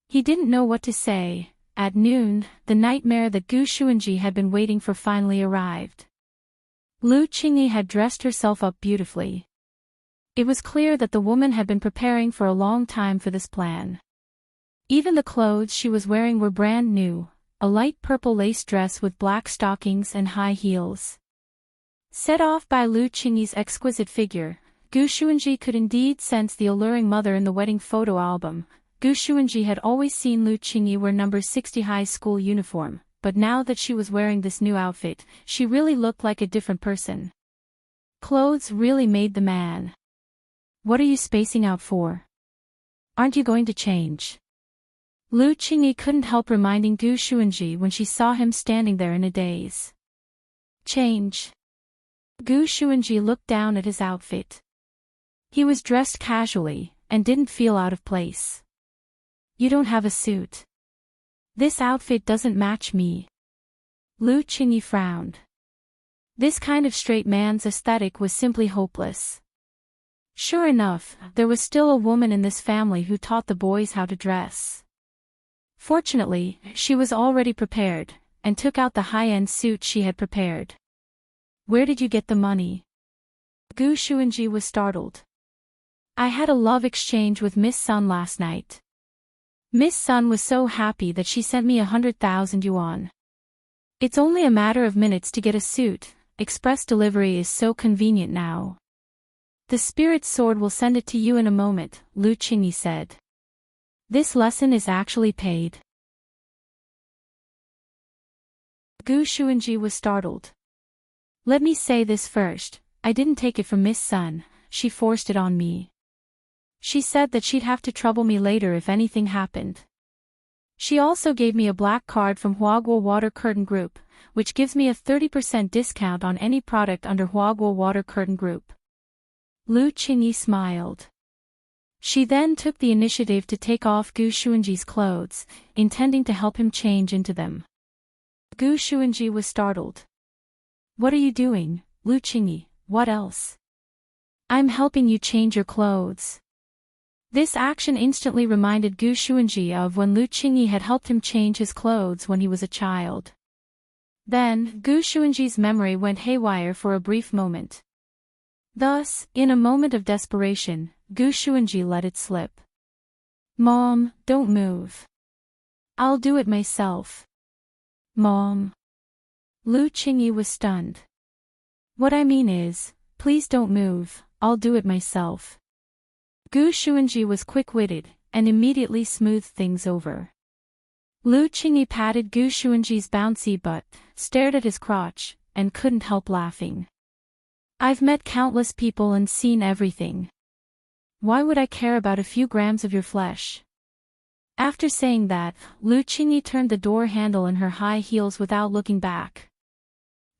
He didn't know what to say. At noon, the nightmare that Gu Xuanji had been waiting for finally arrived. Lu Qingyi had dressed herself up beautifully. It was clear that the woman had been preparing for a long time for this plan. Even the clothes she was wearing were brand new, a light purple lace dress with black stockings and high heels. Set off by Lu Qingyi's exquisite figure, Gu Xuanji could indeed sense the alluring mother in the wedding photo album. Gu Xuanji had always seen Lu Qingyi wear number 60 high school uniform, but now that she was wearing this new outfit, she really looked like a different person. Clothes really made the man. What are you spacing out for? Aren't you going to change? Lu Qingyi couldn't help reminding Gu Xuanji when she saw him standing there in a daze. Change. Gu Xuanji looked down at his outfit. He was dressed casually, and didn't feel out of place. You don't have a suit. This outfit doesn't match me. Lu Qingyi frowned. This kind of straight man's aesthetic was simply hopeless. Sure enough, there was still a woman in this family who taught the boys how to dress. Fortunately, she was already prepared, and took out the high-end suit she had prepared. Where did you get the money? Gu Xuanji was startled. I had a love exchange with Miss Sun last night. Miss Sun was so happy that she sent me 100,000 yuan. It's only a matter of minutes to get a suit, express delivery is so convenient now. The spirit sword will send it to you in a moment, Lu Qingyi said. This lesson is actually paid. Gu Xuanji was startled. Let me say this first, I didn't take it from Miss Sun, she forced it on me. She said that she'd have to trouble me later if anything happened. She also gave me a black card from Huaguo Water Curtain Group, which gives me a 30% discount on any product under Huaguo Water Curtain Group. Lu Qingyi smiled. She then took the initiative to take off Gu Xuanji's clothes, intending to help him change into them. Gu Xuanji was startled. What are you doing, Lu Qingyi? What else? I'm helping you change your clothes. This action instantly reminded Gu Xuanji of when Lu Qingyi had helped him change his clothes when he was a child. Then, Gu Xuanji's memory went haywire for a brief moment. Thus, in a moment of desperation, Gu Xuanji let it slip. Mom, don't move. I'll do it myself. Mom. Lu Qingyi was stunned. What I mean is, please don't move, I'll do it myself. Gu Xuanji was quick-witted, and immediately smoothed things over. Lu Qingyi patted Gu Xuanji's bouncy butt, stared at his crotch, and couldn't help laughing. I've met countless people and seen everything. Why would I care about a few grams of your flesh? After saying that, Lu Qingyi turned the door handle in her high heels without looking back.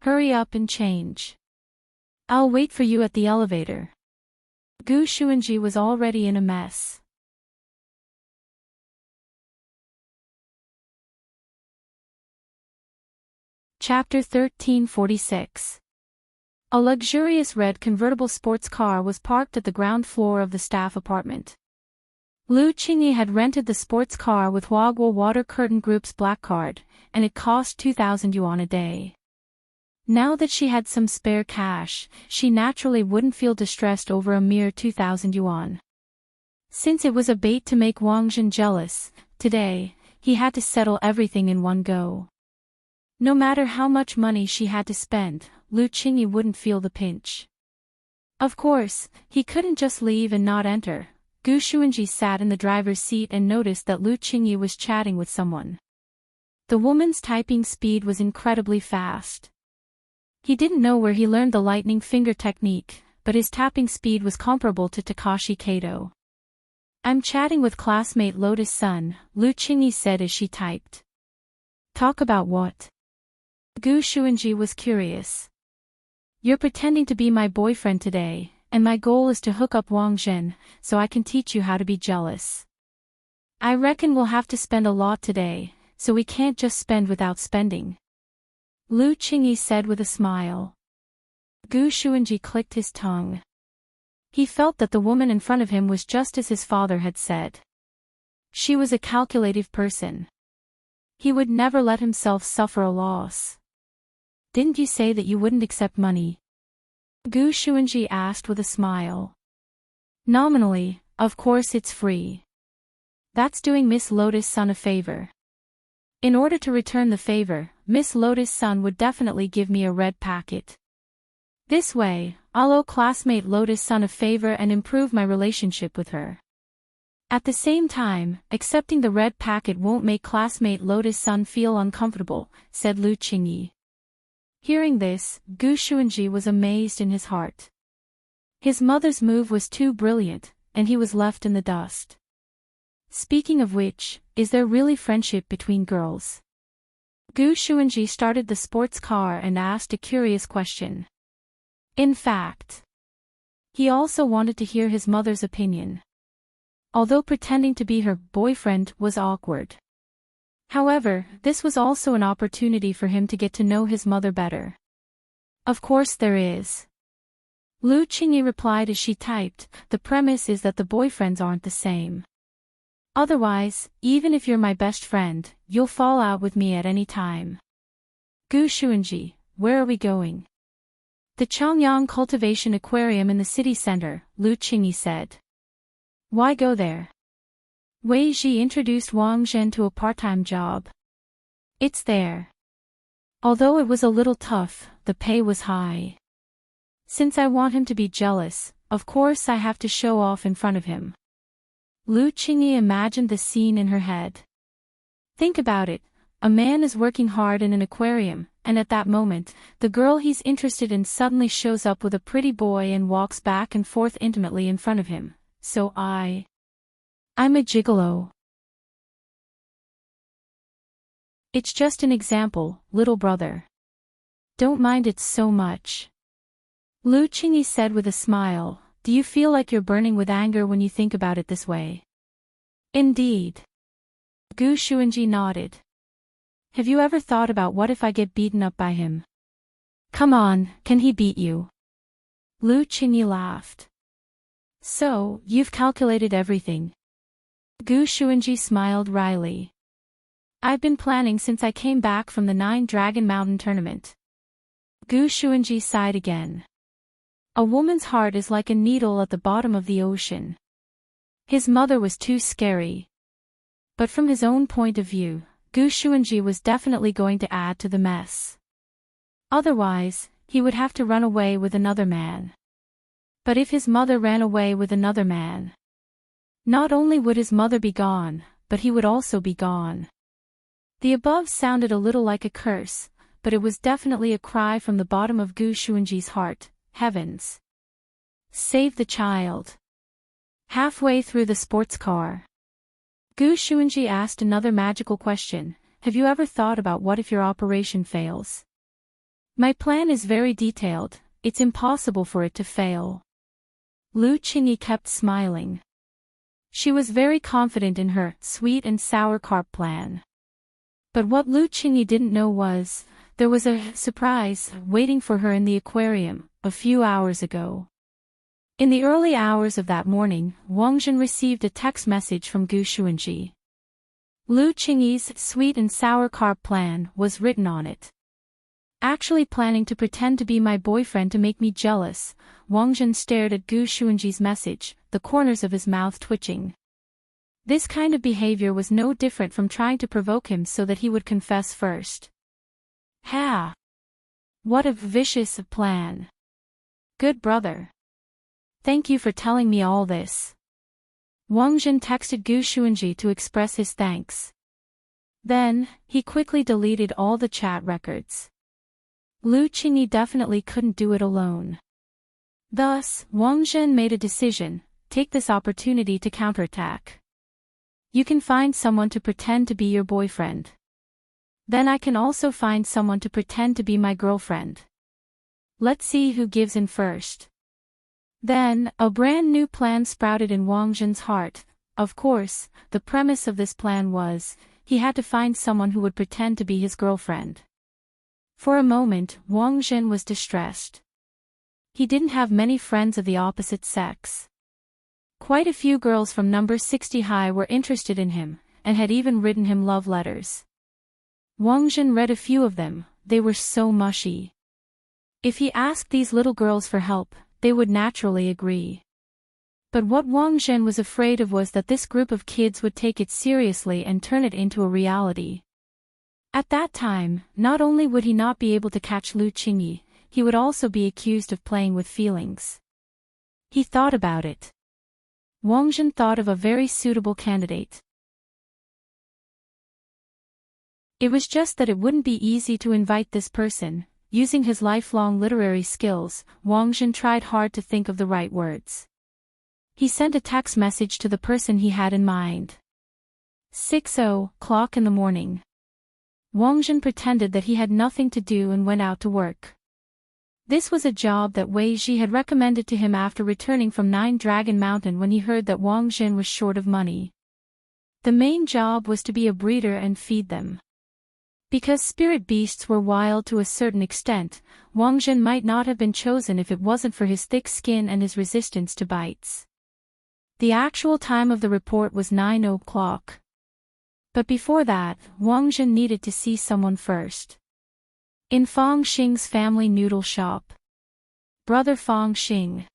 Hurry up and change. I'll wait for you at the elevator. Gu Xuanji was already in a mess. Chapter 1346. A luxurious red convertible sports car was parked at the ground floor of the staff apartment. Lu Qingyi had rented the sports car with Huaguo Water Curtain Group's black card, and it cost 2,000 yuan a day. Now that she had some spare cash, she naturally wouldn't feel distressed over a mere 2,000 yuan. Since it was a bait to make Wang Zhen jealous, today, he had to settle everything in one go. No matter how much money she had to spend, Lu Qingyi wouldn't feel the pinch. Of course, he couldn't just leave and not enter. Gu Xuanji sat in the driver's seat and noticed that Lu Qingyi was chatting with someone. The woman's typing speed was incredibly fast. He didn't know where he learned the lightning finger technique, but his tapping speed was comparable to Takashi Kato. I'm chatting with classmate Lotus Sun, Lu Qingyi said as she typed. Talk about what? Gu Xuanji was curious. You're pretending to be my boyfriend today, and my goal is to hook up Wang Zhen, so I can teach you how to be jealous. I reckon we'll have to spend a lot today, so we can't just spend without spending. Lu Qingyi said with a smile. Gu Xuanji clicked his tongue. He felt that the woman in front of him was just as his father had said. She was a calculative person. He would never let himself suffer a loss. Didn't you say that you wouldn't accept money? Gu Xuanji asked with a smile. Nominally, of course it's free. That's doing Miss Lotus Sun a favor. In order to return the favor, Miss Lotus-san would definitely give me a red packet. This way, I'll owe classmate Lotus-san a favor and improve my relationship with her. At the same time, accepting the red packet won't make classmate Lotus-san feel uncomfortable, said Lu Qingyi. Hearing this, Gu Xuanji was amazed in his heart. His mother's move was too brilliant, and he was left in the dust. Speaking of which, is there really friendship between girls? Gu Xuanji started the sports car and asked a curious question. In fact, he also wanted to hear his mother's opinion. Although pretending to be her boyfriend was awkward. However, this was also an opportunity for him to get to know his mother better. Of course there is. Lu Qingyi replied as she typed, the premise is that the boyfriends aren't the same. Otherwise, even if you're my best friend, you'll fall out with me at any time. Gu Xuanji, where are we going? The Changyang Cultivation Aquarium in the city center, Lu Qingyi said. Why go there? Wei Ji introduced Wang Zhen to a part-time job. It's there. Although it was a little tough, the pay was high. Since I want him to be jealous, of course I have to show off in front of him. Lu Qingyi imagined the scene in her head. Think about it, a man is working hard in an aquarium, and at that moment, the girl he's interested in suddenly shows up with a pretty boy and walks back and forth intimately in front of him. So I'm a gigolo. It's just an example, little brother. Don't mind it so much. Lu Qingyi said with a smile, do you feel like you're burning with anger when you think about it this way? Indeed. Gu Xuanji nodded. Have you ever thought about what if I get beaten up by him? Come on, can he beat you? Lu Qingyi laughed. So, you've calculated everything. Gu Xuanji smiled wryly. I've been planning since I came back from the 9 Dragon Mountain tournament. Gu Xuanji sighed again. A woman's heart is like a needle at the bottom of the ocean. His mother was too scary. But from his own point of view, Gu Xuanji was definitely going to add to the mess. Otherwise, he would have to run away with another man. But if his mother ran away with another man, not only would his mother be gone, but he would also be gone. The above sounded a little like a curse, but it was definitely a cry from the bottom of Gu Xuanji's heart. Heavens! Save the child. Halfway through the sports car, Gu Xuanji asked another magical question. Have you ever thought about what if your operation fails? My plan is very detailed, it's impossible for it to fail. Lu Qingyi kept smiling. She was very confident in her sweet and sour carp plan. But what Lu Qingyi didn't know was, there was a surprise waiting for her in the aquarium a few hours ago. In the early hours of that morning, Wang Zhen received a text message from Gu Xuanji. Lu Qingyi's sweet and sour carp plan was written on it. Actually planning to pretend to be my boyfriend to make me jealous, Wang Zhen stared at Gu Xuanji's message, the corners of his mouth twitching. This kind of behavior was no different from trying to provoke him so that he would confess first. Ha! What a vicious plan. Good brother. Thank you for telling me all this. Wang Zhen texted Gu Xuanji to express his thanks. Then, he quickly deleted all the chat records. Lu Qingyi definitely couldn't do it alone. Thus, Wang Zhen made a decision, take this opportunity to counterattack. You can find someone to pretend to be your boyfriend. Then I can also find someone to pretend to be my girlfriend. Let's see who gives in first. Then, a brand new plan sprouted in Wang Zhen's heart. Of course, the premise of this plan was, he had to find someone who would pretend to be his girlfriend. For a moment, Wang Zhen was distressed. He didn't have many friends of the opposite sex. Quite a few girls from number 60 high were interested in him, and had even written him love letters. Wang Zhen read a few of them, they were so mushy. If he asked these little girls for help, they would naturally agree. But what Wang Zhen was afraid of was that this group of kids would take it seriously and turn it into a reality. At that time, not only would he not be able to catch Lu Qingyi, he would also be accused of playing with feelings. He thought about it. Wang Zhen thought of a very suitable candidate. It was just that it wouldn't be easy to invite this person. Using his lifelong literary skills, Wang Zhen tried hard to think of the right words. He sent a text message to the person he had in mind. 6:00 in the morning. Wang Zhen pretended that he had nothing to do and went out to work. This was a job that Wei Ji had recommended to him after returning from Nine Dragon Mountain when he heard that Wang Zhen was short of money. The main job was to be a breeder and feed them. Because spirit beasts were wild to a certain extent, Wang Zhen might not have been chosen if it wasn't for his thick skin and his resistance to bites. The actual time of the report was 9:00. But before that, Wang Zhen needed to see someone first. In Fang Xing's family noodle shop. Brother Fang Xing.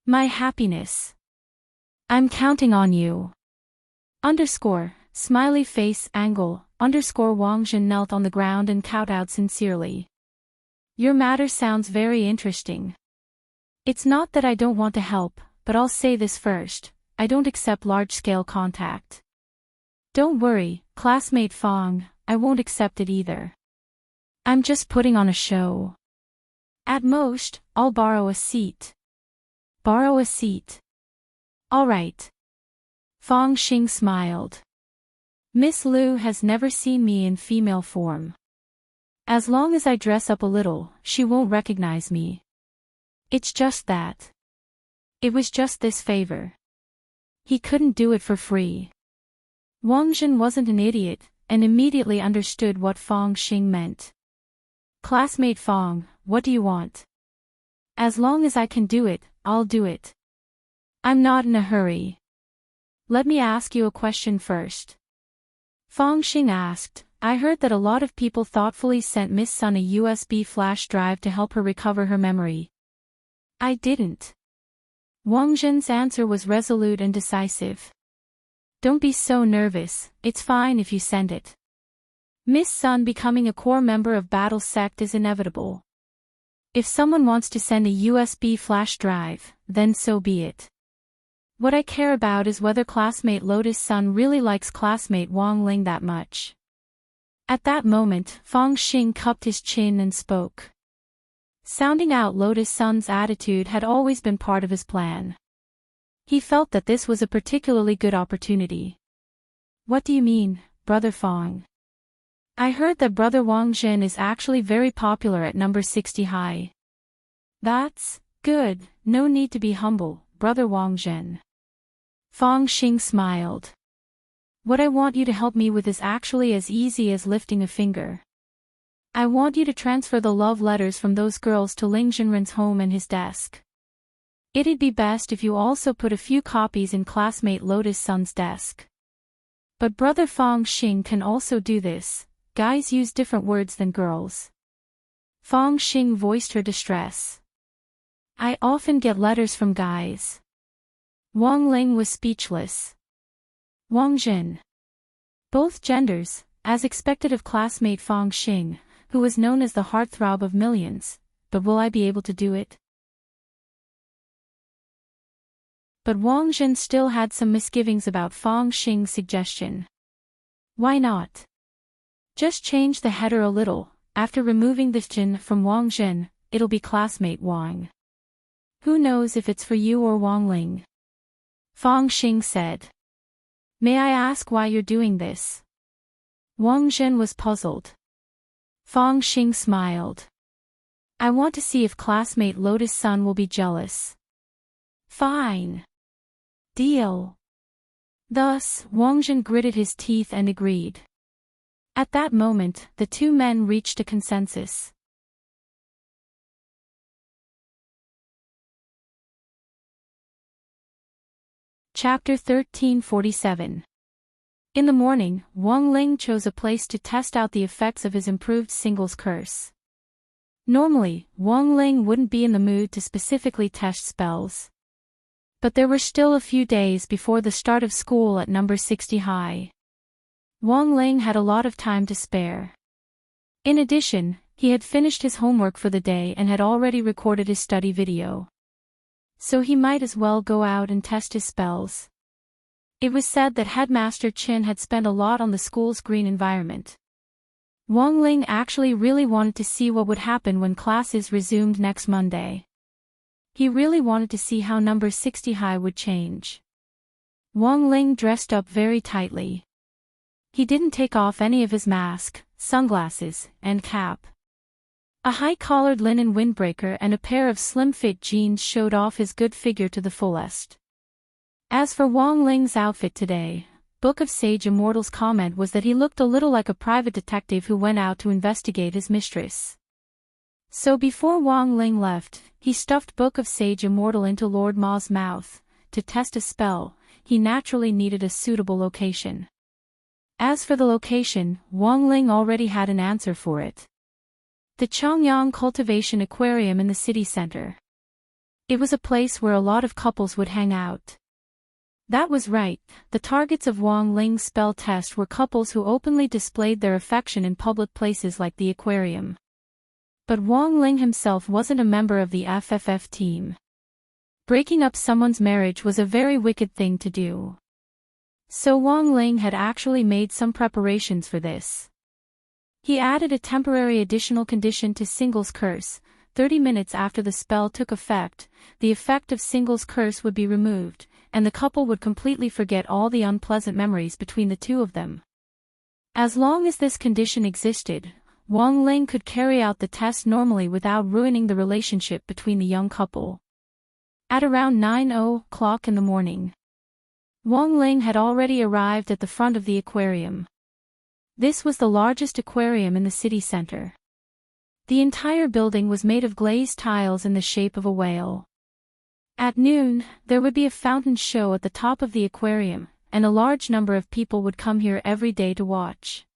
My happiness. I'm counting on you. Smiley face angle, Wang Zhen knelt on the ground and kowtowed sincerely. Your matter sounds very interesting. It's not that I don't want to help, but I'll say this first, I don't accept large-scale contact. Don't worry, classmate Fang, I won't accept it either. I'm just putting on a show. At most, I'll borrow a seat. Borrow a seat. All right. Fang Xing smiled. Miss Liu has never seen me in female form. As long as I dress up a little, she won't recognize me. It's just that. It was just this favor. He couldn't do it for free. Wang Zhen wasn't an idiot, and immediately understood what Fang Xing meant. Classmate Fang, what do you want? As long as I can do it, I'll do it. I'm not in a hurry. Let me ask you a question first. Fang Xing asked, I heard that a lot of people thoughtfully sent Miss Sun a USB flash drive to help her recover her memory. I didn't. Wang Zhen's answer was resolute and decisive. Don't be so nervous, it's fine if you send it. Miss Sun becoming a core member of Battle Sect is inevitable. If someone wants to send a USB flash drive, then so be it. What I care about is whether classmate Lotus Sun really likes classmate Wang Ling that much. At that moment, Fang Xing cupped his chin and spoke. Sounding out Lotus Sun's attitude had always been part of his plan. He felt that this was a particularly good opportunity. What do you mean, Brother Fang? I heard that Brother Wang Zhen is actually very popular at number 60 high. That's good, no need to be humble, Brother Wang Zhen. Fang Xing smiled. What I want you to help me with is actually as easy as lifting a finger. I want you to transfer the love letters from those girls to Ling Zhenren's home and his desk. It'd be best if you also put a few copies in classmate Lotus Sun's desk. But Brother Fang Xing can also do this, guys use different words than girls. Fang Xing voiced her distress. I often get letters from guys. Wang Ling was speechless. Wang Zhen. Both genders, as expected of classmate Fang Xing, who was known as the heartthrob of millions, but will I be able to do it? But Wang Zhen still had some misgivings about Fang Xing's suggestion. Why not? Just change the header a little, after removing the Zhen from Wang Zhen, it'll be classmate Wang. Who knows if it's for you or Wang Ling? Fang Xing said. May I ask why you're doing this? Wang Zhen was puzzled. Fang Xing smiled. I want to see if classmate Lotus Sun will be jealous. Fine. Deal. Thus, Wang Zhen gritted his teeth and agreed. At that moment, the two men reached a consensus. Chapter 1347. In the morning, Wang Ling chose a place to test out the effects of his improved singles curse. Normally, Wang Ling wouldn't be in the mood to specifically test spells. But there were still a few days before the start of school at number 60 high. Wang Ling had a lot of time to spare. In addition, he had finished his homework for the day and had already recorded his study video. So he might as well go out and test his spells. It was said that Headmaster Chin had spent a lot on the school's green environment. Wang Ling actually really wanted to see what would happen when classes resumed next Monday. He really wanted to see how number 60 high would change. Wang Ling dressed up very tightly. He didn't take off any of his mask, sunglasses, and cap. A high-collared linen windbreaker and a pair of slim-fit jeans showed off his good figure to the fullest. As for Wang Ling's outfit today, Book of Sage Immortal's comment was that he looked a little like a private detective who went out to investigate his mistress. So before Wang Ling left, he stuffed Book of Sage Immortal into Lord Ma's mouth. To test a spell, he naturally needed a suitable location. As for the location, Wang Ling already had an answer for it. The Chongyang Cultivation Aquarium in the city center. It was a place where a lot of couples would hang out. That was right, the targets of Wang Ling's spell test were couples who openly displayed their affection in public places like the aquarium. But Wang Ling himself wasn't a member of the FFF team. Breaking up someone's marriage was a very wicked thing to do. So Wang Ling had actually made some preparations for this. He added a temporary additional condition to Single's curse. 30 minutes after the spell took effect, the effect of Single's curse would be removed, and the couple would completely forget all the unpleasant memories between the two of them. As long as this condition existed, Wang Ling could carry out the test normally without ruining the relationship between the young couple. At around 9 o'clock in the morning, Wang Ling had already arrived at the front of the aquarium. This was the largest aquarium in the city center. The entire building was made of glazed tiles in the shape of a whale. At noon, there would be a fountain show at the top of the aquarium, and a large number of people would come here every day to watch.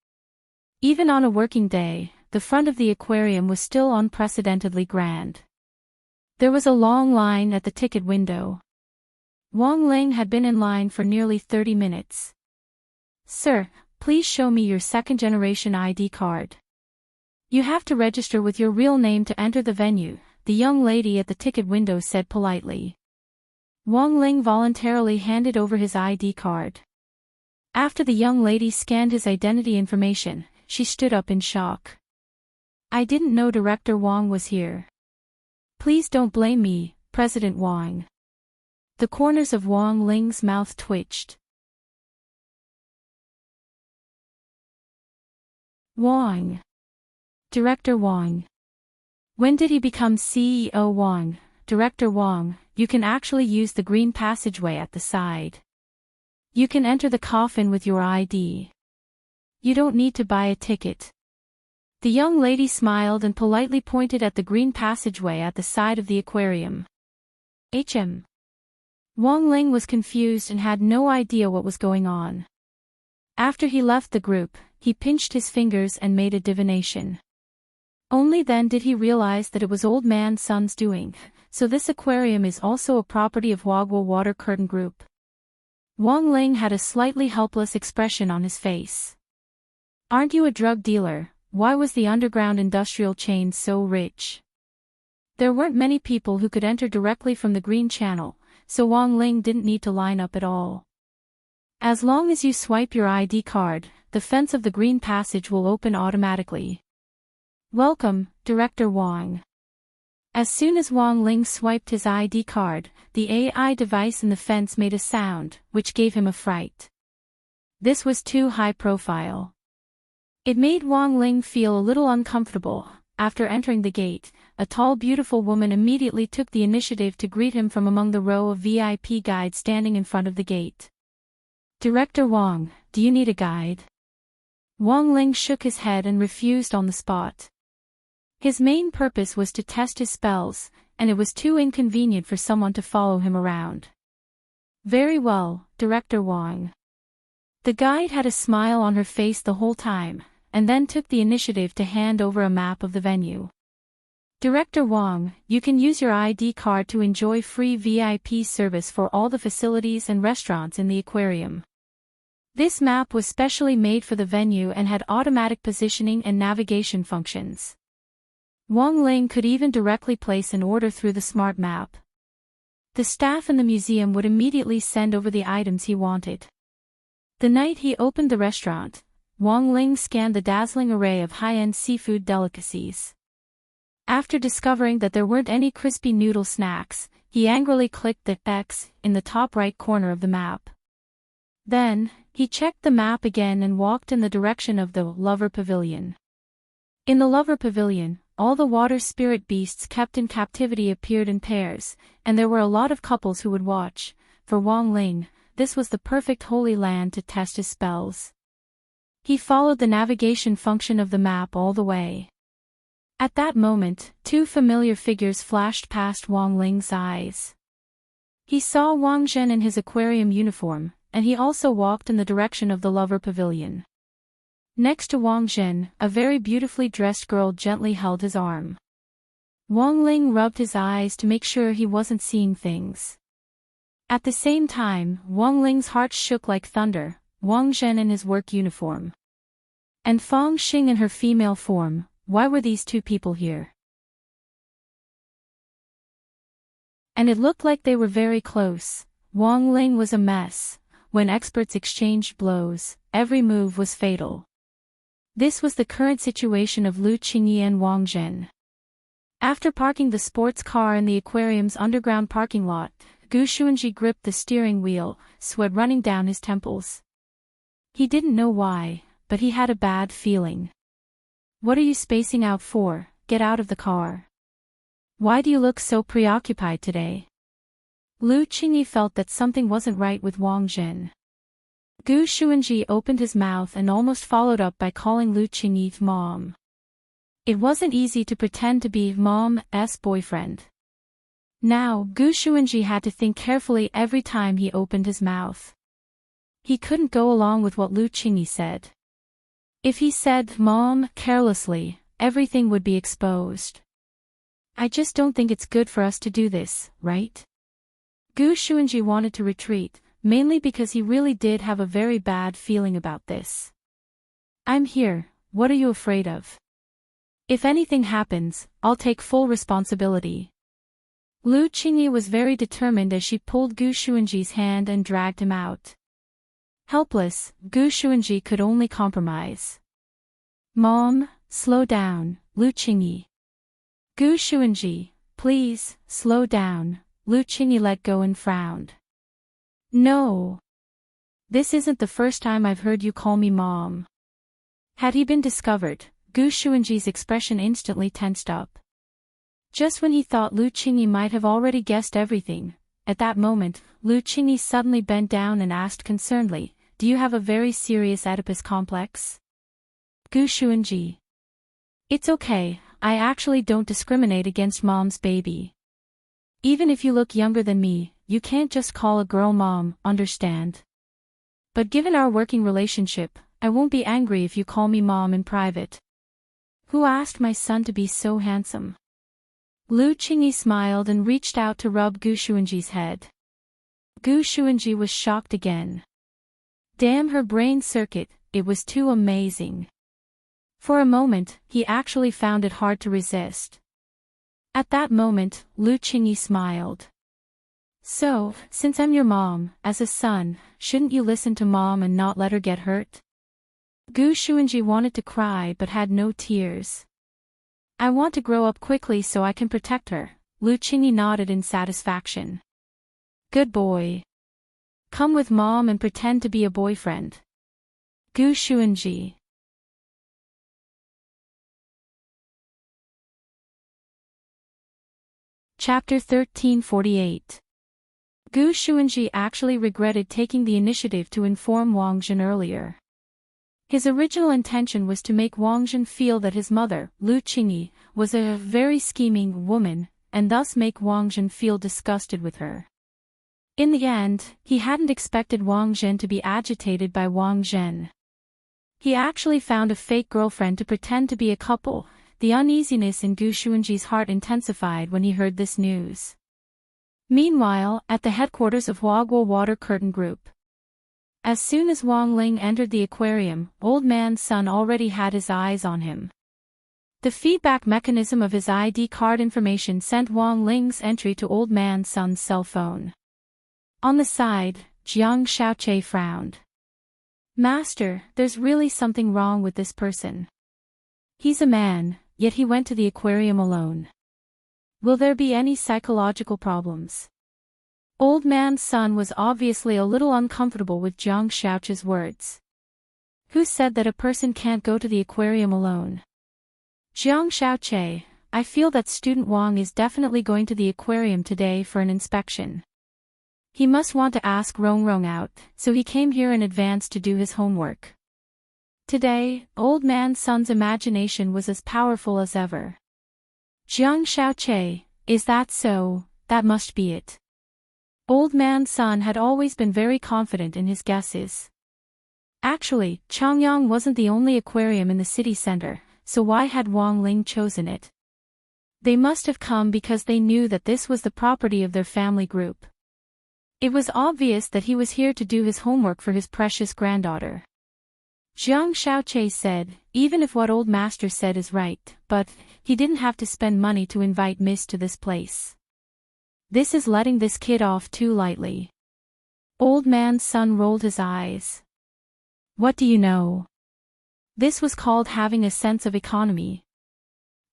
Even on a working day, the front of the aquarium was still unprecedentedly grand. There was a long line at the ticket window. Wang Ling had been in line for nearly 30 minutes. "Sir, please show me your second-generation ID card. You have to register with your real name to enter the venue," the young lady at the ticket window said politely. Wang Ling voluntarily handed over his ID card. After the young lady scanned his identity information, she stood up in shock. "I didn't know Director Wang was here. Please don't blame me, President Wang." The corners of Wang Ling's mouth twitched. Wang. Director Wang. When did he become CEO? Wang? Director Wang, you can actually use the green passageway at the side. You can enter the coffin with your ID. You don't need to buy a ticket. The young lady smiled and politely pointed at the green passageway at the side of the aquarium. Wang Ling was confused and had no idea what was going on. After he left the group, he pinched his fingers and made a divination. Only then did he realize that it was Old Man Sun's doing, so this aquarium is also a property of Wagwa Water Curtain Group. Wang Ling had a slightly helpless expression on his face. "Aren't you a drug dealer? Why was the underground industrial chain so rich?" There weren't many people who could enter directly from the Green Channel, so Wang Ling didn't need to line up at all. As long as you swipe your ID card, the fence of the green passage will open automatically. "Welcome, Director Wang." As soon as Wang Ling swiped his ID card, the AI device in the fence made a sound, which gave him a fright. This was too high profile. It made Wang Ling feel a little uncomfortable. After entering the gate, a tall beautiful woman immediately took the initiative to greet him from among the row of VIP guides standing in front of the gate. "Director Wang, do you need a guide?" Wang Ling shook his head and refused on the spot. His main purpose was to test his spells, and it was too inconvenient for someone to follow him around. "Very well, Director Wang." The guide had a smile on her face the whole time, and then took the initiative to hand over a map of the venue. "Director Wang, you can use your ID card to enjoy free VIP service for all the facilities and restaurants in the aquarium. This map was specially made for the venue and had automatic positioning and navigation functions. Wang Ling could even directly place an order through the smart map. The staff in the museum would immediately send over the items he wanted. The night he opened the restaurant, Wang Ling scanned the dazzling array of high-end seafood delicacies. After discovering that there weren't any crispy noodle snacks, he angrily clicked the X in the top right corner of the map. Then, he checked the map again and walked in the direction of the Lover Pavilion. In the Lover Pavilion, all the water spirit beasts kept in captivity appeared in pairs, and there were a lot of couples who would watch. For Wang Ling, this was the perfect holy land to test his spells. He followed the navigation function of the map all the way. At that moment, two familiar figures flashed past Wang Ling's eyes. He saw Wang Zhen in his aquarium uniform, and he also walked in the direction of the Lover Pavilion. Next to Wang Zhen, a very beautifully dressed girl gently held his arm. Wang Ling rubbed his eyes to make sure he wasn't seeing things. At the same time, Wang Ling's heart shook like thunder, Wang Zhen in his work uniform. And Fang Xing in her female form. Why were these two people here? And it looked like they were very close. Wang Ling was a mess. When experts exchanged blows, every move was fatal. This was the current situation of Lu Qingyi and Wang Zhen. After parking the sports car in the aquarium's underground parking lot, Gu Xuanji gripped the steering wheel, sweat running down his temples. He didn't know why, but he had a bad feeling. What are you spacing out for? Get out of the car. Why do you look so preoccupied today? Lu Qingyi felt that something wasn't right with Wang Zhen. Gu Xuanji opened his mouth and almost followed up by calling Lu Qingyi mom. It wasn't easy to pretend to be mom's boyfriend. Now, Gu Xuanji had to think carefully every time he opened his mouth. He couldn't go along with what Lu Qingyi said. If he said mom carelessly, everything would be exposed. I just don't think it's good for us to do this, right? Gu Xuanji wanted to retreat, mainly because he really did have a very bad feeling about this. I'm here, what are you afraid of? If anything happens, I'll take full responsibility. Lu Qingyi was very determined as she pulled Gu Xuanji's hand and dragged him out. Helpless, Gu Xuanji could only compromise. Mom, slow down, Lu Qingyi. Gu Xuanji, please, slow down. Lu Qingyi let go and frowned. No. This isn't the first time I've heard you call me mom. Had he been discovered, Gu Xuanji's expression instantly tensed up. Just when he thought Lu Qingyi might have already guessed everything, at that moment, Lu Qingyi suddenly bent down and asked concernedly, do you have a very serious Oedipus complex? Gu Xuanji. It's okay, I actually don't discriminate against mom's baby. Even if you look younger than me, you can't just call a girl mom, understand? But given our working relationship, I won't be angry if you call me mom in private. Who asked my son to be so handsome? Lu Qingyi smiled and reached out to rub Gu Xuanji's head. Gu Xuanji was shocked again. Damn her brain circuit, it was too amazing. For a moment, he actually found it hard to resist. At that moment, Lu Qingyi smiled. So, since I'm your mom, as a son, shouldn't you listen to mom and not let her get hurt? Gu Xuanji wanted to cry but had no tears. I want to grow up quickly so I can protect her, Lu Qingyi nodded in satisfaction. Good boy. Come with mom and pretend to be a boyfriend. Gu Xuanji. Chapter 1348. Gu Xuanji actually regretted taking the initiative to inform Wang Zhen earlier. His original intention was to make Wang Zhen feel that his mother, Lu Qingyi, was a very scheming woman, and thus make Wang Zhen feel disgusted with her. In the end, he hadn't expected Wang Zhen to be agitated by Wang Zhen. He actually found a fake girlfriend to pretend to be a couple. The uneasiness in Gu Xuanji's heart intensified when he heard this news. Meanwhile, at the headquarters of Huaguo Water Curtain Group, As soon as Wang Ling entered the aquarium, Old Man Sun already had his eyes on him. The feedback mechanism of his ID card information sent Wang Ling's entry to Old Man Sun's cell phone. On the side, Jiang Xiaoqie frowned. Master, there's really something wrong with this person. He's a man, yet he went to the aquarium alone. Will there be any psychological problems? Old Man Sun was obviously a little uncomfortable with Jiang Xiaoqie's words. Who said that a person can't go to the aquarium alone? Jiang Xiaoqie, I feel that student Wang is definitely going to the aquarium today for an inspection. He must want to ask Rongrong out, so he came here in advance to do his homework. Today, Old Man Sun's imagination was as powerful as ever. Jiang Xiaoqie, is that so? That must be it. Old Man Sun had always been very confident in his guesses. Actually, Changyang wasn't the only aquarium in the city center, so why had Wang Ling chosen it? They must have come because they knew that this was the property of their family group. It was obvious that he was here to do his homework for his precious granddaughter. Jiang Xiaoqie said, even if what old master said is right, but he didn't have to spend money to invite Miss to this place. This is letting this kid off too lightly. Old Man Sun rolled his eyes. What do you know? This was called having a sense of economy.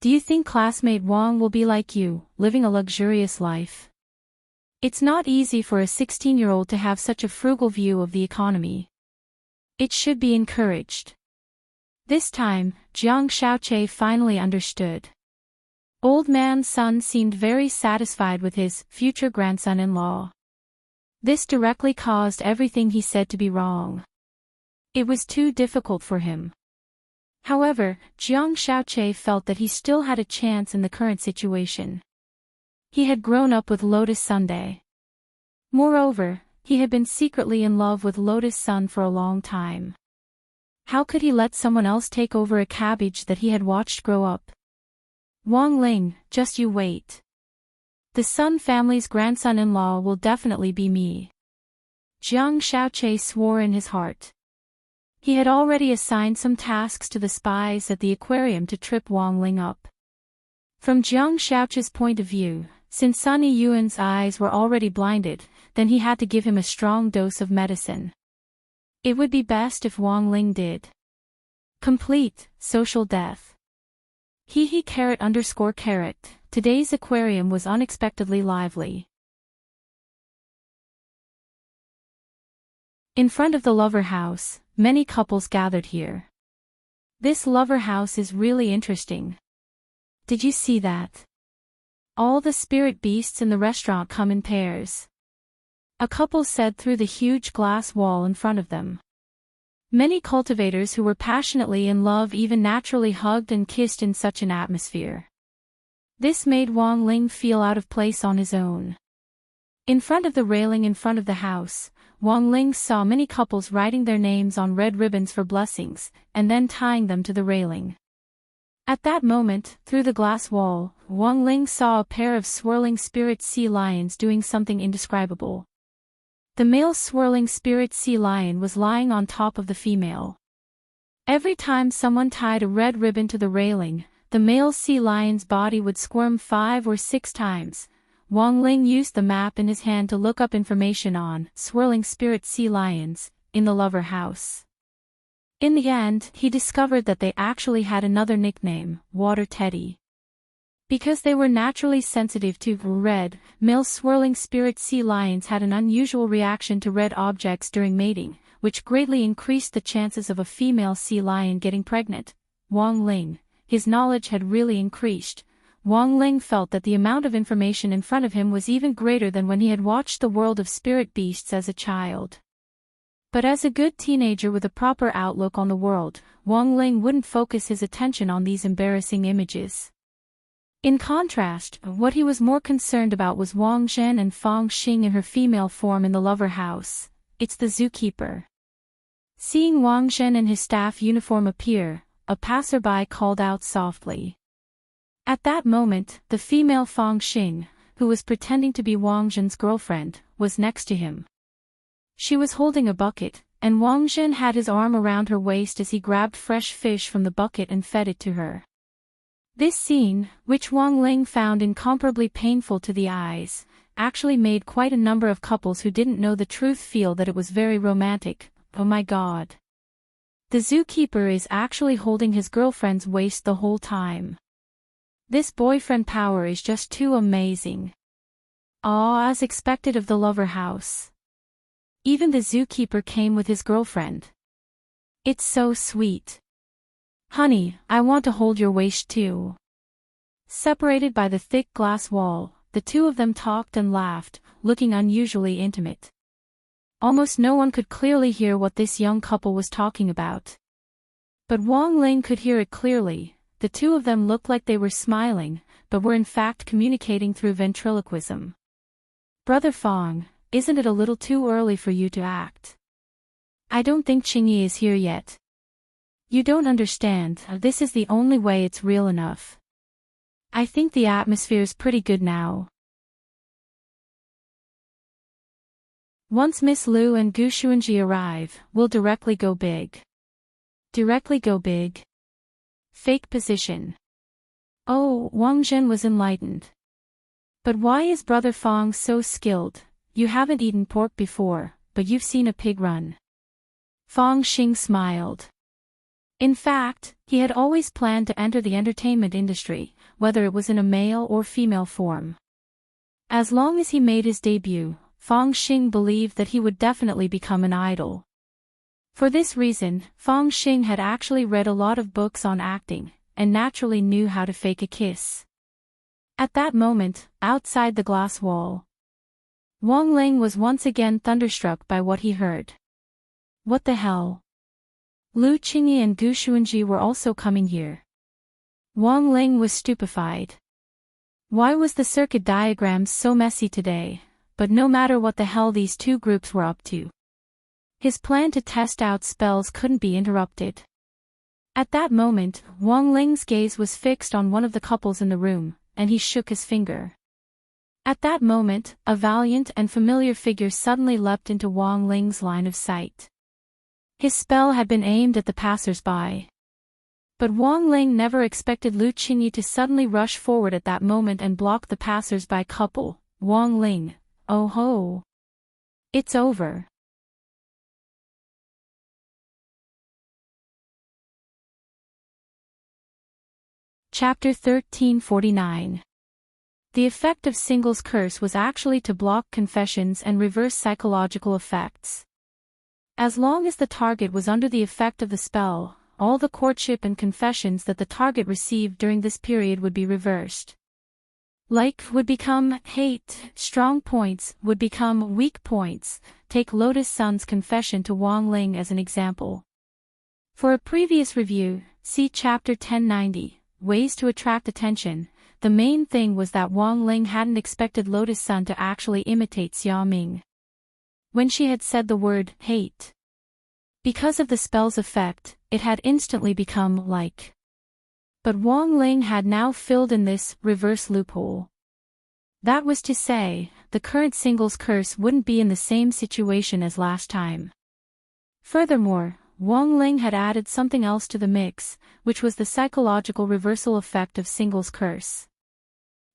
Do you think classmate Wang will be like you, living a luxurious life? It's not easy for a 16-year-old to have such a frugal view of the economy. It should be encouraged. This time, Jiang Xiaoqie finally understood. Old Man Sun seemed very satisfied with his future grandson-in-law. This directly caused everything he said to be wrong. It was too difficult for him. However, Jiang Xiaoqie felt that he still had a chance in the current situation. He had grown up with Lotus Sundae. Moreover, he had been secretly in love with Lotus Sun for a long time. How could he let someone else take over a cabbage that he had watched grow up? Wang Ling, just you wait. The Sun family's grandson-in-law will definitely be me. Jiang Xiaoqie swore in his heart. He had already assigned some tasks to the spies at the aquarium to trip Wang Ling up. From Jiang Xiaoqie's point of view, since Sunny Yuan's eyes were already blinded, then he had to give him a strong dose of medicine. It would be best if Wang Ling did. Complete, social death. __. Today's aquarium was unexpectedly lively. In front of the lover house, many couples gathered here. This lover house is really interesting. Did you see that? All the spirit beasts in the restaurant come in pairs. A couple said through the huge glass wall in front of them. Many cultivators who were passionately in love even naturally hugged and kissed in such an atmosphere. This made Wang Ling feel out of place on his own. In front of the railing in front of the house, Wang Ling saw many couples writing their names on red ribbons for blessings, and then tying them to the railing. At that moment, through the glass wall, Wang Ling saw a pair of swirling spirit sea lions doing something indescribable. The male swirling spirit sea lion was lying on top of the female. Every time someone tied a red ribbon to the railing, the male sea lion's body would squirm 5 or 6 times. Wang Ling used the map in his hand to look up information on swirling spirit sea lions in the lover house. In the end, he discovered that they actually had another nickname, Water Teddy. Because they were naturally sensitive to red, male swirling spirit sea lions had an unusual reaction to red objects during mating, which greatly increased the chances of a female sea lion getting pregnant. Wang Ling, his knowledge had really increased. Wang Ling felt that the amount of information in front of him was even greater than when he had watched the world of spirit beasts as a child. But as a good teenager with a proper outlook on the world, Wang Ling wouldn't focus his attention on these embarrassing images. In contrast, what he was more concerned about was Wang Zhen and Fang Xing in her female form in the lover house. It's the zookeeper. Seeing Wang Zhen in his staff uniform appear, a passerby called out softly. At that moment, the female Fang Xing, who was pretending to be Wang Zhen's girlfriend, was next to him. She was holding a bucket, and Wang Zhen had his arm around her waist as he grabbed fresh fish from the bucket and fed it to her. This scene, which Wang Ling found incomparably painful to the eyes, actually made quite a number of couples who didn't know the truth feel that it was very romantic. Oh my god. The zookeeper is actually holding his girlfriend's waist the whole time. This boyfriend power is just too amazing. Ah, as expected of the lover house. Even the zookeeper came with his girlfriend. It's so sweet. Honey, I want to hold your waist too. Separated by the thick glass wall, the two of them talked and laughed, looking unusually intimate. Almost no one could clearly hear what this young couple was talking about. But Wang Ling could hear it clearly. The two of them looked like they were smiling, but were in fact communicating through ventriloquism. Brother Fong, isn't it a little too early for you to act? I don't think Qingyi is here yet. You don't understand, this is the only way it's real enough. I think the atmosphere's pretty good now. Once Miss Liu and Gu Xuanji arrive, we'll directly go big. Directly go big? Fake position. Oh, Wang Zhen was enlightened. But why is Brother Fong so skilled? You haven't eaten pork before, but you've seen a pig run. Fong Xing smiled. In fact, he had always planned to enter the entertainment industry, whether it was in a male or female form. As long as he made his debut, Fong Xing believed that he would definitely become an idol. For this reason, Fong Xing had actually read a lot of books on acting, and naturally knew how to fake a kiss. At that moment, outside the glass wall, Wang Ling was once again thunderstruck by what he heard. What the hell? Lu Qingyi and Gu Xuanji were also coming here. Wang Ling was stupefied. Why was the circuit diagram so messy today? But no matter what the hell these two groups were up to, his plan to test out spells couldn't be interrupted. At that moment, Wang Ling's gaze was fixed on one of the couples in the room, and he shook his finger. At that moment, a valiant and familiar figure suddenly leapt into Wang Ling's line of sight. His spell had been aimed at the passers-by. But Wang Ling never expected Lu Qingyi to suddenly rush forward at that moment and block the passers-by couple. Wang Ling, oh ho! It's over. Chapter 1349. The effect of Single's curse was actually to block confessions and reverse psychological effects. As long as the target was under the effect of the spell, all the courtship and confessions that the target received during this period would be reversed. Like would become hate, strong points would become weak points. Take Lotus Sun's confession to Wang Ling as an example. For a previous review, see Chapter 1090, Ways to Attract Attention. The main thing was that Wang Ling hadn't expected Lotus Sun to actually imitate Xia Ming when she had said the word hate. Because of the spell's effect, it had instantly become like. But Wang Ling had now filled in this reverse loophole. That was to say, the current Single's curse wouldn't be in the same situation as last time. Furthermore, Wang Ling had added something else to the mix, which was the psychological reversal effect of Single's curse.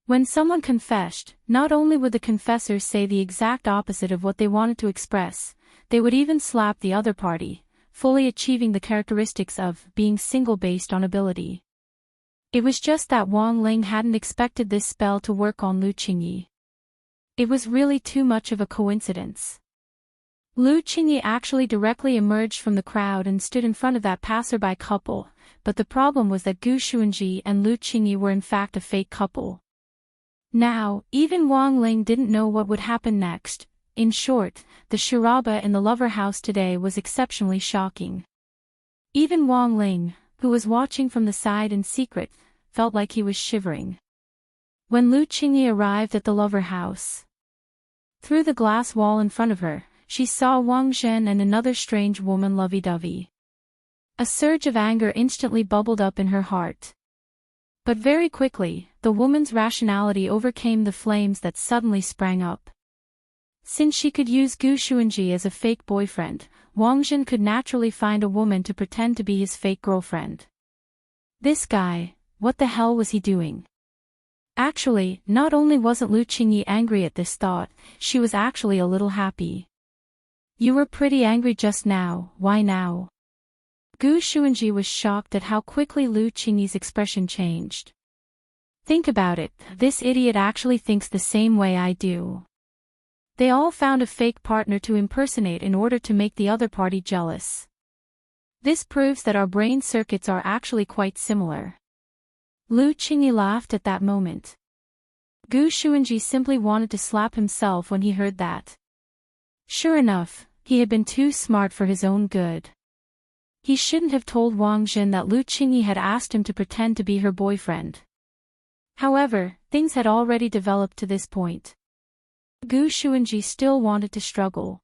When someone confessed, not only would the confessor say the exact opposite of what they wanted to express, they would even slap the other party, fully achieving the characteristics of being single based on ability. It was just that Wang Ling hadn't expected this spell to work on Lu Qingyi. It was really too much of a coincidence. Lu Qingyi actually directly emerged from the crowd and stood in front of that passerby couple, but the problem was that Gu Xuanji and Lu Qingyi were in fact a fake couple. Now, even Wang Ling didn't know what would happen next. In short, the charaba in the lover house today was exceptionally shocking. Even Wang Ling, who was watching from the side in secret, felt like he was shivering. When Lu Qingyi arrived at the lover house, through the glass wall in front of her, she saw Wang Zhen and another strange woman lovey-dovey. A surge of anger instantly bubbled up in her heart. But very quickly, the woman's rationality overcame the flames that suddenly sprang up. Since she could use Gu Xuanji as a fake boyfriend, Wang Jin could naturally find a woman to pretend to be his fake girlfriend. This guy, what the hell was he doing? Actually, not only wasn't Lu Qingyi angry at this thought, she was actually a little happy. You were pretty angry just now, why now? Gu Xuanji was shocked at how quickly Lu Qingyi's expression changed. Think about it, this idiot actually thinks the same way I do. They all found a fake partner to impersonate in order to make the other party jealous. This proves that our brain circuits are actually quite similar. Lu Qingyi laughed at that moment. Gu Xuanji simply wanted to slap himself when he heard that. Sure enough, he had been too smart for his own good. He shouldn't have told Wang Jin that Lu Qingyi had asked him to pretend to be her boyfriend. However, things had already developed to this point. Gu Xuanji still wanted to struggle.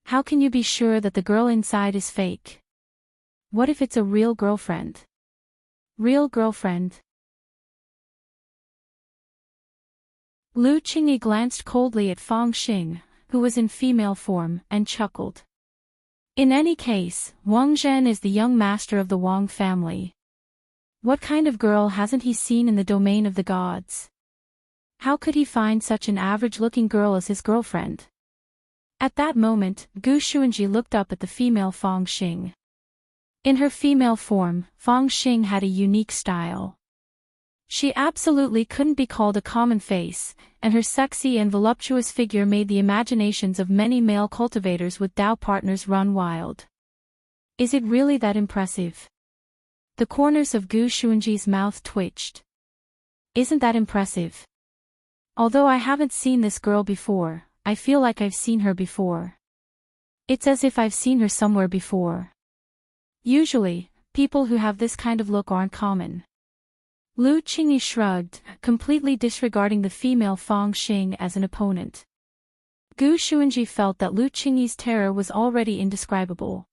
How can you be sure that the girl inside is fake? What if it's a real girlfriend? Real girlfriend? Lu Qingyi glanced coldly at Fang Xing, who was in female form, and chuckled. In any case, Wang Zhen is the young master of the Wang family. What kind of girl hasn't he seen in the domain of the gods? How could he find such an average-looking girl as his girlfriend? At that moment, Gu Xuanji looked up at the female Fang Xing. In her female form, Fang Xing had a unique style. She absolutely couldn't be called a common face, and her sexy and voluptuous figure made the imaginations of many male cultivators with Dao partners run wild. Is it really that impressive? The corners of Gu Xuanji's mouth twitched. Isn't that impressive? Although I haven't seen this girl before, I feel like I've seen her before. It's as if I've seen her somewhere before. Usually, people who have this kind of look aren't common. Lu Qingyi shrugged, completely disregarding the female Fang Xing as an opponent. Gu Xuanji felt that Lu Qingyi's terror was already indescribable.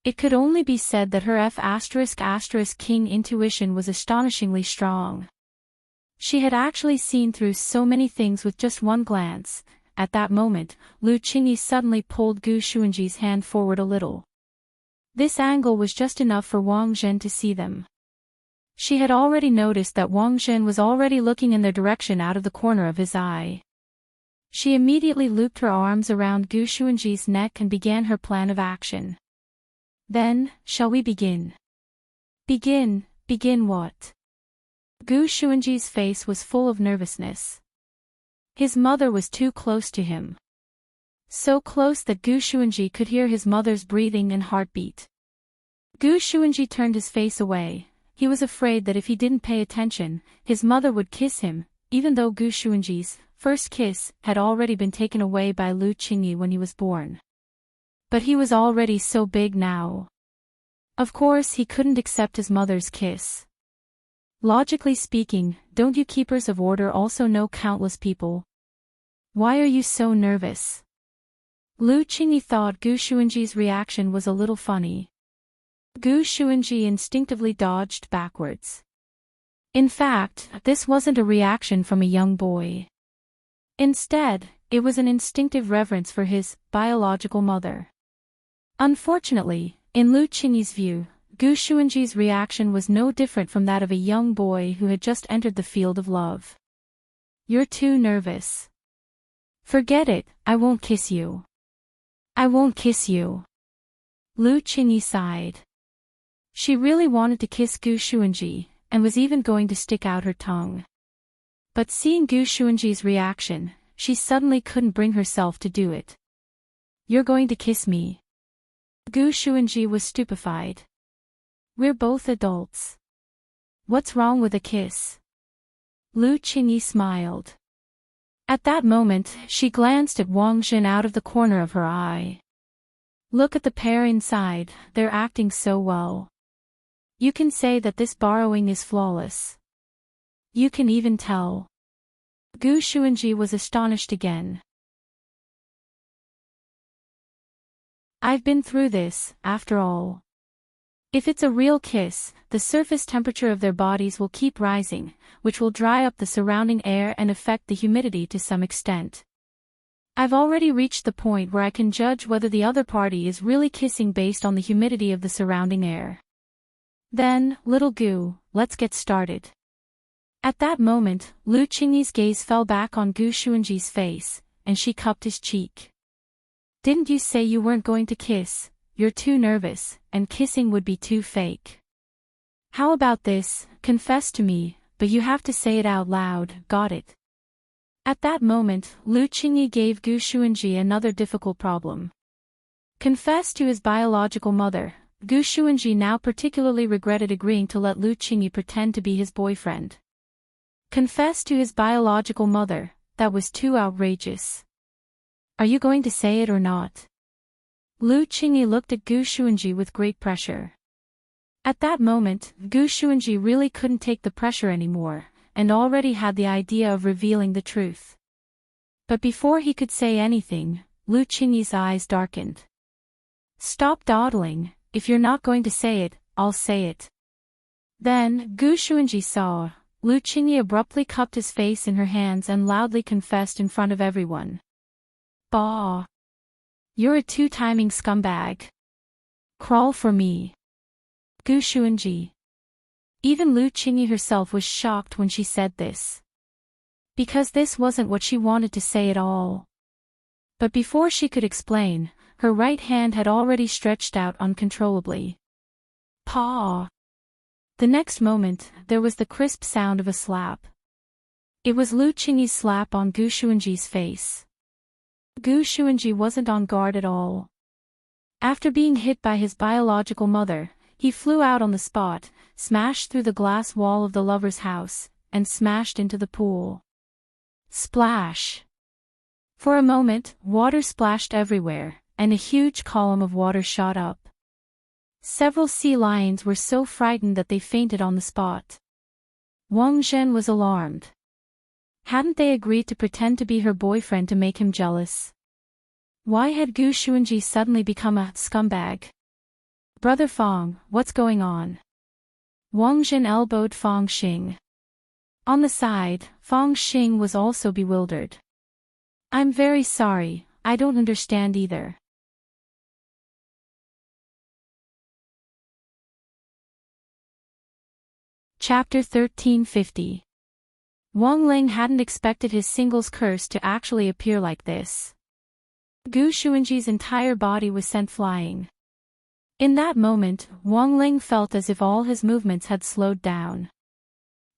It could only be said that her F***king intuition was astonishingly strong. She had actually seen through so many things with just one glance. At that moment, Lu Qingyi suddenly pulled Gu Xuanji's hand forward a little. This angle was just enough for Wang Zhen to see them. She had already noticed that Wang Zhen was already looking in their direction out of the corner of his eye. She immediately looped her arms around Gu Xuanji's neck and began her plan of action. Then, shall we begin? Begin what? Gu Xuanji's face was full of nervousness. His mother was too close to him. So close that Gu Xuanji could hear his mother's breathing and heartbeat. Gu Xuanji turned his face away. He was afraid that if he didn't pay attention, his mother would kiss him, even though Gu Xuanji's first kiss had already been taken away by Lu Qingyi when he was born. But he was already so big now. Of course he couldn't accept his mother's kiss. Logically speaking, don't you keepers of order also know countless people? Why are you so nervous? Lu Qingyi thought Gu Xuanji's reaction was a little funny. Gu Xuanji instinctively dodged backwards. In fact, this wasn't a reaction from a young boy. Instead, it was an instinctive reverence for his biological mother. Unfortunately, in Lu Qingyi's view, Gu Xuanji's reaction was no different from that of a young boy who had just entered the field of love. You're too nervous. Forget it, I won't kiss you. I won't kiss you. Lu Qingyi sighed. She really wanted to kiss Gu Xuanji, and was even going to stick out her tongue. But seeing Gu Xuanji's reaction, she suddenly couldn't bring herself to do it. You're going to kiss me? Gu Xuanji was stupefied. We're both adults. What's wrong with a kiss? Lu Qingyi smiled. At that moment, she glanced at Wang Zhen out of the corner of her eye. Look at the pair inside, they're acting so well. You can say that this borrowing is flawless. You can even tell. Gu Xuanji was astonished again. I've been through this, after all. If it's a real kiss, the surface temperature of their bodies will keep rising, which will dry up the surrounding air and affect the humidity to some extent. I've already reached the point where I can judge whether the other party is really kissing based on the humidity of the surrounding air. Then, little Gu, let's get started. At that moment, Lu Qingyi's gaze fell back on Gu Xuanji's face, and she cupped his cheek. Didn't you say you weren't going to kiss? You're too nervous, and kissing would be too fake. How about this, confess to me, but you have to say it out loud, got it? At that moment, Lu Qingyi gave Gu Xuanji another difficult problem. Confess to his biological mother. Gu Xuanji now particularly regretted agreeing to let Lu Qingyi pretend to be his boyfriend. Confess to his biological mother, that was too outrageous. Are you going to say it or not? Lu Qingyi looked at Gu Xuanji with great pressure. At that moment, Gu Xuanji really couldn't take the pressure anymore, and already had the idea of revealing the truth. But before he could say anything, Lu Qingyi's eyes darkened. Stop dawdling, if you're not going to say it, I'll say it. Then, Gu Xuanji saw, Lu Qingyi abruptly cupped his face in her hands and loudly confessed in front of everyone. Bah! You're a two-timing scumbag. Crawl for me. Gu Xuanji. Even Lu Qingyi herself was shocked when she said this. Because this wasn't what she wanted to say at all. But before she could explain, her right hand had already stretched out uncontrollably. Paw! The next moment, there was the crisp sound of a slap. It was Lu Qingyi's slap on Gu Xuanji's face. Gu Xuanji wasn't on guard at all. After being hit by his biological mother, he flew out on the spot, smashed through the glass wall of the lover's house, and smashed into the pool. Splash! For a moment, water splashed everywhere, and a huge column of water shot up. Several sea lions were so frightened that they fainted on the spot. Wang Zhen was alarmed. Hadn't they agreed to pretend to be her boyfriend to make him jealous? Why had Gu Xuanji suddenly become a scumbag? Brother Fang, what's going on? Wang Zhen elbowed Fang Xing. On the side, Fang Xing was also bewildered. I'm very sorry, I don't understand either. Chapter 1350. Wang Ling hadn't expected his singles curse to actually appear like this. Gu Xuanji's entire body was sent flying. In that moment, Wang Ling felt as if all his movements had slowed down.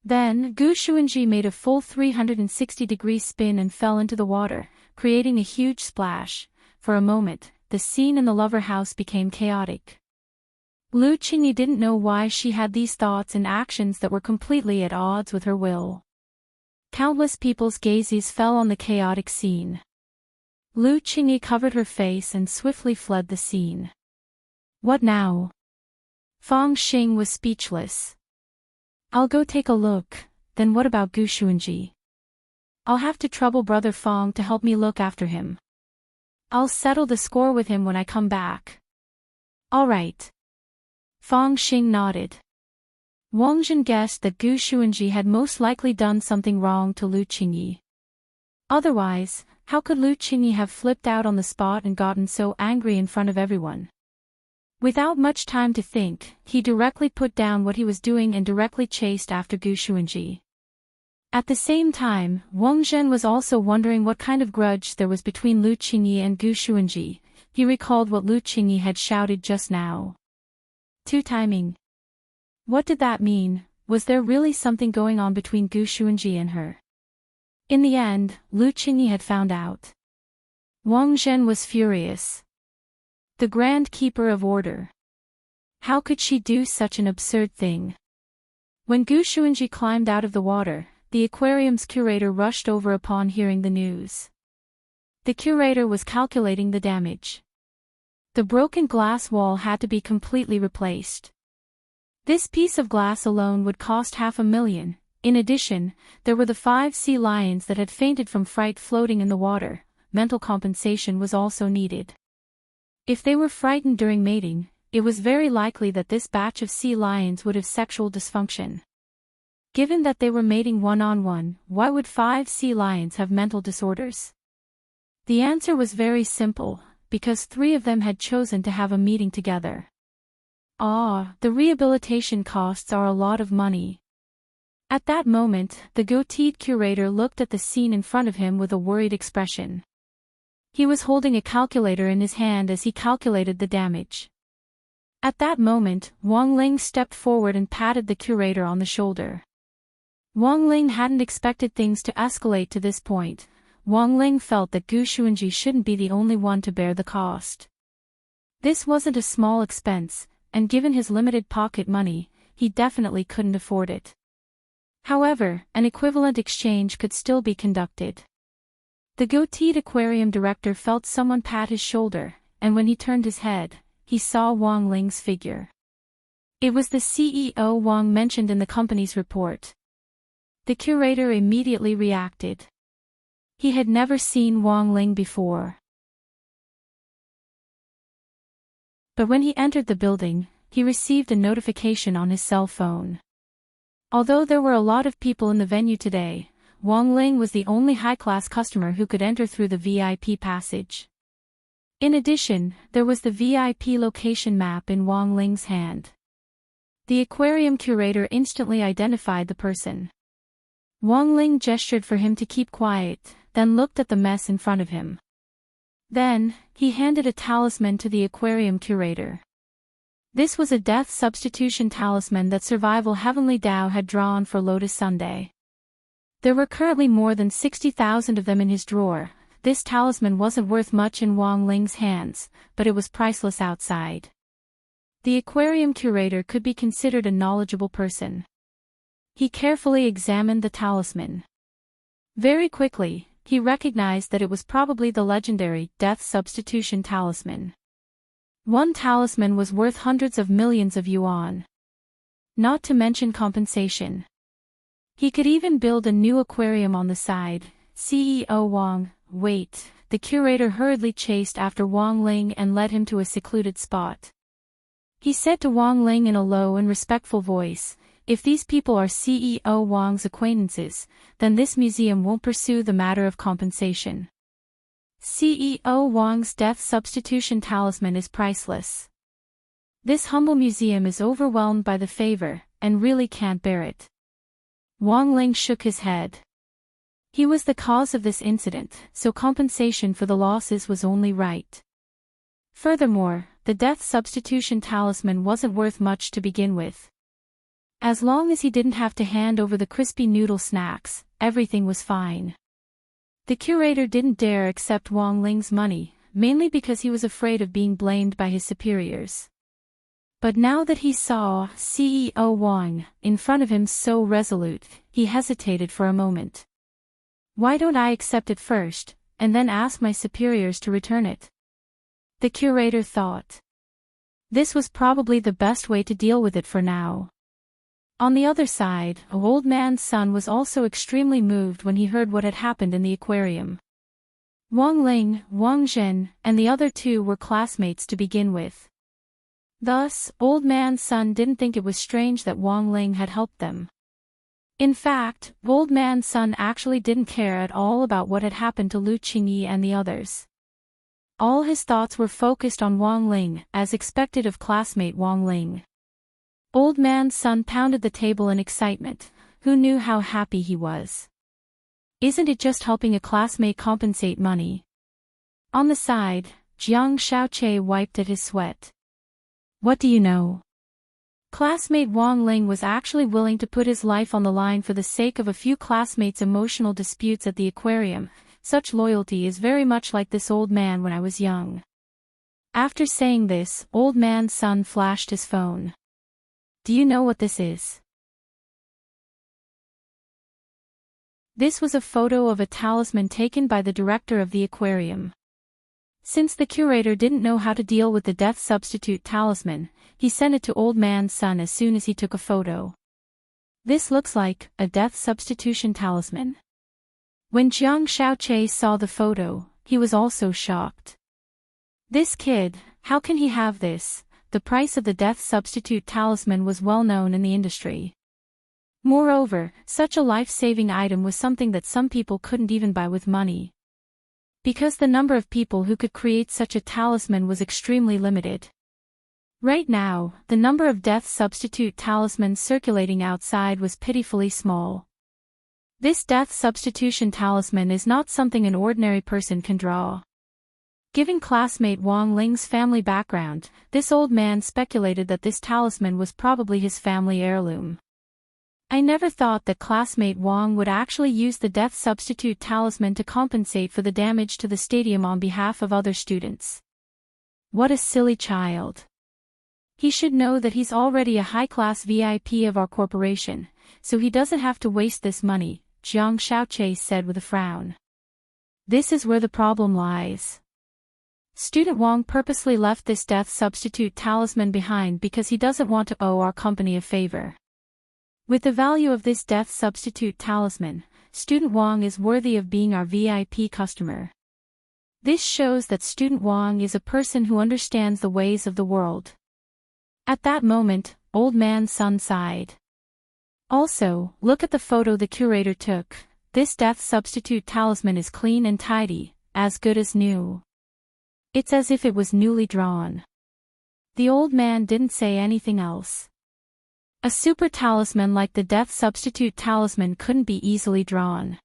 Then, Gu Xuanji made a full 360-degree spin and fell into the water, creating a huge splash. For a moment, the scene in the lover house became chaotic. Lu Qingyi didn't know why she had these thoughts and actions that were completely at odds with her will. Countless people's gazes fell on the chaotic scene. Lu Qingyi covered her face and swiftly fled the scene. What now? Fang Xing was speechless. I'll go take a look, then what about Gu Xuanji? I'll have to trouble Brother Fang to help me look after him. I'll settle the score with him when I come back. All right. Fang Xing nodded. Wang Zhen guessed that Gu Xuanji had most likely done something wrong to Lu Qingyi. Otherwise, how could Lu Qingyi have flipped out on the spot and gotten so angry in front of everyone? Without much time to think, he directly put down what he was doing and directly chased after Gu Xuanji. At the same time, Wang Zhen was also wondering what kind of grudge there was between Lu Qingyi and Gu Xuanji. He recalled what Lu Qingyi had shouted just now. Two-timing. What did that mean? Was there really something going on between Gu Xuanji and her? In the end, Lu Qingyi had found out. Wang Zhen was furious. The Grand Keeper of Order. How could she do such an absurd thing? When Gu Xuanji climbed out of the water, the aquarium's curator rushed over upon hearing the news. The curator was calculating the damage. The broken glass wall had to be completely replaced. This piece of glass alone would cost 500,000. In addition, there were the 5 sea lions that had fainted from fright floating in the water. Mental compensation was also needed. If they were frightened during mating, it was very likely that this batch of sea lions would have sexual dysfunction. Given that they were mating one-on-one, why would 5 sea lions have mental disorders? The answer was very simple, because 3 of them had chosen to have a meeting together. The rehabilitation costs are a lot of money. At that moment, the goateed curator looked at the scene in front of him with a worried expression. He was holding a calculator in his hand as he calculated the damage. At that moment, Wang Ling stepped forward and patted the curator on the shoulder. Wang Ling hadn't expected things to escalate to this point. Wang Ling felt that Gu Xuanji shouldn't be the only one to bear the cost. This wasn't a small expense, and given his limited pocket money, he definitely couldn't afford it. However, an equivalent exchange could still be conducted. The goateed aquarium director felt someone pat his shoulder, and when he turned his head, he saw Wang Ling's figure. It was the CEO Wang mentioned in the company's report. The curator immediately reacted. He had never seen Wang Ling before. But when he entered the building, he received a notification on his cell phone. Although there were a lot of people in the venue today, Wang Ling was the only high-class customer who could enter through the VIP passage. In addition, there was the VIP location map in Wang Ling's hand. The aquarium curator instantly identified the person. Wang Ling gestured for him to keep quiet, then looked at the mess in front of him. Then, he handed a talisman to the aquarium curator. This was a death substitution talisman that Survival Heavenly Dao had drawn for Lotus Sunday. There were currently more than 60,000 of them in his drawer. This talisman wasn't worth much in Wang Ling's hands, but it was priceless outside. The aquarium curator could be considered a knowledgeable person. He carefully examined the talisman. Very quickly, he recognized that it was probably the legendary death substitution talisman. One talisman was worth hundreds of millions of yuan. Not to mention compensation. He could even build a new aquarium on the side. CEO Wang, wait. The curator hurriedly chased after Wang Ling and led him to a secluded spot. He said to Wang Ling in a low and respectful voice, "If these people are CEO Wang's acquaintances, then this museum won't pursue the matter of compensation. CEO Wang's death substitution talisman is priceless. This humble museum is overwhelmed by the favor, and really can't bear it." Wang Ling shook his head. He was the cause of this incident, so compensation for the losses was only right. Furthermore, the death substitution talisman wasn't worth much to begin with. As long as he didn't have to hand over the crispy noodle snacks, everything was fine. The curator didn't dare accept Wang Ling's money, mainly because he was afraid of being blamed by his superiors. But now that he saw CEO Wang in front of him so resolute, he hesitated for a moment. Why don't I accept it first, and then ask my superiors to return it? The curator thought. This was probably the best way to deal with it for now. On the other side, an old man's son was also extremely moved when he heard what had happened in the aquarium. Wang Ling, Wang Zhen, and the other 2 were classmates to begin with. Thus, old man's son didn't think it was strange that Wang Ling had helped them. In fact, old man's son actually didn't care at all about what had happened to Lu Qingyi and the others. All his thoughts were focused on Wang Ling, as expected of classmate Wang Ling. Old man's son pounded the table in excitement. Who knew how happy he was? Isn't it just helping a classmate compensate money? On the side, Jiang Xiaoqie wiped at his sweat. What do you know? Classmate Wang Ling was actually willing to put his life on the line for the sake of a few classmates' emotional disputes at the aquarium. Such loyalty is very much like this old man when I was young. After saying this, old man's son flashed his phone. Do you know what this is? This was a photo of a talisman taken by the director of the aquarium. Since the curator didn't know how to deal with the death substitute talisman, he sent it to old man's son as soon as he took a photo. This looks like a death substitution talisman. When Jiang Xiaoqie saw the photo, he was also shocked. This kid, how can he have this? The price of the death substitute talisman was well known in the industry. Moreover, such a life-saving item was something that some people couldn't even buy with money. because the number of people who could create such a talisman was extremely limited. Right now, the number of death substitute talismans circulating outside was pitifully small. This death substitution talisman is not something an ordinary person can draw. Given classmate Wang Ling's family background, this old man speculated that this talisman was probably his family heirloom. I never thought that classmate Wang would actually use the death substitute talisman to compensate for the damage to the stadium on behalf of other students. What a silly child. He should know that he's already a high-class VIP of our corporation, so he doesn't have to waste this money, Jiang Xiaoche said with a frown. This is where the problem lies. Student Wang purposely left this death substitute talisman behind because he doesn't want to owe our company a favor. With the value of this death substitute talisman, Student Wang is worthy of being our VIP customer. This shows that Student Wang is a person who understands the ways of the world. At that moment, Old Man Sun sighed. Also, look at the photo the curator took. This death substitute talisman is clean and tidy, as good as new. It's as if it was newly drawn. The old man didn't say anything else. A super talisman like the death substitute talisman couldn't be easily drawn.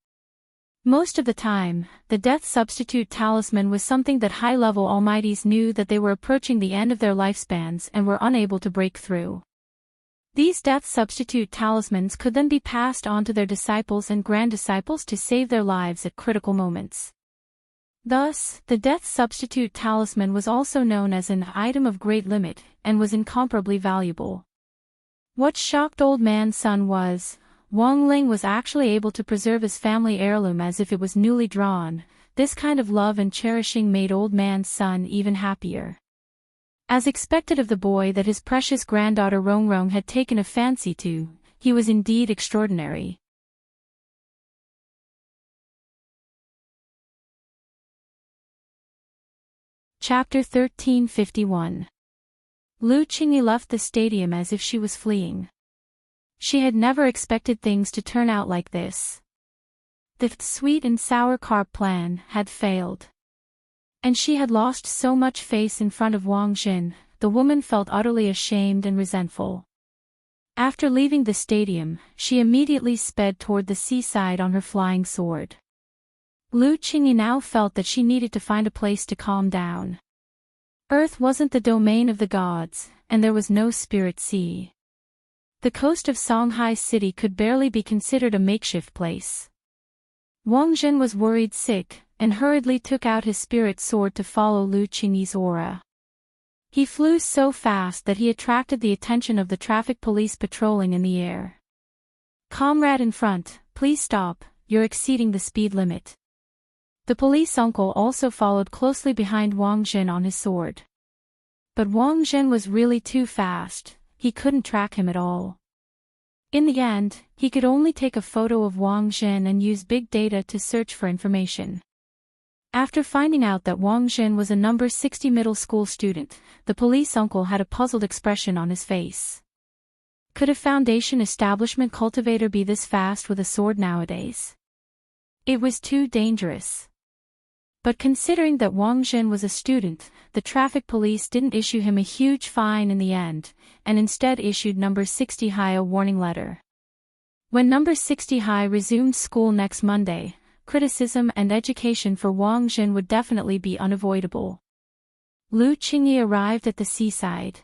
Most of the time, the death substitute talisman was something that high-level almighties knew that they were approaching the end of their lifespans and were unable to break through. These death substitute talismans could then be passed on to their disciples and grand-disciples to save their lives at critical moments. Thus, the death substitute talisman was also known as an item of great limit and was incomparably valuable. What shocked Old Man Sun was, Wang Ling was actually able to preserve his family heirloom as if it was newly drawn. This kind of love and cherishing made Old Man Sun even happier. As expected of the boy that his precious granddaughter Rongrong had taken a fancy to, he was indeed extraordinary. Chapter 1351. Lu Qingyi left the stadium as if she was fleeing. She had never expected things to turn out like this. The sweet and sour carp plan had failed. And she had lost so much face in front of Wang Jin. The woman felt utterly ashamed and resentful. After leaving the stadium, she immediately sped toward the seaside on her flying sword. Lu Qingyi now felt that she needed to find a place to calm down. Earth wasn't the domain of the gods, and there was no spirit sea. The coast of Songhai City could barely be considered a makeshift place. Wang Jin was worried sick, and hurriedly took out his spirit sword to follow Lu Qingyi's aura. He flew so fast that he attracted the attention of the traffic police patrolling in the air. "Comrade in front, please stop, you're exceeding the speed limit." The police uncle also followed closely behind Wang Jin on his sword. But Wang Jin was really too fast, he couldn't track him at all. In the end, he could only take a photo of Wang Jin and use big data to search for information. After finding out that Wang Jin was a number 60 middle school student, the police uncle had a puzzled expression on his face. Could a foundation establishment cultivator be this fast with a sword nowadays? It was too dangerous. But considering that Wang Jin was a student, the traffic police didn't issue him a huge fine in the end, and instead issued number 60 High a warning letter. When number 60 High resumed school next Monday, criticism and education for Wang Jin would definitely be unavoidable. Lu Qingyi arrived at the seaside.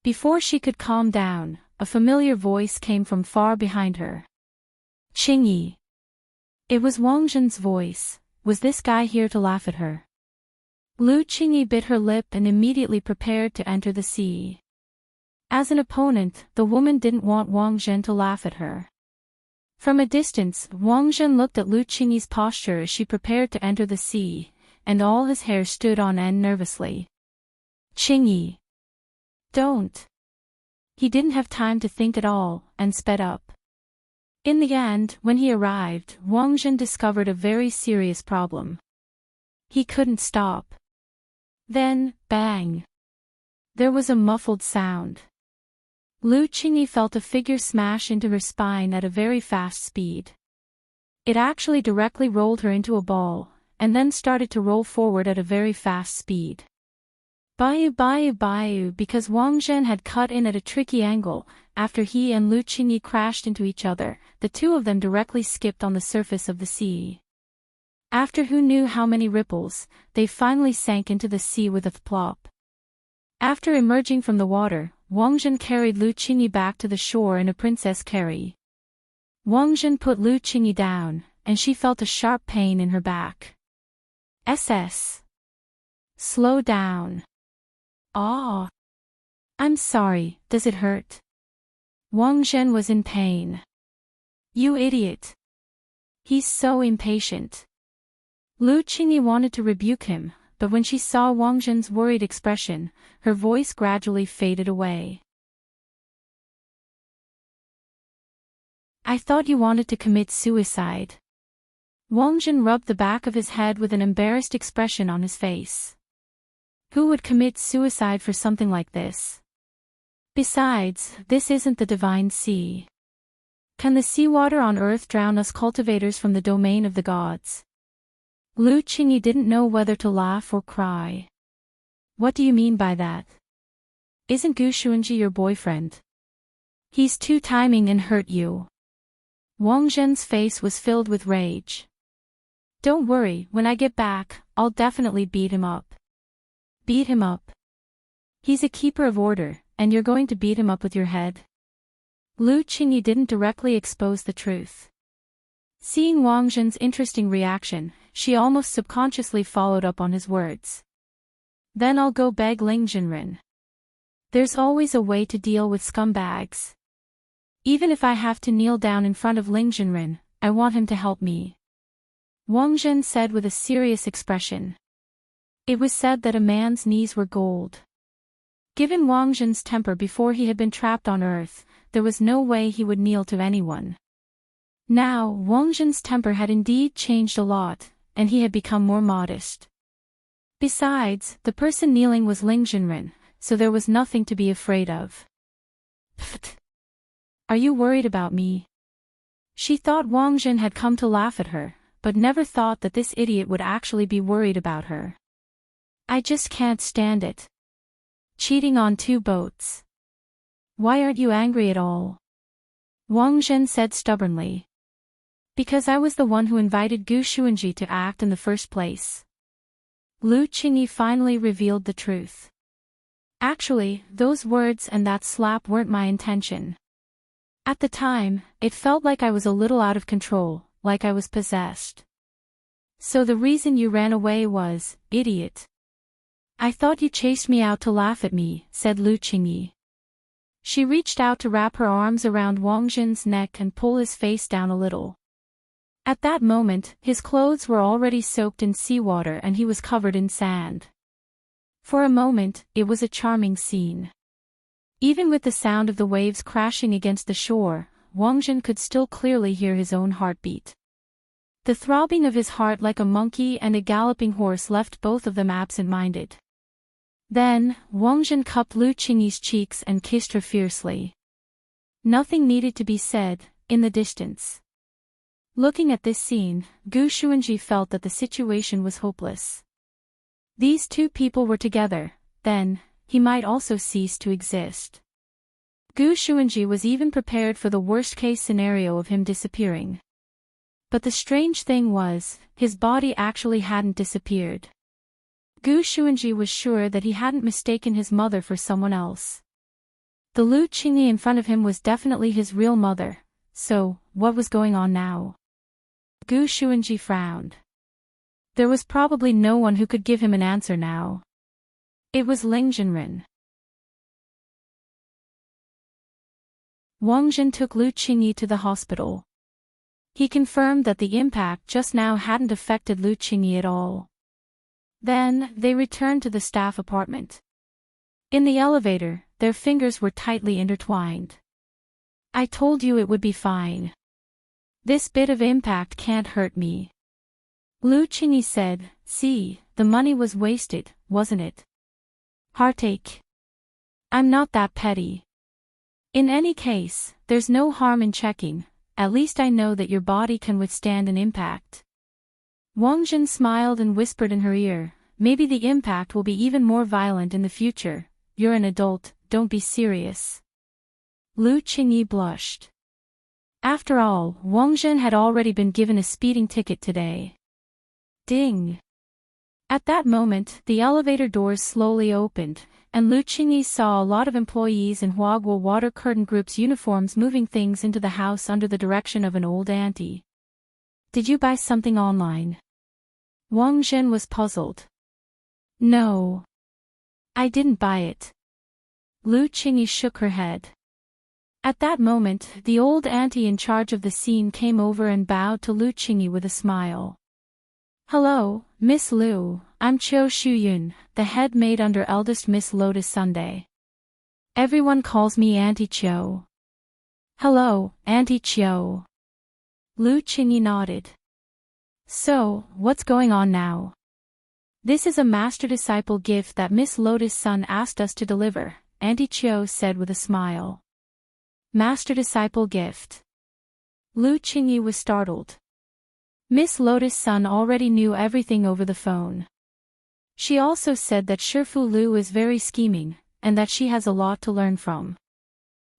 Before she could calm down, a familiar voice came from far behind her. "Qingyi." It was Wang Jin's voice. Was this guy here to laugh at her? Lu Qingyi bit her lip and immediately prepared to enter the sea. As an opponent, the woman didn't want Wang Jin to laugh at her. From a distance, Wang Jin looked at Lu Qingyi's posture as she prepared to enter the sea, and all his hair stood on end nervously. "Qingyi. Don't." He didn't have time to think at all, and sped up. In the end, when he arrived, Wang Jin discovered a very serious problem. He couldn't stop. Then, bang! There was a muffled sound. Lu Qingyi felt a figure smash into her spine at a very fast speed. It actually directly rolled her into a ball, and then started to roll forward at a very fast speed. Bayou, because Wang Zhen had cut in at a tricky angle. After he and Lu Qingyi crashed into each other, the two of them directly skipped on the surface of the sea. After who knew how many ripples, they finally sank into the sea with a plop. After emerging from the water, Wang Zhen carried Lu Qingyi back to the shore in a princess carry. Wang Zhen put Lu Qingyi down, and she felt a sharp pain in her back. Slow down. Ah. I'm sorry, does it hurt? Wang Zhen was in pain. You idiot. He's so impatient. Lu Qingyi wanted to rebuke him, but when she saw Wang Zhen's worried expression, her voice gradually faded away. I thought you wanted to commit suicide. Wang Zhen rubbed the back of his head with an embarrassed expression on his face. Who would commit suicide for something like this? Besides, this isn't the divine sea. Can the seawater on earth drown us cultivators from the domain of the gods? Lu Qingyi didn't know whether to laugh or cry. What do you mean by that? Isn't Gu Xuanji your boyfriend? He's two-timing and hurt you. Wang Zhen's face was filled with rage. Don't worry, when I get back, I'll definitely beat him up. Beat him up? He's a keeper of order, and you're going to beat him up with your head? Lu Qingyi didn't directly expose the truth. Seeing Wang Zhen's interesting reaction, she almost subconsciously followed up on his words. Then I'll go beg Ling Jinren. There's always a way to deal with scumbags. Even if I have to kneel down in front of Ling Jinren, I want him to help me. Wang Zhen said with a serious expression. It was said that a man's knees were gold. Given Wang Zhen's temper before he had been trapped on Earth, there was no way he would kneel to anyone. Now, Wang Zhen's temper had indeed changed a lot, and he had become more modest. Besides, the person kneeling was Ling Jinren, so there was nothing to be afraid of. Pfft. Are you worried about me? She thought Wang Zhen had come to laugh at her, but never thought that this idiot would actually be worried about her. I just can't stand it. Cheating on two boats. Why aren't you angry at all? Wang Zhen said stubbornly. Because I was the one who invited Gu Xuanji to act in the first place. Lu Qingyi finally revealed the truth. Actually, those words and that slap weren't my intention. At the time, it felt like I was a little out of control, like I was possessed. So the reason you ran away was, idiot. I thought you chased me out to laugh at me, said Lu Qingyi. She reached out to wrap her arms around Wang Zhen's neck and pull his face down a little. At that moment, his clothes were already soaked in seawater and he was covered in sand. For a moment, it was a charming scene. Even with the sound of the waves crashing against the shore, Wang Zhen could still clearly hear his own heartbeat. The throbbing of his heart like a monkey and a galloping horse left both of them absent-minded. Then, Wang Zhen cupped Lu Qingyi's cheeks and kissed her fiercely. Nothing needed to be said, in the distance. Looking at this scene, Gu Xuanji felt that the situation was hopeless. These two people were together, then, he might also cease to exist. Gu Xuanji was even prepared for the worst-case scenario of him disappearing. But the strange thing was, his body actually hadn't disappeared. Gu Xuanji was sure that he hadn't mistaken his mother for someone else. The Lu Qingyi in front of him was definitely his real mother, so, what was going on now? Gu Xuanji frowned. There was probably no one who could give him an answer now. It was Ling Jinren. Wang Zhen took Lu Qingyi to the hospital. He confirmed that the impact just now hadn't affected Lu Qingyi at all. Then, they returned to the staff apartment. In the elevator, their fingers were tightly intertwined. I told you it would be fine. This bit of impact can't hurt me. Lu Qingyi said, see, the money was wasted, wasn't it? Heartache. I'm not that petty. In any case, there's no harm in checking, at least I know that your body can withstand an impact. Wang Jin smiled and whispered in her ear, maybe the impact will be even more violent in the future. You're an adult, don't be serious. Lu Qingyi blushed. After all, Wang Jin had already been given a speeding ticket today. Ding! At that moment, the elevator doors slowly opened, and Lu Qingyi saw a lot of employees in Huaguo Water Curtain Group's uniforms moving things into the house under the direction of an old auntie. Did you buy something online? Wang Jin was puzzled. No. I didn't buy it. Lu Qingyi shook her head. At that moment, the old auntie in charge of the scene came over and bowed to Lu Qingyi with a smile. Hello, Miss Lu, I'm Chiu Shuyun, the head maid under eldest Miss Lotus Sunday. Everyone calls me Auntie Chiu. Hello, Auntie Chiu. Lu Qingyi nodded. So, what's going on now? This is a master-disciple gift that Miss Lotus Sun asked us to deliver, Auntie Chiu said with a smile. Master-disciple gift. Lu Qingyi was startled. Miss Lotus Sun already knew everything over the phone. She also said that Shifu Lu is very scheming, and that she has a lot to learn from.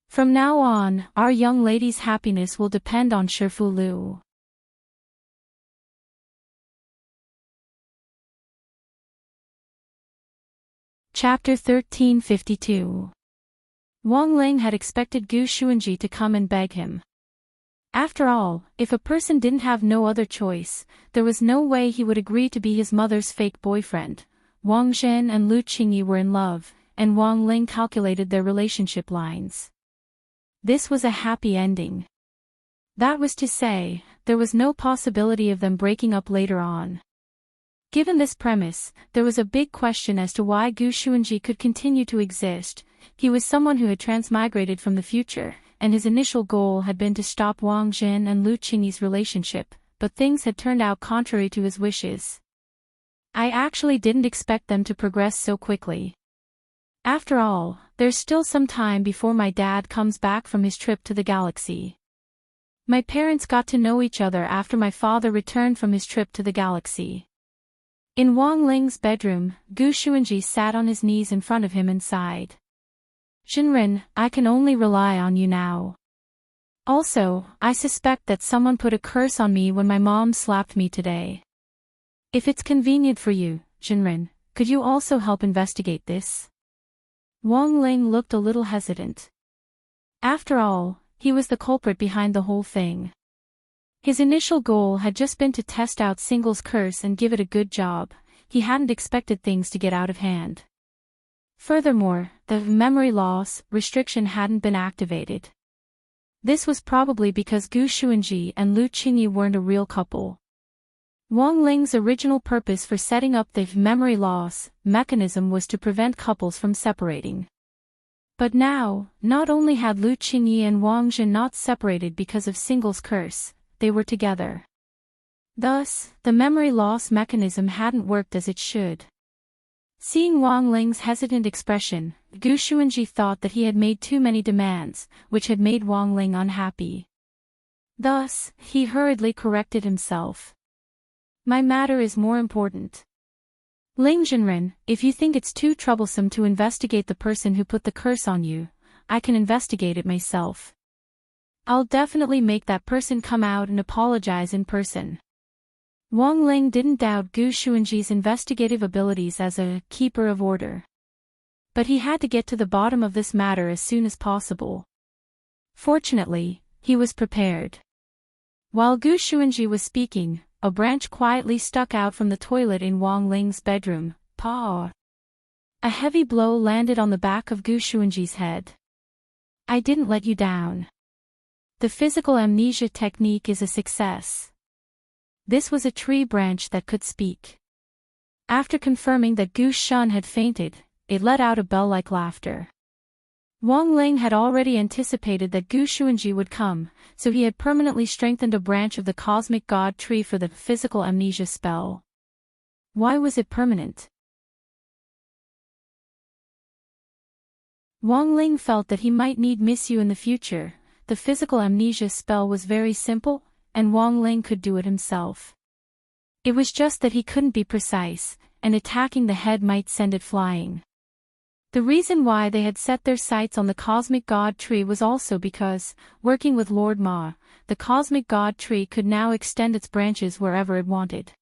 From now on, our young lady's happiness will depend on Shifu Lu. Chapter 1352. Wang Ling had expected Gu Xuanji to come and beg him. After all, if a person didn't have no other choice, there was no way he would agree to be his mother's fake boyfriend. Wang Zhen and Lu Qingyi were in love, and Wang Ling calculated their relationship lines. This was a happy ending. That was to say, there was no possibility of them breaking up later on. Given this premise, there was a big question as to why Gu Xuanji could continue to exist. He was someone who had transmigrated from the future, and his initial goal had been to stop Wang Jin and Lu Qingyi's relationship, but things had turned out contrary to his wishes. I actually didn't expect them to progress so quickly. After all, there's still some time before my dad comes back from his trip to the galaxy. My parents got to know each other after my father returned from his trip to the galaxy. In Wang Ling's bedroom, Gu Xuanji sat on his knees in front of him and sighed. Jinren, I can only rely on you now. Also, I suspect that someone put a curse on me when my mom slapped me today. If it's convenient for you, Jinren, could you also help investigate this? Wang Ling looked a little hesitant. After all, he was the culprit behind the whole thing. His initial goal had just been to test out Single's curse and give it a good job. He hadn't expected things to get out of hand. Furthermore, the memory loss restriction hadn't been activated. This was probably because Gu Xuanji and Lu Qingyi weren't a real couple. Wang Ling's original purpose for setting up the memory loss mechanism was to prevent couples from separating. But now, not only had Lu Qingyi and Wang Jin not separated because of Single's curse, they were together. Thus, the memory loss mechanism hadn't worked as it should. Seeing Wang Ling's hesitant expression, Gu Xuanji thought that he had made too many demands, which had made Wang Ling unhappy. Thus, he hurriedly corrected himself. My matter is more important. Ling Jinren, if you think it's too troublesome to investigate the person who put the curse on you, I can investigate it myself. I'll definitely make that person come out and apologize in person. Wang Ling didn't doubt Gu Xuanji's investigative abilities as a keeper of order. But he had to get to the bottom of this matter as soon as possible. Fortunately, he was prepared. While Gu Xuanji was speaking, a branch quietly stuck out from the toilet in Wang Ling's bedroom. Pa! A heavy blow landed on the back of Gu Xuanji's head. I didn't let you down. The physical amnesia technique is a success. This was a tree branch that could speak. After confirming that Gu Shun had fainted, it let out a bell-like laughter. Wang Ling had already anticipated that Gu Xuanji would come, so he had permanently strengthened a branch of the cosmic god tree for the physical amnesia spell. Why was it permanent? Wang Ling felt that he might need miss you in the future. The physical amnesia spell was very simple, and Wang Ling could do it himself. It was just that he couldn't be precise, and attacking the head might send it flying. The reason why they had set their sights on the Cosmic God Tree was also because, working with Lord Ma, the Cosmic God Tree could now extend its branches wherever it wanted.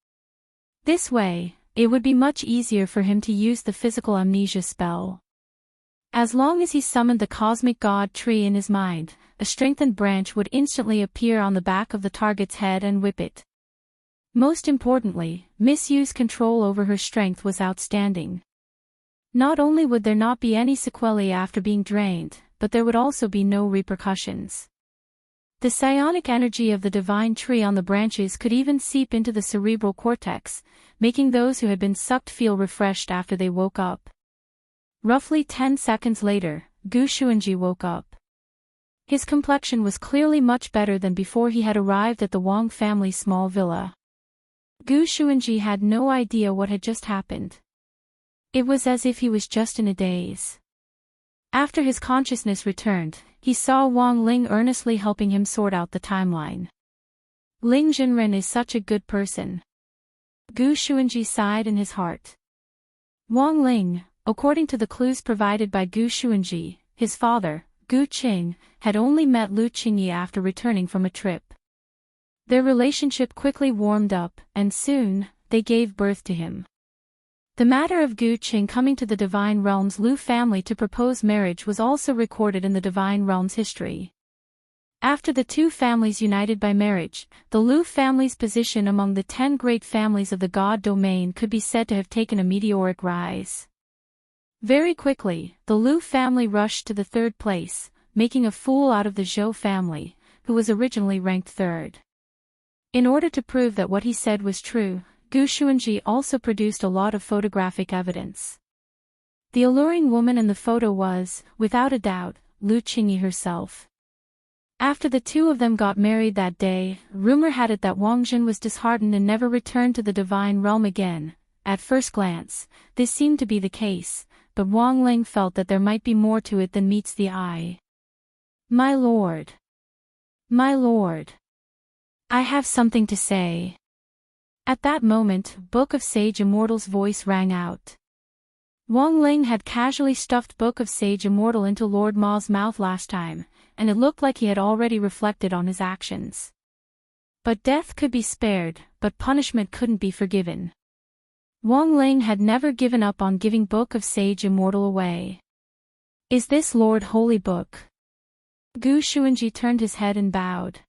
This way, it would be much easier for him to use the physical amnesia spell. As long as he summoned the Cosmic God Tree in his mind, a strengthened branch would instantly appear on the back of the target's head and whip it. Most importantly, Miss Yu's control over her strength was outstanding. Not only would there not be any sequelae after being drained, but there would also be no repercussions. The psionic energy of the divine tree on the branches could even seep into the cerebral cortex, making those who had been sucked feel refreshed after they woke up. Roughly 10 seconds later, Gu Xuanji woke up. His complexion was clearly much better than before he had arrived at the Wang family's small villa. Gu Xuanji had no idea what had just happened. It was as if he was just in a daze. After his consciousness returned, he saw Wang Ling earnestly helping him sort out the timeline. Ling Jinren is such a good person. Gu Xuanji sighed in his heart. Wang Ling, according to the clues provided by Gu Xuanji, his father, Gu Qing, had only met Lu Qingyi after returning from a trip. Their relationship quickly warmed up, and soon, they gave birth to him. The matter of Gu Qing coming to the Divine Realm's Lu family to propose marriage was also recorded in the Divine Realm's history. After the two families united by marriage, the Lu family's position among the 10 great families of the God domain could be said to have taken a meteoric rise. Very quickly, the Lu family rushed to the 3rd place, making a fool out of the Zhou family, who was originally ranked 3rd. In order to prove that what he said was true, Gu Xuanji also produced a lot of photographic evidence. The alluring woman in the photo was, without a doubt, Lu Qingyi herself. After the two of them got married that day, rumor had it that Wang Jin was disheartened and never returned to the Divine Realm again. At first glance, this seemed to be the case, but Wang Ling felt that there might be more to it than meets the eye. My lord. My lord. I have something to say. At that moment, Book of Sage Immortal's voice rang out. Wang Ling had casually stuffed Book of Sage Immortal into Lord Ma's mouth last time, and it looked like he had already reflected on his actions. But death could be spared, but punishment couldn't be forgiven. Wang Ling had never given up on giving Book of Sage Immortal away. Is this Lord Holy Book? Gu Xuanji turned his head and bowed.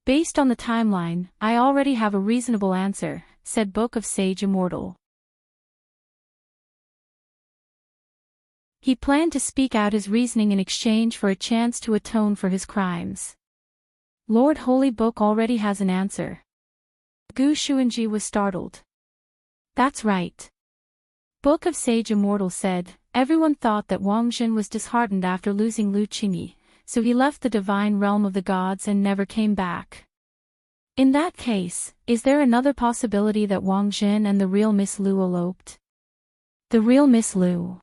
Based on the timeline, I already have a reasonable answer, said Book of Sage Immortal. He planned to speak out his reasoning in exchange for a chance to atone for his crimes. Lord Holy Book already has an answer. Gu Xuanji was startled. That's right. Book of Sage Immortal said, everyone thought that Wang Jin was disheartened after losing Lu Qingyi, so he left the divine realm of the gods and never came back. In that case, is there another possibility that Wang Jin and the real Miss Lu eloped? The real Miss Lu.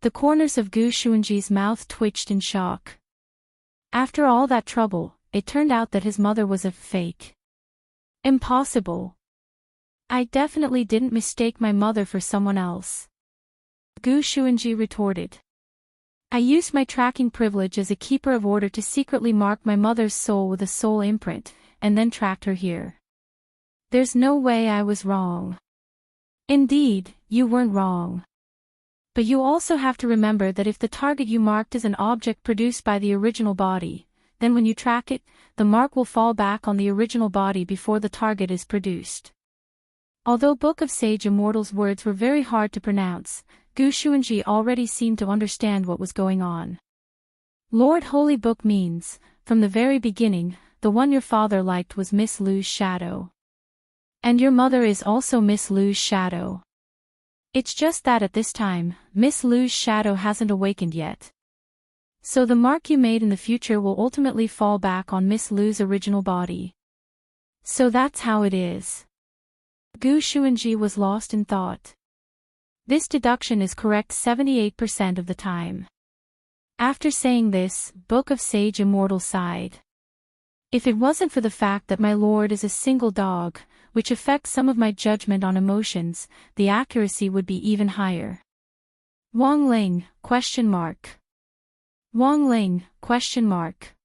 The corners of Gu Xuanji's mouth twitched in shock. After all that trouble, it turned out that his mother was a fake. Impossible. I definitely didn't mistake my mother for someone else. Gu Xuanji retorted. I used my tracking privilege as a keeper of order to secretly mark my mother's soul with a soul imprint, and then tracked her here. There's no way I was wrong. Indeed, you weren't wrong. But you also have to remember that if the target you marked is an object produced by the original body, then when you track it, the mark will fall back on the original body before the target is produced. Although Book of Sage Immortal's words were very hard to pronounce, Gu Xuanji already seemed to understand what was going on. Lord Holy Book means, from the very beginning, the one your father liked was Miss Lu's shadow. And your mother is also Miss Lu's shadow. It's just that at this time, Miss Lu's shadow hasn't awakened yet. So the mark you made in the future will ultimately fall back on Miss Lu's original body. So that's how it is. Gu Xuanji was lost in thought. This deduction is correct 78% of the time. After saying this, Book of Sage Immortal sighed. If it wasn't for the fact that my lord is a single dog, which affects some of my judgment on emotions, the accuracy would be even higher. Wang Ling, question mark. Wang Ling, question mark.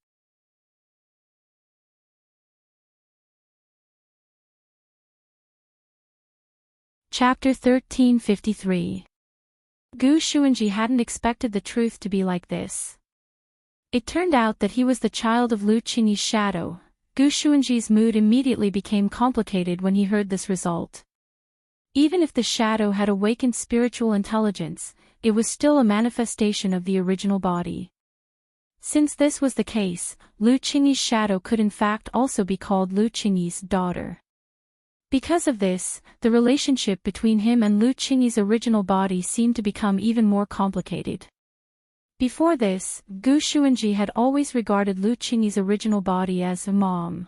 Chapter 1353. Gu Xuanji hadn't expected the truth to be like this. It turned out that he was the child of Lu Qingyi's shadow. Gu Xuanji's mood immediately became complicated when he heard this result. Even if the shadow had awakened spiritual intelligence, it was still a manifestation of the original body. Since this was the case, Lu Qingyi's shadow could in fact also be called Lu Qingyi's daughter. Because of this, the relationship between him and Lu Qingyi's original body seemed to become even more complicated. Before this, Gu Xuanji had always regarded Lu Qingyi's original body as a mom.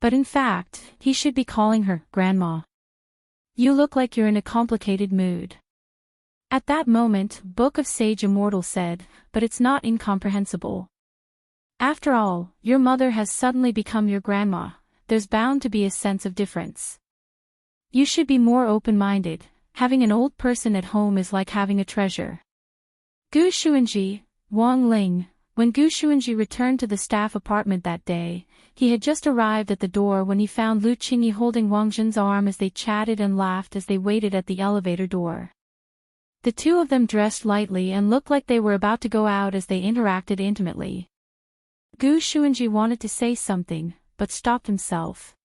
But in fact, he should be calling her grandma. You look like you're in a complicated mood. At that moment, Book of Sage Immortal said, but it's not incomprehensible. After all, your mother has suddenly become your grandma. There's bound to be a sense of difference. You should be more open-minded. Having an old person at home is like having a treasure. Gu Xuanji, Wang Ling. When Gu Xuanji returned to the staff apartment that day, he had just arrived at the door when he found Lu Qingyi holding Wang Zhen's arm as they chatted and laughed as they waited at the elevator door. The two of them dressed lightly and looked like they were about to go out as they interacted intimately. Gu Xuanji wanted to say something, but stopped himself.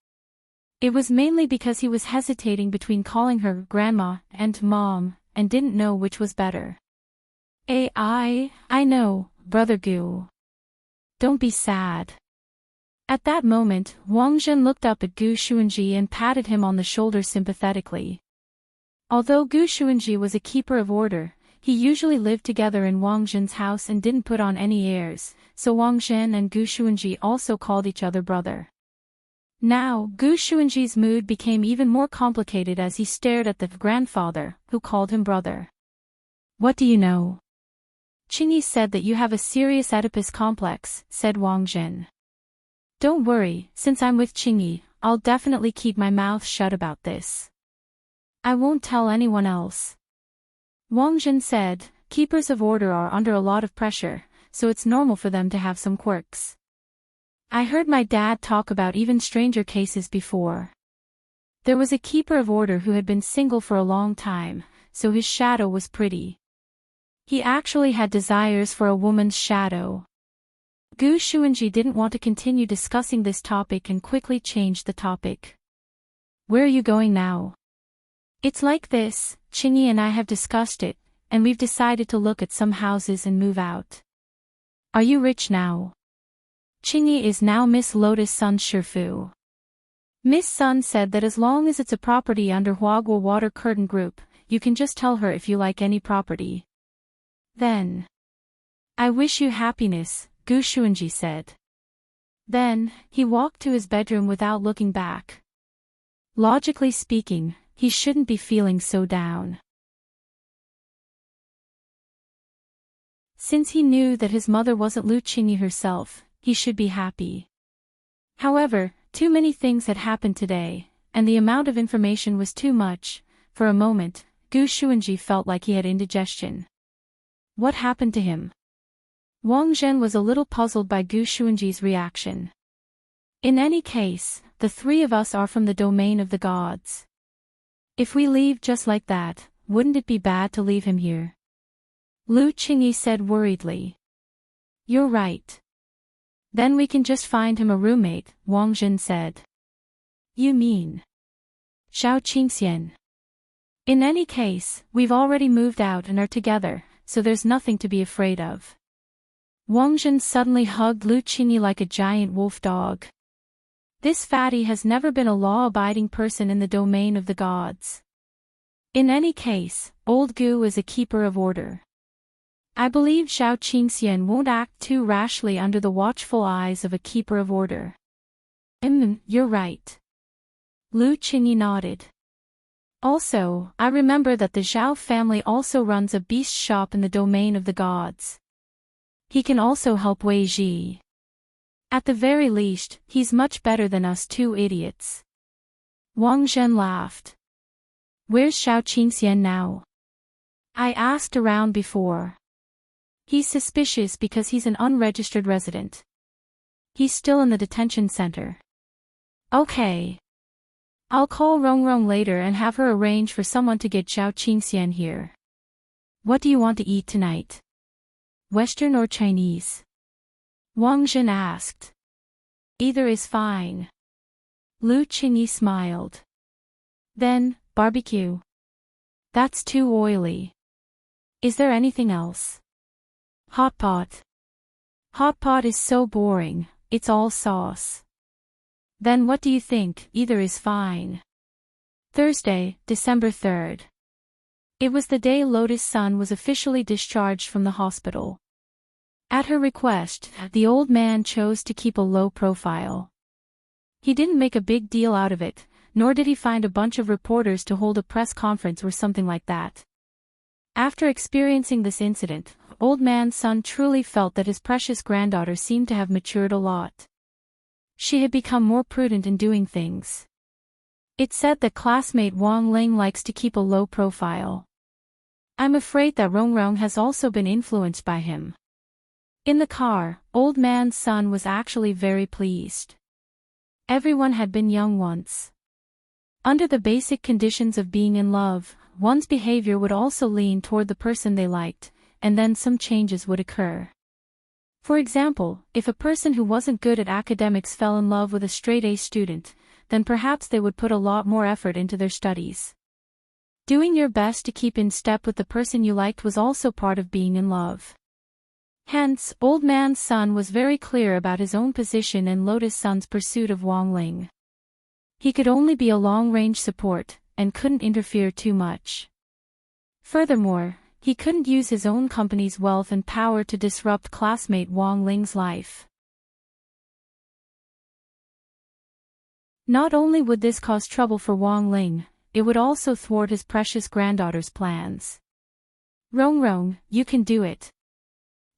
It was mainly because he was hesitating between calling her grandma and mom, and didn't know which was better. I know, Brother Gu. Don't be sad. At that moment, Wang Zhen looked up at Gu Xuanji and patted him on the shoulder sympathetically. Although Gu Xuanji was a keeper of order, he usually lived together in Wang Zhen's house and didn't put on any airs, so Wang Zhen and Gu Xuanji also called each other brother. Now, Gu Xuanji's mood became even more complicated as he stared at the grandfather, who called him brother. What do you know? Qingyi said that you have a serious Oedipus complex, said Wang Zhen. Don't worry, since I'm with Qingyi, I'll definitely keep my mouth shut about this. I won't tell anyone else. Wang Zhen said, keepers of order are under a lot of pressure, so it's normal for them to have some quirks. I heard my dad talk about even stranger cases before. There was a keeper of order who had been single for a long time, so his shadow was pretty. He actually had desires for a woman's shadow. Gu Xuanji didn't want to continue discussing this topic and quickly changed the topic. Where are you going now? It's like this, Qingyi and I have discussed it, and we've decided to look at some houses and move out. Are you rich now? Qingyi is now Miss Lotus Sun's Shifu. Miss Sun said that as long as it's a property under Huagua Water Curtain Group, you can just tell her if you like any property. Then. I wish you happiness, Gu Xuanji said. Then, he walked to his bedroom without looking back. Logically speaking, he shouldn't be feeling so down. Since he knew that his mother wasn't Lu Qingyi herself, he should be happy. However, too many things had happened today, and the amount of information was too much. For a moment, Gu Xuanji felt like he had indigestion. What happened to him? Wang Zhen was a little puzzled by Gu Xuanji's reaction. In any case, the three of us are from the domain of the gods. If we leave just like that, wouldn't it be bad to leave him here? Lu Qingyi said worriedly. You're right. Then we can just find him a roommate, Wang Zhen said. You mean? Xiao Qingxian. In any case, we've already moved out and are together, so there's nothing to be afraid of. Wang Zhen suddenly hugged Lu Qingyi like a giant wolf dog. This fatty has never been a law-abiding person in the domain of the gods. In any case, old Gu is a keeper of order. I believe Xiao Qingxian won't act too rashly under the watchful eyes of a keeper of order. You're right. Lu Qingyi nodded. Also, I remember that the Zhao family also runs a beast shop in the domain of the gods. He can also help Wei Ji. At the very least, he's much better than us two idiots. Wang Zhen laughed. Where's Xiao Qingxian now? I asked around before. He's suspicious because he's an unregistered resident. He's still in the detention center. Okay. I'll call Rongrong later and have her arrange for someone to get Xiao Qingxian here. What do you want to eat tonight? Western or Chinese? Wang Zhen asked. Either is fine. Lu Qingyi smiled. Then, barbecue. That's too oily. Is there anything else? Hot pot. Hot pot is so boring, it's all sauce. Then what do you think? Either is fine. Thursday, December 3rd. It was the day Lotus Sun was officially discharged from the hospital. At her request, the old man chose to keep a low profile. He didn't make a big deal out of it, nor did he find a bunch of reporters to hold a press conference or something like that. After experiencing this incident, Old Man Sun truly felt that his precious granddaughter seemed to have matured a lot. She had become more prudent in doing things. It's said that classmate Wang Ling likes to keep a low profile. I'm afraid that Rongrong has also been influenced by him. In the car, Old Man Sun was actually very pleased. Everyone had been young once. Under the basic conditions of being in love, one's behavior would also lean toward the person they liked, and then some changes would occur. For example, if a person who wasn't good at academics fell in love with a straight-A student, then perhaps they would put a lot more effort into their studies. Doing your best to keep in step with the person you liked was also part of being in love. Hence, Old Man Sun was very clear about his own position and Lotus Sun's pursuit of Wang Ling. He could only be a long-range support, and couldn't interfere too much. Furthermore, he couldn't use his own company's wealth and power to disrupt classmate Wang Ling's life. Not only would this cause trouble for Wang Ling, it would also thwart his precious granddaughter's plans. Rongrong, you can do it.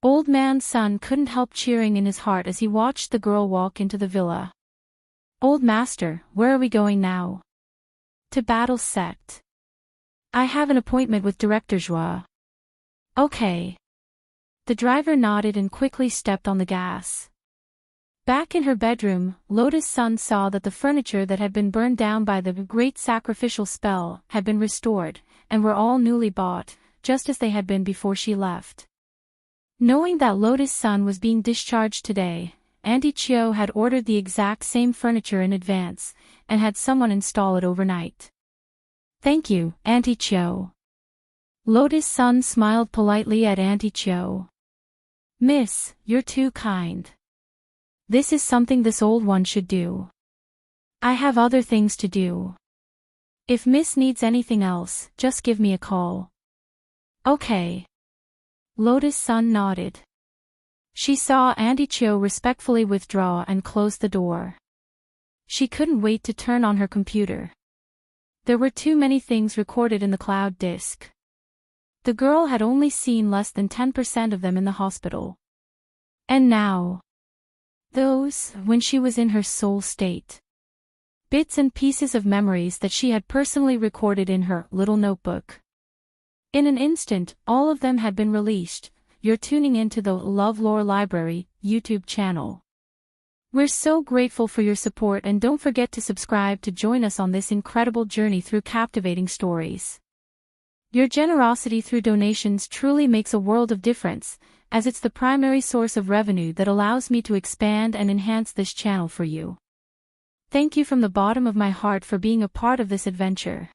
Old Man Sun couldn't help cheering in his heart as he watched the girl walk into the villa. Old Master, where are we going now? To battle set. I have an appointment with Director Zhua. Okay. The driver nodded and quickly stepped on the gas. Back in her bedroom, Lotus Sun saw that the furniture that had been burned down by the great sacrificial spell had been restored, and were all newly bought, just as they had been before she left. Knowing that Lotus Sun was being discharged today, Auntie Chiu had ordered the exact same furniture in advance, and had someone install it overnight. Thank you, Auntie Chiu. Lotus Sun smiled politely at Auntie Chiu. Miss, you're too kind. This is something this old one should do. I have other things to do. If Miss needs anything else, just give me a call. Okay. Lotus Sun nodded. She saw Auntie Chiu respectfully withdraw and close the door. She couldn't wait to turn on her computer. There were too many things recorded in the cloud disk. The girl had only seen less than 10% of them in the hospital. And now, those, when she was in her soul state. Bits and pieces of memories that she had personally recorded in her little notebook. In an instant, all of them had been released. You're tuning into the LoveLore Library YouTube channel. We're so grateful for your support, and don't forget to subscribe to join us on this incredible journey through captivating stories. Your generosity through donations truly makes a world of difference, as it's the primary source of revenue that allows me to expand and enhance this channel for you. Thank you from the bottom of my heart for being a part of this adventure.